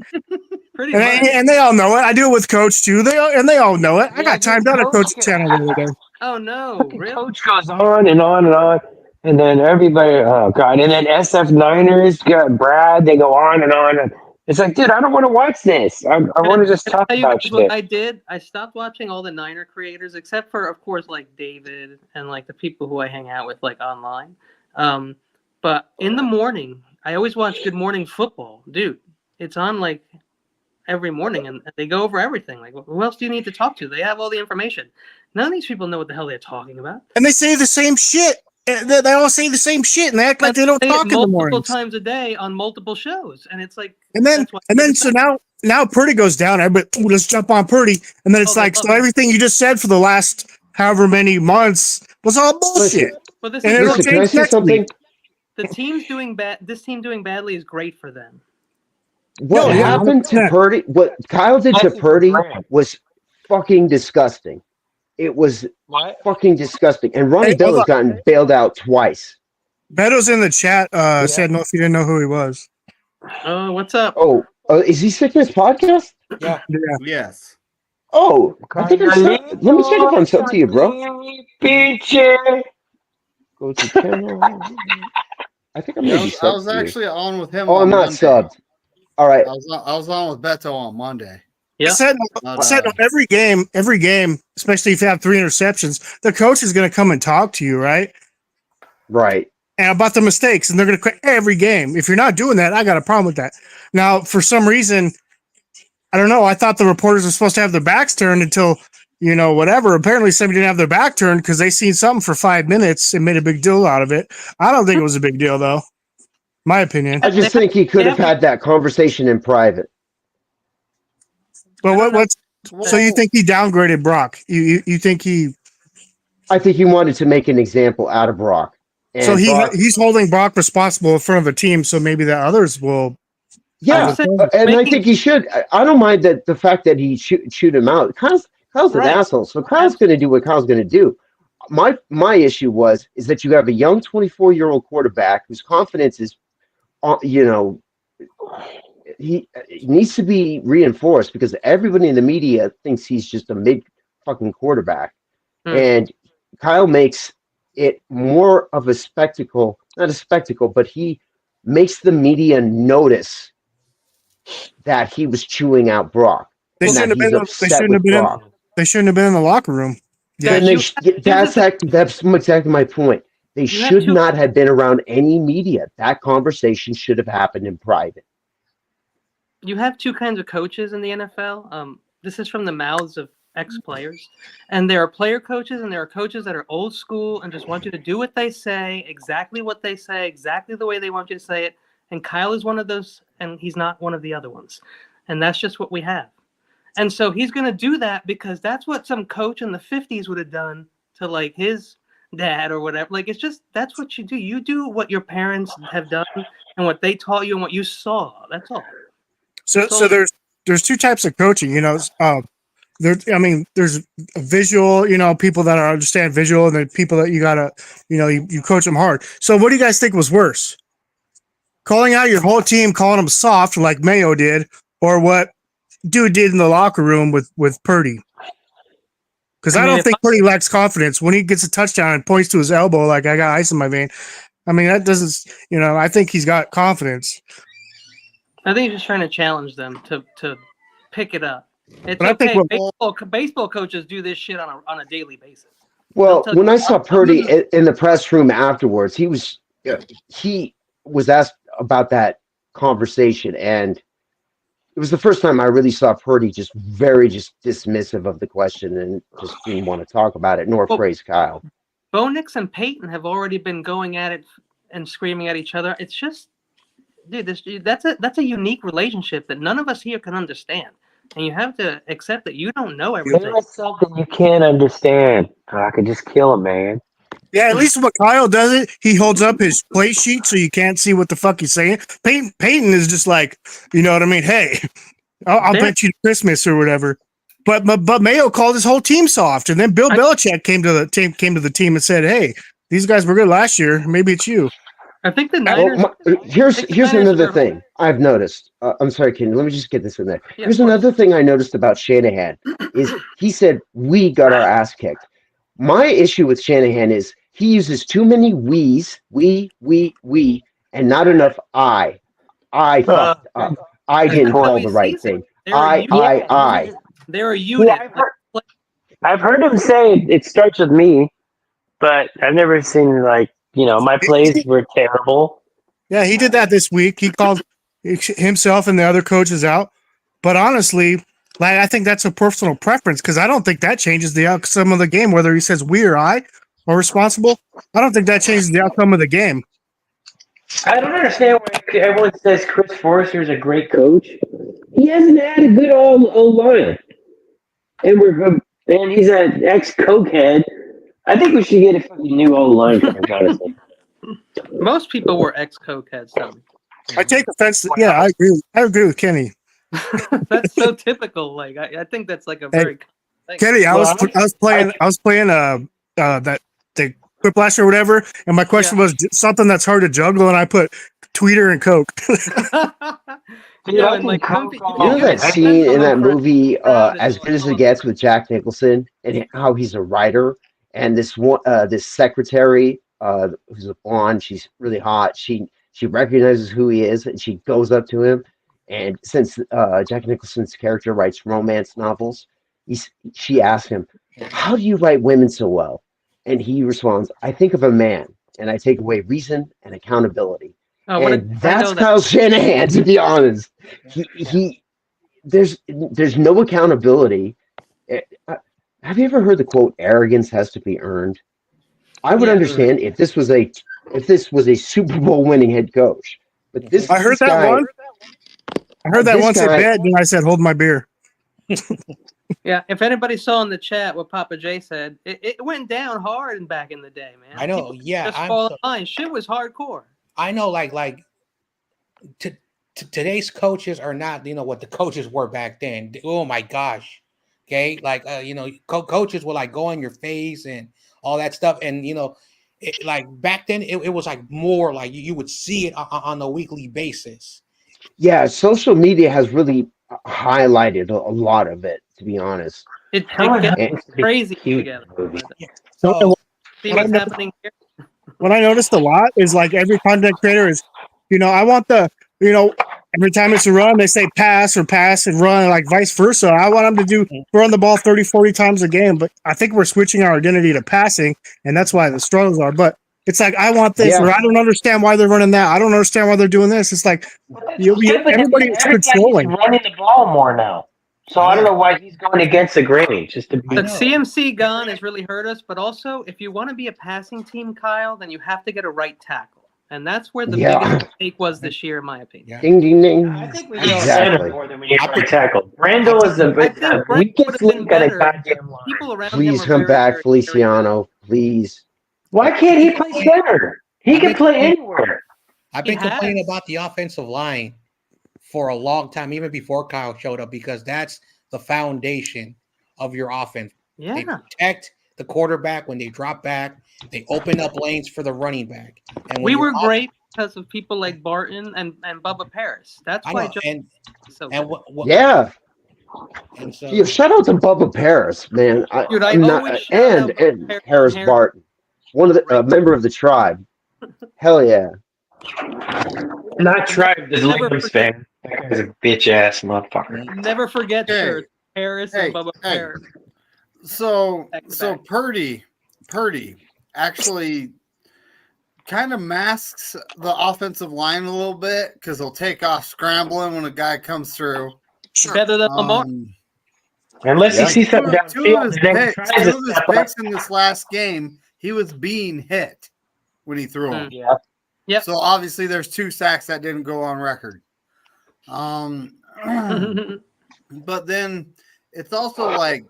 And they all know it. I do it with Coach too. They all know it. I got timed out at Coach channel the other day. Oh no! Really? Coach goes on and on and on, and then everybody. Oh god! And then SF Niners got Brad. They go on and on. And it's like, dude, I don't want to watch this. I want to just talk about shit. What I did, I stopped watching all the Niner creators, except for, of course, like David and like the people who I hang out with, like online. But in the morning, I always watch Good Morning Football, dude. It's on like every morning, and they go over everything. Like, who else do you need to talk to? They have all the information. None of these people know what the hell they're talking about. And they say the same shit. They all say the same shit, and they act like they don't talk in the morning. Multiple times a day on multiple shows, and it's like. And then so now Purdy goes down. Everybody, let's jump on Purdy, and then it's like, so everything you just said for the last however many months was all bullshit. But this and is can I say something? The team's doing bad. This team doing badly is great for them. What happened to Purdy? What Kyle did to Purdy was fucking disgusting. It was fucking disgusting. And Ronnie Bell has gotten bailed out twice. Beto's in the chat. Said no if you didn't know who he was. What's up? Oh, is he Sickness podcast? Yeah. Yes. Oh, I think let me check if I'm sub to you, bro. Go to channel. I think I'm maybe I was actually on with him. Oh, I'm not subbed. All right. I was on with Beto on Monday. Yeah. I said every game, especially if you have 3 interceptions, the coach is going to come and talk to you, right? Right. And about the mistakes, and they're going to quit every game. If you're not doing that, I got a problem with that. Now, for some reason, I don't know. I thought the reporters were supposed to have their backs turned until, whatever. Apparently, somebody didn't have their back turned because they seen something for 5 minutes and made a big deal out of it. I don't think it was a big deal, though. My opinion. I just think he could have had that conversation in private. But so you think he downgraded Brock? You think he? I think he wanted to make an example out of Brock. And so he's holding Brock responsible in front of the team. So maybe the others will. Yeah, and I think he should. I don't mind that the fact that he shoot him out. Kyle's an asshole, so Kyle's going to do what Kyle's going to do. My issue is that you have a young 24-year-old quarterback whose confidence is, he needs to be reinforced because everybody in the media thinks he's just a mid fucking quarterback, and Kyle makes it more of a spectacle, not a spectacle, but he makes the media notice that he was chewing out Brock. They shouldn't have been in the locker room. Yeah, that's exactly my point. They should not have been around any media. That conversation should have happened in private. You have 2 kinds of coaches in the NFL. This is from the mouths of ex-players. And there are player coaches and there are coaches that are old school and just want you to do what they say, exactly what they say, exactly the way they want you to say it. And Kyle is one of those, and he's not one of the other ones. And that's just what we have. And so he's going to do that because that's what some coach in the 50s would have done to like his dad or whatever. Like, it's just, that's what you do. You do what your parents have done and what they taught you and what you saw. That's all. So there's 2 types of coaching, there's visual, people that understand visual, and then people that you gotta, you coach them hard. So what do you guys think was worse? Calling out your whole team, calling them soft like Mayo did, or what dude did in the locker room with Purdy? Because I don't think Purdy lacks confidence when he gets a touchdown and points to his elbow like I got ice in my vein. I mean, that doesn't, I think he's got confidence. I think he's just trying to challenge them to pick it up. It's But I think okay. Baseball coaches do this shit on a daily basis. Well, when I saw Purdy in the press room afterwards, he was asked about that conversation, and it was the first time I really saw Purdy just dismissive of the question and just didn't want to talk about it, nor praise Kyle. Bo Nix and Peyton have already been going at it and screaming at each other. It's just, dude, that's a unique relationship that none of us here can understand. And you have to accept that you don't know everything. There's something you can't understand. I could just kill him, man. Yeah, at least when Kyle does it, he holds up his play sheet so you can't see what the fuck he's saying. Peyton is just like, you know what I mean? Hey, I'll bet you Christmas or whatever. But Mayo called his whole team soft, and then Bill Belichick came to the team and said, "Hey, these guys were good last year. Maybe it's you." I think the Niners. Here's another thing I've noticed. I'm sorry, Kenny. Let me just get this in there. Yeah, here's another thing I noticed about Shanahan is he said we got our ass kicked. My issue with Shanahan is he uses too many we's, we, and not enough I. I fucked up. I didn't call the right thing. I. They're a unit. Well, I've heard him say it starts with me, but I've never seen my plays were terrible. Yeah, he did that this week. He called himself and the other coaches out. But honestly, I think that's a personal preference because I don't think that changes the outcome of the game, whether he says we or I are responsible. I don't think that changes the outcome of the game. I don't understand why everyone says Chris Forrester is a great coach. He hasn't had a good O-line. And he's an ex-cokehead. I think we should get a fucking new O-line coach, honestly. Most people were ex-cokeheads, Tommy. I take offense. Yeah, I agree with Kenny. That's so typical. Like I think that's like a very thing. Kenny. I was playing that the Quiplash or whatever, and my question was something that's hard to juggle, and I put tweeter and coke. You know that scene in that movie, As Good as It Gets, with Jack Nicholson, and how he's a writer, and this secretary, who's a blonde, she's really hot. She recognizes who he is, and she goes up to him. And since Jack Nicholson's character writes romance novels, she asks him, "How do you write women so well?" And he responds, "I think of a man, and I take away reason and accountability." That's Kyle Shanahan, to be honest. There's no accountability. Have you ever heard the quote, "Arrogance has to be earned"? I would understand if this was a Super Bowl winning head coach. But I heard that once at bed, and I said, "Hold my beer." Yeah, if anybody saw in the chat what Papa J said, it went down hard back in the day, man. I know. People Yeah, just fall in line. Shit was hardcore. I know, today's coaches are not, what the coaches were back then. Oh my gosh. Okay. Coaches will go in your face and all that stuff. And, back then it was more you would see it on a weekly basis. Yeah. Social media has really highlighted a lot of it, to be honest. It gets crazy together. So see what's happening here. What I noticed a lot is every content creator is, I want every time it's a run, they say pass and run, vice versa. I want them to run the ball 30, 40 times a game, but I think we're switching our identity to passing, and that's why the struggles are. But it's I want this, or I don't understand why they're running that. I don't understand why they're doing this. It's everybody's controlling. Running the ball more now. So I don't know why he's going against the grain. The CMC gun has really hurt us, but also if you want to be a passing team, Kyle, then you have to get a right tackle. And that's where the biggest mistake was this year, in my opinion. Yeah. Ding, ding, ding. I think we need center more than we need right tackle. Brando is the weakest link on a goddamn line. Please come back, Feliciano. Please. Why can't he play center? He can play anywhere. I've been complaining about the offensive line for a long time, even before Kyle showed up, because that's the foundation of your offense. Yeah. They protect the quarterback when they drop back. They open up lanes for the running back. And we were great because of people like Barton and Bubba Paris. That's why. Yeah. And so, shout out to Bubba Paris, man. And Harris Barton, one of the member of the tribe. Hell yeah. Not tribe, the Lakers fan. That guy's a bitch ass motherfucker. Never forget Hey, shirts. Harris and Bubba hey. Harris. So Back to so back. Purdy actually kind of masks the offensive line a little bit because he'll take off scrambling when a guy comes through. Better than Lamar. Unless you see something Two of downfield, and then he his tries to step up. picks in this last game, he was being hit when he threw them. Yeah. Yep. So obviously there's 2 sacks that didn't go on record. But then it's also like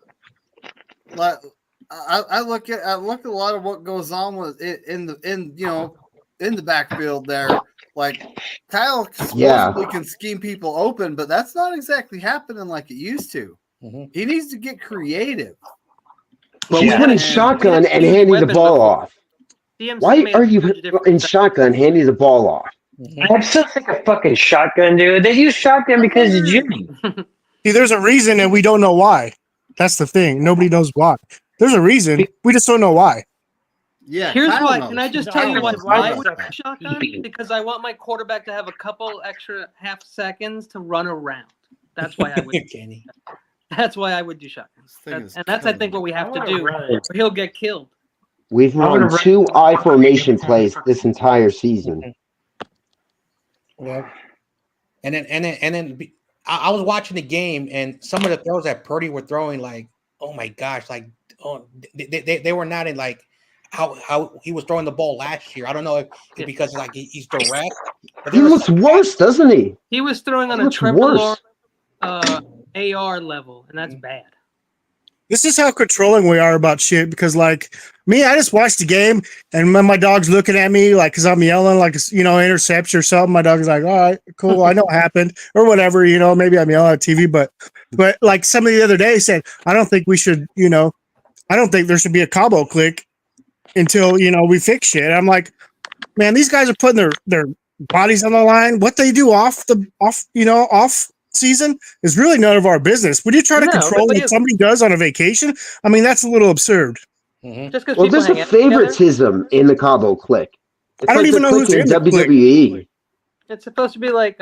I look at a lot of what goes on with it in the backfield there. Like Kyle supposedly can scheme people open, but that's not exactly happening like it used to. He needs to get creative. Well, he's running shotgun and handing the ball off. Why are you in shotgun handing the ball off? I'm so sick of fucking shotgun, dude. They use shotgun because of Jimmy. See, there's a reason, and we don't know why. That's the thing. Nobody knows why. There's a reason. We just don't know why. Yeah. Here's Kyle why. knows. Can I just Kyle tell you knows why I about would that. do shotgun? Because I want my quarterback to have a couple extra half seconds to run around. That's why I would. Kenny. That's why I would do shotgun. And that's I think what we have to do. Or he'll get killed. We've run 2 I formation plays this entire season. Yeah. And then I was watching the game, and some of the throws that Purdy were throwing, like, oh my gosh, like, oh, they were not in like how he was throwing the ball last year. I don't know if it's because like he's direct. He looks worse, doesn't he? He was throwing on He a looks triple worse. AR level, and that's bad. This is how controlling we are about shit because, like, me, I just watched the game and my dog's looking at me, like, because I'm yelling, like, interception or something. My dog's like, all right, cool. I know it happened or whatever, maybe I'm yelling at TV, but like somebody the other day said, I don't think we should, I don't think there should be a combo click until, we fix shit. I'm like, man, these guys are putting their bodies on the line. What they do off season is really none of our business. Would you try to control what somebody does on a vacation? I mean, that's a little absurd. Just Well, there's a favoritism in the Cabo click. It's I don't like even know who's in the WWE. It's supposed to be like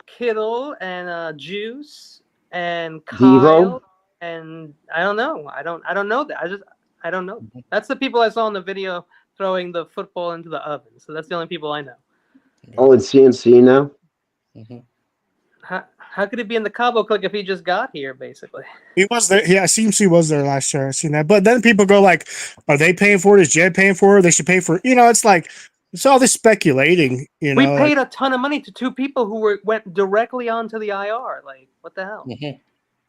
Kittle and Juice and Kyle Devo? and I don't know. I don't know that. I don't know. That's the people I saw in the video throwing the football into the oven. So that's the only people I know. Oh, and CMC now? How could it be in the Cabo click if he just got here, basically? He was there. Yeah, CMC was there last year. I've seen that. But then people go like, are they paying for it? Is Jed paying for it? They should pay for it. It's like, it's all this speculating. We paid a ton of money to 2 people who went directly onto the IR. Like, what the hell? Well,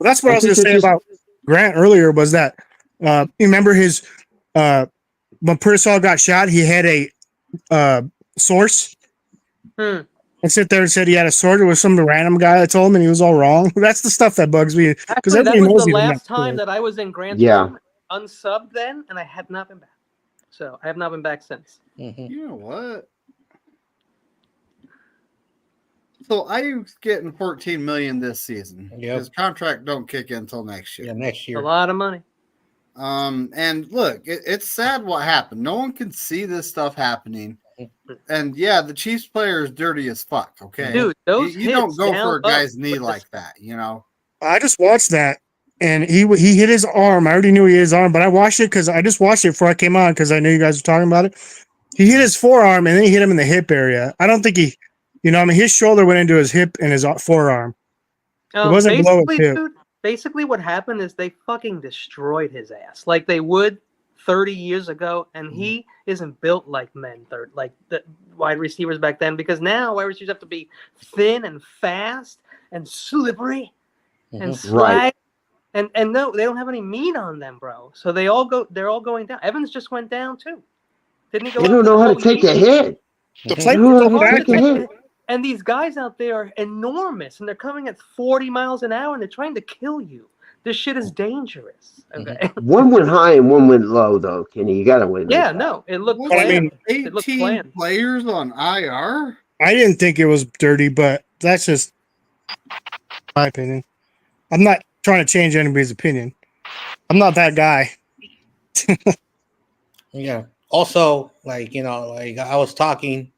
that's what I was going to say about Grant earlier was that, you remember his, when Pearsall got shot, he had a source. And sit there and said he had a sword with some random guy that told him and he was all wrong. That's the stuff that bugs me. Actually, that was the last time that I was in Grant's room, unsubbed then, and I have not been back. So I have not been back since. You know what? So Ayuk's getting $14 million this season. His contract don't kick in until next year. Yeah, next year. A lot of money. And look, it's sad what happened. No one can see this stuff happening. And yeah, the Chiefs player is dirty as fuck. Okay, dude, those you don't go for a guy's up knee like that. I just watched that, and he hit his arm. I already knew he hit his arm, but I watched it because I just watched it before I came on because I knew you guys were talking about it. He hit his forearm, and then he hit him in the hip area. I don't think he, his shoulder went into his hip and his forearm. It wasn't below his hip. Dude, basically, what happened is they fucking destroyed his ass like they would 30 years ago, and he isn't built like men, like the wide receivers back then, because now wide receivers have to be thin and fast and slippery and slide. Right. And no, they don't have any meat on them, bro. So they're all going down. Evans just went down too. Didn't he go? They don't know how to take a hit. And these guys out there are enormous, and they're coming at 40 miles an hour, and they're trying to kill you. This shit is dangerous. Okay. One went high and one went low, though, Kenny. You got to win. Yeah, no, it looked planned. 18 players on IR? I didn't think it was dirty, but that's just my opinion. I'm not trying to change anybody's opinion. I'm not that guy. Yeah. Also, like I was talking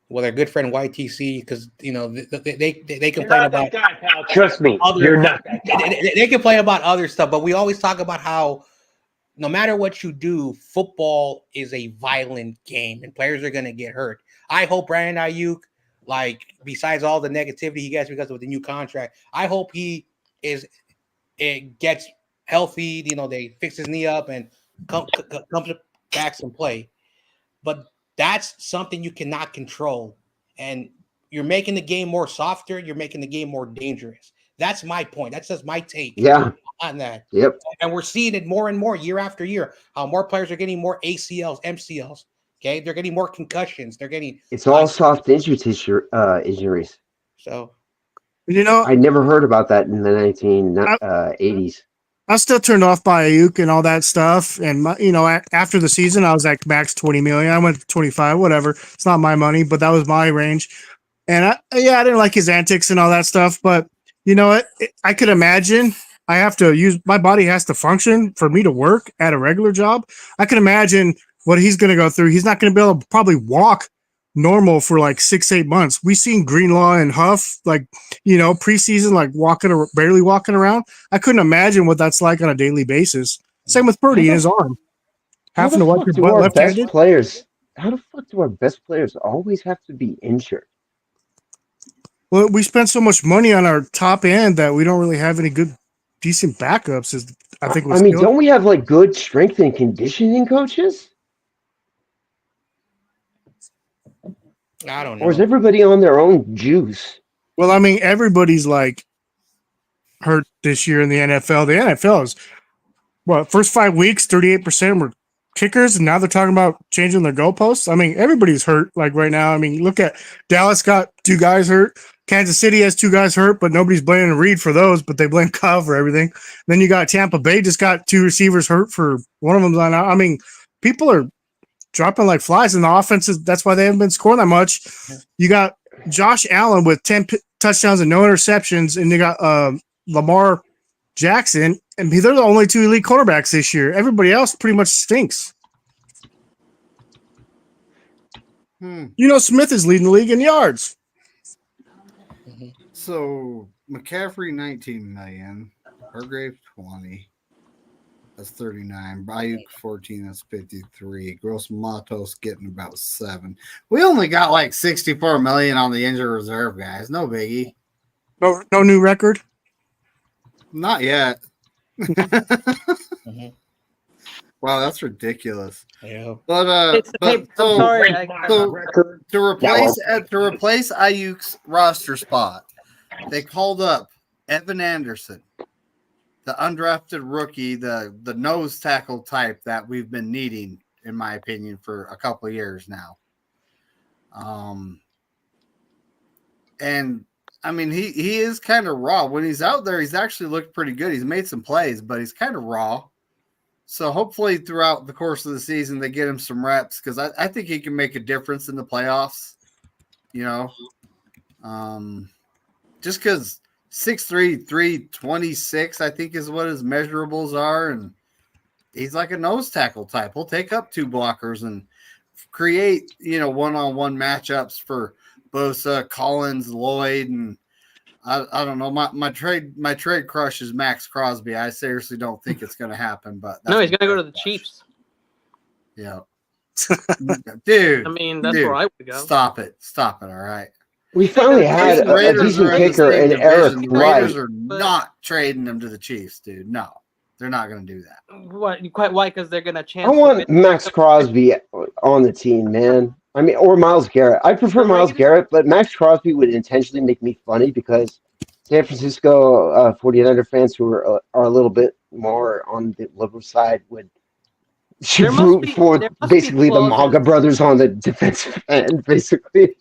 Well, their good friend YTC, because they You're complain not about that guy, pal. Trust me. You're not that guy. they complain about other stuff, but we always talk about how no matter what you do, football is a violent game and players are going to get hurt. I hope Brandon Ayuk, besides all the negativity he gets because of the new contract, I hope it gets healthy. They fix his knee up and comes back and play. But that's something you cannot control. And you're making the game more softer. You're making the game more dangerous. That's my point. That's just my take on that. Yep. And we're seeing it more and more year after year, how more players are getting more ACLs, MCLs. Okay. They're getting more concussions. They're getting. It's all soft injuries. So. I never heard about that in the 1980s. I'm still turned off by Ayuk and all that stuff. And after the season, I was like max 20 million. I went to 25, whatever. It's not my money, but that was my range. And I didn't like his antics and all that stuff. But you know what? I could imagine I have to use my body has to function for me to work at a regular job. I can imagine what he's going to go through. He's not going to be able to probably walk normal for like 6-8 months. We seen Greenlaw and Huff preseason, barely walking around. I couldn't imagine what that's like on a daily basis. Same with Purdy in his arm. Having to wipe your butt left-handed. How the fuck do our best players always have to be injured? Well, we spent so much money on our top end that we don't really have any good, decent backups. Don't we have good strength and conditioning coaches? I don't know. Or is everybody on their own juice? Well, everybody's hurt this year in the NFL. The NFL is first 5 weeks, 38% were kickers, and now they're talking about changing their goalposts. Everybody's hurt right now. Look at Dallas got 2 guys hurt. Kansas City has 2 guys hurt, but nobody's blaming Reed for those, but they blame Kyle for everything. Then you got Tampa Bay just got 2 receivers hurt for one of them's on. People are dropping like flies in the offenses. That's why they haven't been scoring that much. You got Josh Allen with 10 touchdowns and no interceptions, and you got Lamar Jackson, and they're the only 2 elite quarterbacks this year. Everybody else pretty much stinks. Smith is leading the league in yards. So McCaffrey 19 million, Hargrave 20. That's 39. Bayuk 14. That's 53. Gross Matos getting about 7. We only got 64 million on the injured reserve, guys. No biggie. No new record. Not yet. Wow, that's ridiculous. Yeah. But to replace Ayuk's roster spot, they called up Evan Anderson, the undrafted rookie, the nose tackle type that we've been needing, in my opinion, for a couple of years now. He is kind of raw. When he's out there, he's actually looked pretty good. He's made some plays, but he's kind of raw. So hopefully throughout the course of the season, they get him some reps, because I think he can make a difference in the playoffs. Just because 6'3", 326, I think is what his measurables are. And he's like a nose tackle type. He'll take up 2 blockers and create, one-on-one matchups for Bosa, Collins, Lloyd, and I don't know. My trade crush is Max Crosby. I seriously don't think it's going to happen. But no, he's going to go to the Chiefs. Yeah, dude. That's where I would go. Stop it! All right. We finally had a decent kicker in Eric The Wright. Raiders are not trading him to the Chiefs, dude. No, they're not going to do that. What? Why? Because they're going to chance. I want Max Crosby on the team, man. Or Myles Garrett. I prefer Myles Garrett, but Max Crosby would intentionally make me funny because San Francisco 49er fans who are a little bit more on the liberal side would root for basically the MAGA brothers on the defensive end, basically.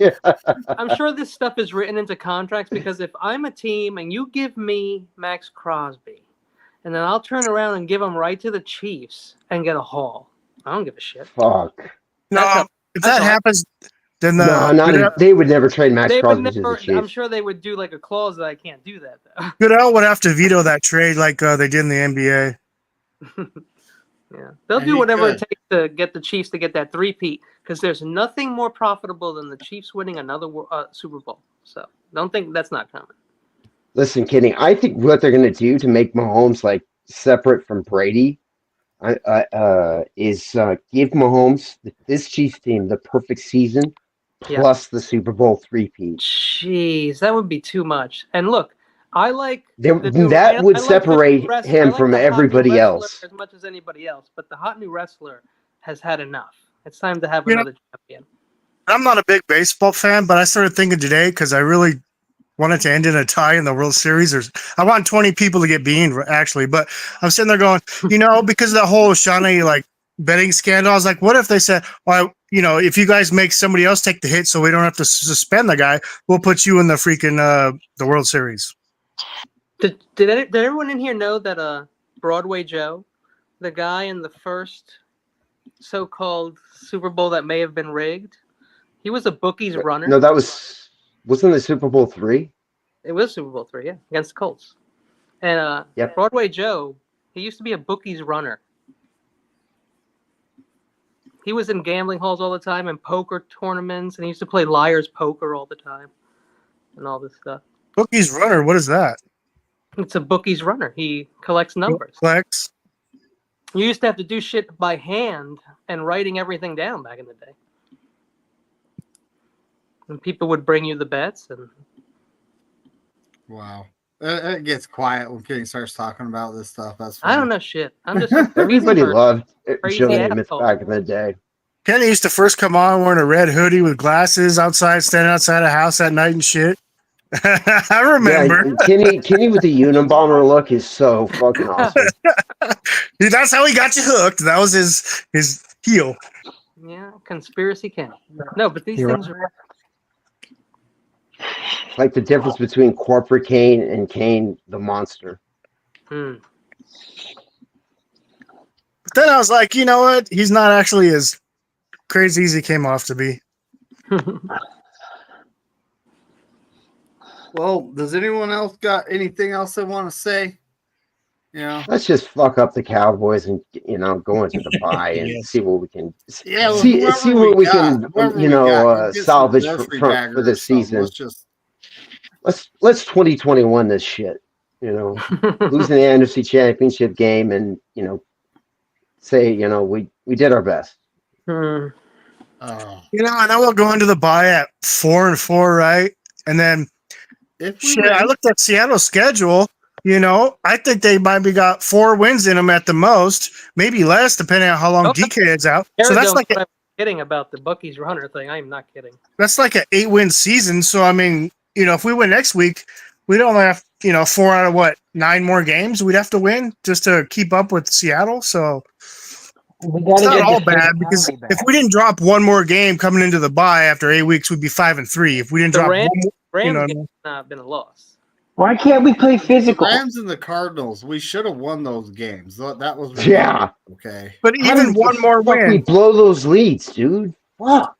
I'm sure this stuff is written into contracts, because if I'm a team and you give me Max Crosby, and then I'll turn around and give him right to the Chiefs and get a haul, I don't give a shit. Fuck. No. If that happens, then they would never trade Max Crosby to the Chiefs. I'm sure they would do a clause that I can't do that, though. Goodell would have to veto that trade like they did in the NBA. Yeah, they'll do whatever it takes to get the Chiefs to get that three-peat because there's nothing more profitable than the Chiefs winning another Super Bowl. So don't think that's not coming. Listen, kidding. I think what they're going to do to make Mahomes like separate from Brady is give Mahomes this Chiefs team the perfect season plus the Super Bowl three-peat. Jeez, that would be too much. And look, I like that would separate him from everybody else as much as anybody else. But the hot new wrestler has had enough. It's time to have another champion. I'm not a big baseball fan, but I started thinking today because I really wanted to end in a tie in the World Series. I want 20 people to get beamed, actually, but I'm sitting there going, because of the whole Shawnee betting scandal, I was like, what if they said, well, if you guys make somebody else take the hit so we don't have to suspend the guy, we'll put you in the freaking the World Series. Did everyone in here know that Broadway Joe, the guy in the first so-called Super Bowl that may have been rigged, he was a bookies runner? No, wasn't the Super Bowl 3? It was Super Bowl 3, yeah, against the Colts. And Broadway Joe, he used to be a bookies runner. He was in gambling halls all the time and poker tournaments, and he used to play liar's poker all the time and all this stuff. Bookies runner, what is that? It's a bookies runner. He collects numbers. Collects. You used to have to do shit by hand and writing everything down back in the day. And people would bring you the bets. And wow. It gets quiet when Kenny starts talking about this stuff. That's funny. I don't know shit. I'm just everybody loved Joe crazy Namath back in the day. Kenny used to first come on wearing a red hoodie with glasses outside, standing outside a house at night and shit. I remember. Yeah, Kenny with the Unabomber look is so fucking awesome. That's how he got you hooked. That was his heel. Yeah, conspiracy Kenny. No, but these things are like the difference between corporate Kane and Kane the monster. But then I was like, you know what? He's not actually as crazy as he came off to be. Well, does anyone else got anything else they want to say? Let's just fuck up the Cowboys and go into the bye and see what we can see what we can salvage for this season. Let's 2021 this shit. Losing the NFC Championship game and say we did our best. I know we'll go into the bye at 4-4, right? And then I looked at Seattle's schedule. I think they might be got 4 wins in them at the most, maybe less, depending on how long DK is out. So that's like I'm kidding about the Bucky's runner thing. I am not kidding. That's like an 8-win season. So I mean, if we win next week, we'd only have 4 out of 9 more games we'd have to win just to keep up with Seattle. So it's not all bad because if we didn't drop one more game coming into the bye after 8 weeks, we'd be 5-3. If we didn't drop Rams, one more, game's not been a loss. Why can't we play physical? The Rams and the Cardinals, we should have won those games. That was okay. But even one more win, we blow those leads, dude. Fuck.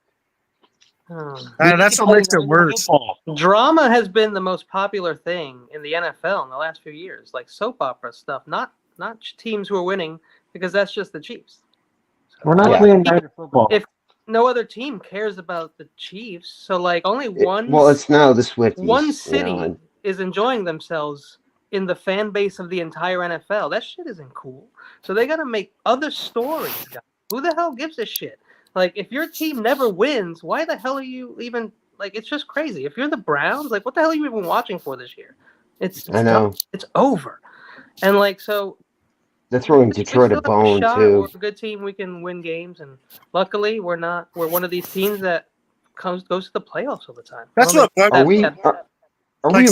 That's what makes it worse. Drama has been the most popular thing in the NFL in the last few years, like soap opera stuff. Not teams who are winning, because that's just the Chiefs. So we're not playing Niner football. If no other team cares about the Chiefs, so only one. Well, it's now the Swifties. One city is enjoying themselves in the fan base of the entire NFL. That shit isn't cool. So they got to make other stories, guys. Who the hell gives a shit? If your team never wins, why the hell are you even it's just crazy. If you're the Browns, what the hell are you even watching for this year? I know. It's over. And so they're throwing Detroit a bone too. We're a good team. We can win games, and luckily we're not. We're one of these teams that goes to the playoffs all the time. That's what Are we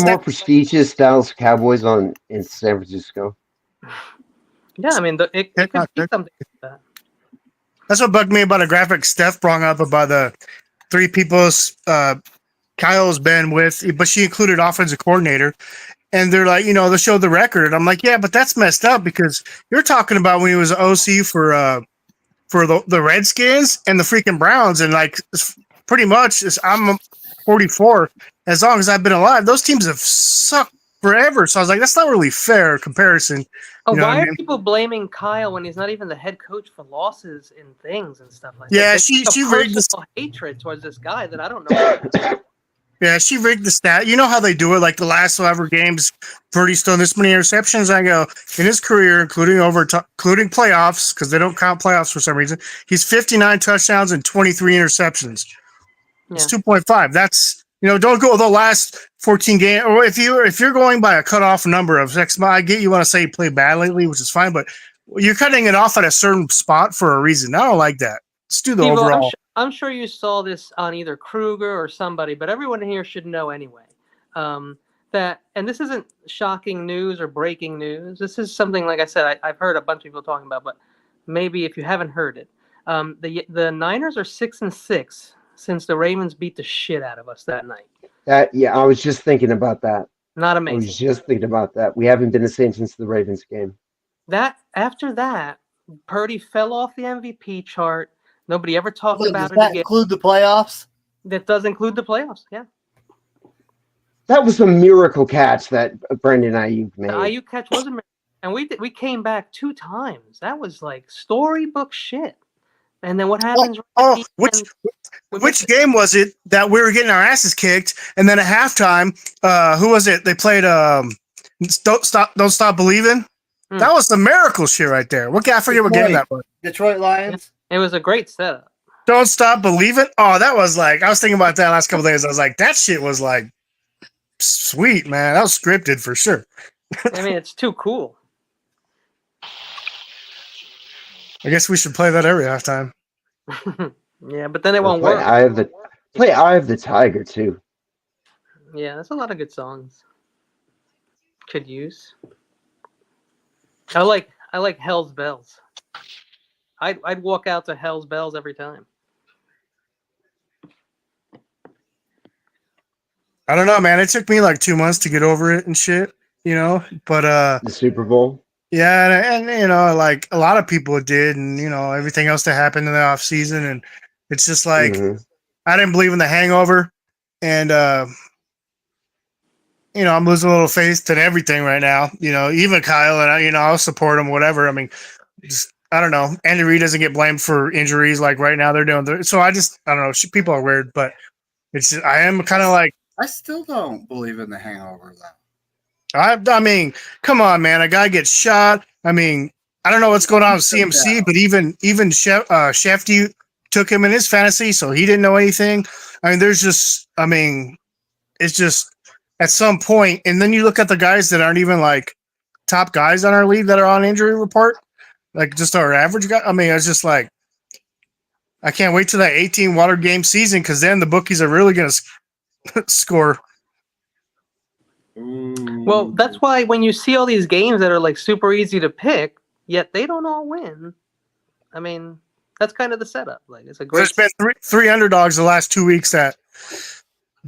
more prestigious Dallas Cowboys in San Francisco? Yeah, I mean, it could be something like that. That's what bugged me about a graphic Steph brought up about the 3 people Kyle's been with, but she included offensive coordinator. And they're like, they show the record. And I'm like, yeah, but that's messed up because you're talking about when he was OC for the Redskins and the freaking Browns. And pretty much, I'm 44. As long as I've been alive, those teams have sucked forever. So I was like, that's not really fair comparison. Oh, You know why what I are mean? people blaming Kyle when he's not even the head coach for losses in things and stuff like Yeah, that? she There's a rigged this. personal hatred towards this guy that I don't know. Yeah, she rigged the stat. You know how they do it? Like the last ever games, Purdy's thrown this many interceptions. I go in his career, including playoffs, because they don't count playoffs for some reason. He's 59 touchdowns and 23 interceptions. It's 2.5. That's don't go the last 14 games. Or if you're going by a cutoff number of X, I get you want to say he played bad lately, which is fine, but you're cutting it off at a certain spot for a reason. I don't like that. Let's do the Steve-O, overall. I'm sure you saw this on either Kruger or somebody, but everyone here should know anyway. That, and this isn't shocking news or breaking news. This is something, like I said, I've heard a bunch of people talking about, but maybe if you haven't heard it, the Niners are 6-6 since the Ravens beat the shit out of us that night. I was just thinking about that. Not I amazing. was just thinking about that. We haven't been the same since the Ravens game. After that, Purdy fell off the MVP chart. Nobody ever talked about it Does that again. include the playoffs? That does include the playoffs, yeah. That was a miracle catch that Brandon Ayuk made. The Ayuk catch was a miracle. And we came back 2 times. That was like storybook shit. And then what happens? Which game was it that we were getting our asses kicked, and then at halftime, who was it? They played Don't Stop Believing. That was the miracle shit right there. I forget what game that was. Detroit Lions. It was a great setup. Don't Stop Believing. Oh, that was like, I was thinking about that last couple of days. I was like, that shit was like sweet, man. That was scripted for sure. I mean, it's too cool. I guess we should play that every halftime. Yeah, but then it won't work. Play Eye of the Tiger too. Yeah, there's a lot of good songs. Could use. I like Hell's Bells. I'd walk out to Hell's Bells every time. I don't know, man. It took me like 2 months to get over it and shit, but the Super Bowl. Yeah, and like a lot of people did, and everything else that happened in the off season, and it's just like I didn't believe in the hangover, and I'm losing a little faith in everything right now. Even Kyle, and I'll support him, whatever. I mean, I don't know. Andy Reid doesn't get blamed for injuries like right now they're doing. So I don't know. People are weird, but I am kind of like, I still don't believe in the hangover though. I mean, come on, man. A guy gets shot. I mean, I don't know what's going on with CMC, but even Shefty took him in his fantasy, so he didn't know anything. I mean, it's just at some point, and then you look at the guys that aren't even like top guys on our league that are on injury report, like just our average guy. I mean, it's just like, I can't wait till that 18 water game season, because then the bookies are really going to score. Well, that's why when you see all these games that are like super easy to pick, yet they don't all win. I mean, that's kind of the setup. Like, it's a great. There's been three underdogs the last 2 weeks that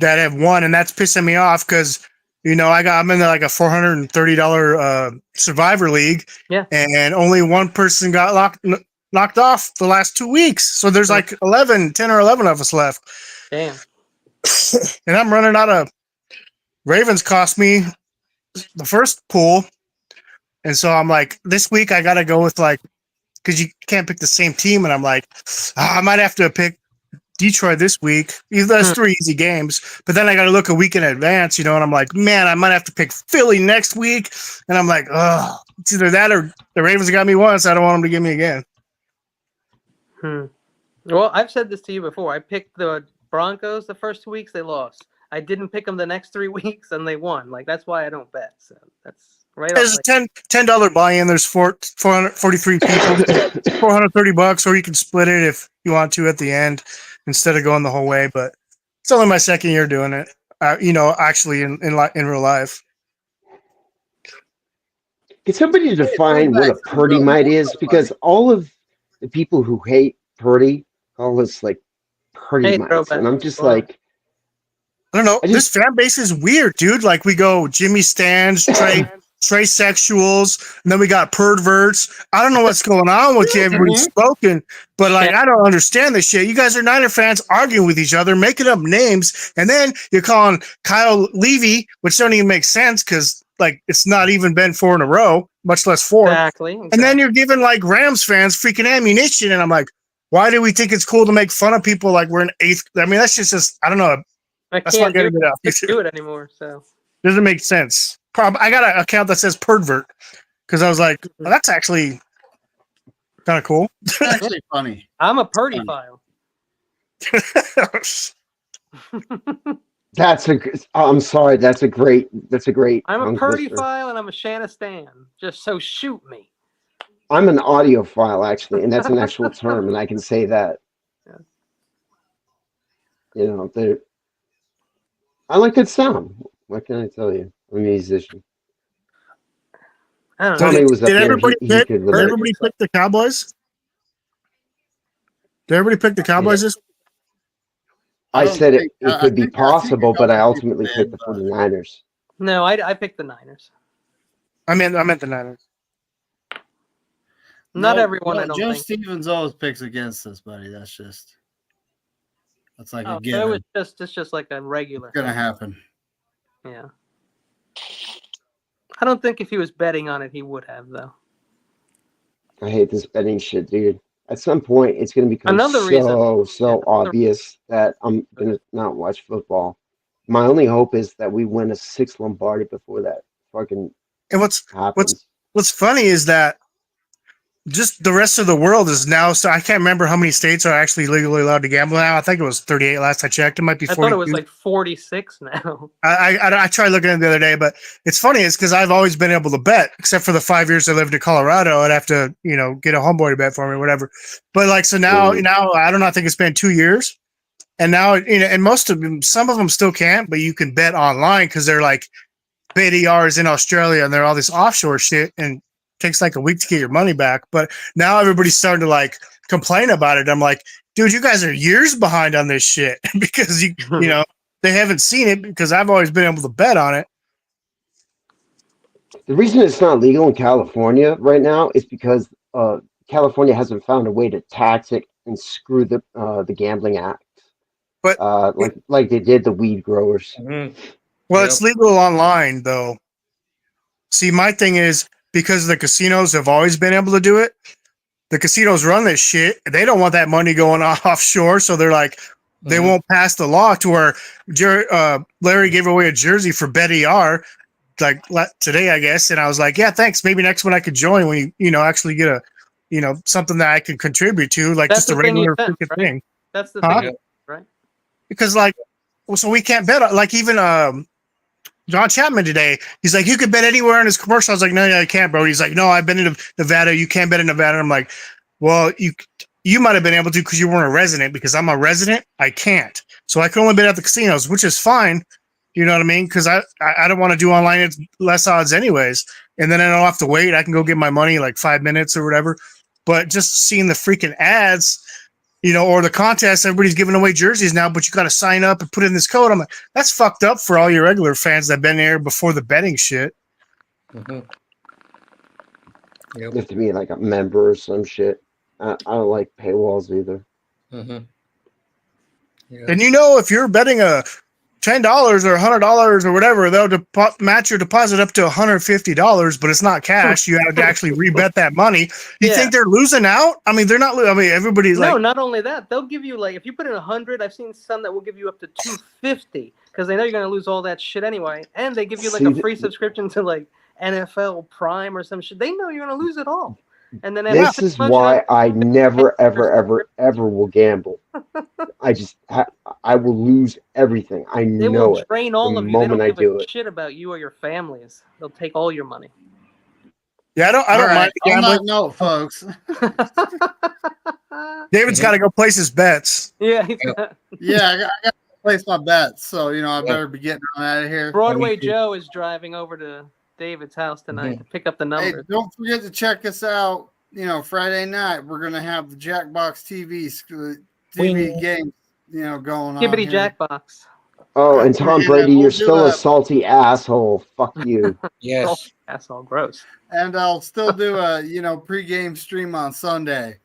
have won, and that's pissing me off because I'm in like a $430 Survivor League, and only one person got knocked off the last 2 weeks. So there's like 10 or 11 of us left. Damn. And I'm running out of. Ravens cost me the first pool. And so I'm like, this week I got to go with because you can't pick the same team. And I'm like, I might have to pick Detroit this week. That's 3 easy games. But then I got to look a week in advance, and I'm like, man, I might have to pick Philly next week. And I'm like, oh, it's either that or the Ravens got me once. I don't want them to get me again. Well, I've said this to you before. I picked the Broncos the first 2 weeks. They lost. I didn't pick them the next 3 weeks, and they won. Like, that's why I don't bet. So that's right. There's a $10 buy-in. There's 443 people, $430, or you can split it if you want to at the end instead of going the whole way. But it's only my second year doing it. Actually in real life. Can somebody define what a Purdy might is? Because all of the people who hate Purdy call us like Purdy mites, and I'm just like. I don't know. This fan base is weird, dude. Like, we go Jimmy Stans, transsexuals, and then we got perverts. I don't know what's going on with you. Everybody's spoken, but like I don't understand this shit. You guys are Niner fans arguing with each other, making up names, and then you're calling Kyle Levy, which don't even make sense because like it's not even been 4 in a row, much less 4. Exactly. And then you're giving like Rams fans freaking ammunition, and I'm like, why do we think it's cool to make fun of people like we're in 8th? I mean, that's just I don't know. I That's not can't getting it out. do it anymore. So Doesn't make sense. I got an account that says pervert because I was like, well, that's actually kind of cool. It's actually funny. I'm a Purdy file. I'm sorry. That's a great. I'm a tongue Purdy twister. file and I'm a Shanna Stan. Just so shoot me. I'm an audiophile, actually, and that's an actual term, and I can say that. Yeah. You know, I like good sound. What can I tell you? I'm a musician. I don't know. Tommy was up Did there. everybody He pick? could Did relate. everybody pick the Cowboys? Did everybody pick the Cowboys? This I said it I could be think possible, but I other ultimately people picked the did, but- 49ers. No, I picked the Niners. I meant the Niners. Not No, everyone, no, I don't Joe think. Stevens always picks against us, buddy. That's like Oh, a so given. it's just like a regular. It's gonna happen. Yeah. I don't think if he was betting on it, he would have though. I hate this betting shit, dude. At some point, it's going to become Another reason. so obvious that I'm going to not watch football. My only hope is that we win a 6 Lombardi before that fucking And happens. what's funny is that just the rest of the world is now. So I can't remember how many states are actually legally allowed to gamble now. I think it was 38 last I checked. It might be 42. I thought it was like 46 now. I tried looking at it the other day, but it's funny. It's because I've always been able to bet, except for the 5 years I lived in Colorado. I'd have to, get a homeboy to bet for me or whatever. But like, so now I don't know. I think it's been 2 years, and now and most of them, some of them still can't, but you can bet online because they're like BDRs in Australia and they're all this offshore shit and it takes like a week to get your money back. But now everybody's starting to like complain about it. I'm like, dude, you guys are years behind on this shit because they haven't seen it because I've always been able to bet on it. The reason it's not legal in California right now is because California hasn't found a way to tax it and screw the Gambling Act. But like they did the weed growers. Mm-hmm. Well, it's legal online though. See, my thing is because the casinos have always been able to do it. The casinos run this shit. They don't want that money going offshore, so they're like, they won't pass the law to where Larry gave away a jersey for Betty R. Like today, I guess, and I was like, yeah, thanks. Maybe next one I could join when you actually get a something that I can contribute to, like That's just a the thing you regular sent, freaking right? thing. That's the thing, right? Because so we can't bet like even John Chapman today. He's like, you could bet anywhere in his commercial. I was like, no, I can't, bro. He's like, no, I've been in Nevada. You can't bet in Nevada. I'm like, well, you might have been able to because you weren't a resident. Because I'm a resident, I can't. So I can only bet at the casinos, which is fine. You know what I mean? Because I don't want to do online. It's less odds anyways. And then I don't have to wait. I can go get my money like 5 minutes or whatever. But just seeing the freaking ads, or the contest, everybody's giving away jerseys now, but you got to sign up and put in this code. I'm like, that's fucked up for all your regular fans that have been there before the betting shit. Mm-hmm. You have to be like a member or some shit. I don't like paywalls either. Mm-hmm. Yeah. And if you're betting a $10 or $100 or whatever, they'll match your deposit up to $150, but it's not cash. You have to actually rebet that money. You think they're losing out? I mean, they're not. I mean, everybody's no, not only that, they'll give you if you put in 100. I've seen some that will give you up to 250 because they know you're going to lose all that shit anyway, and they give you a free subscription to NFL Prime or some shit. They know you're going to lose it all. And then this is why I never, ever will gamble. I will lose everything. I they know will it. drain all the of you. They moment don't I give do a it. shit about you or your families. They'll take all your money. Yeah, I don't mind gambling. On that note, folks. David's got to go place his bets. Yeah, I got to place my bets. So I better be getting on out of here. Broadway Joe is driving over to David's house tonight to pick up the numbers. Hey, don't forget to check us out. Friday night we're gonna have the Jackbox TV game, going on. Gibbity Jackbox. Oh, and Tom And Brady, we'll you're do still a salty asshole. Fuck you. Yes. That's all gross. And I'll still do a pregame stream on Sunday.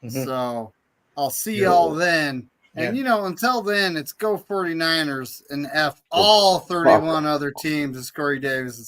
Mhm. So I'll see Yeah. y'all then. And Yeah. until then, it's go 49ers and F all 31 other teams. It's Corey Davis.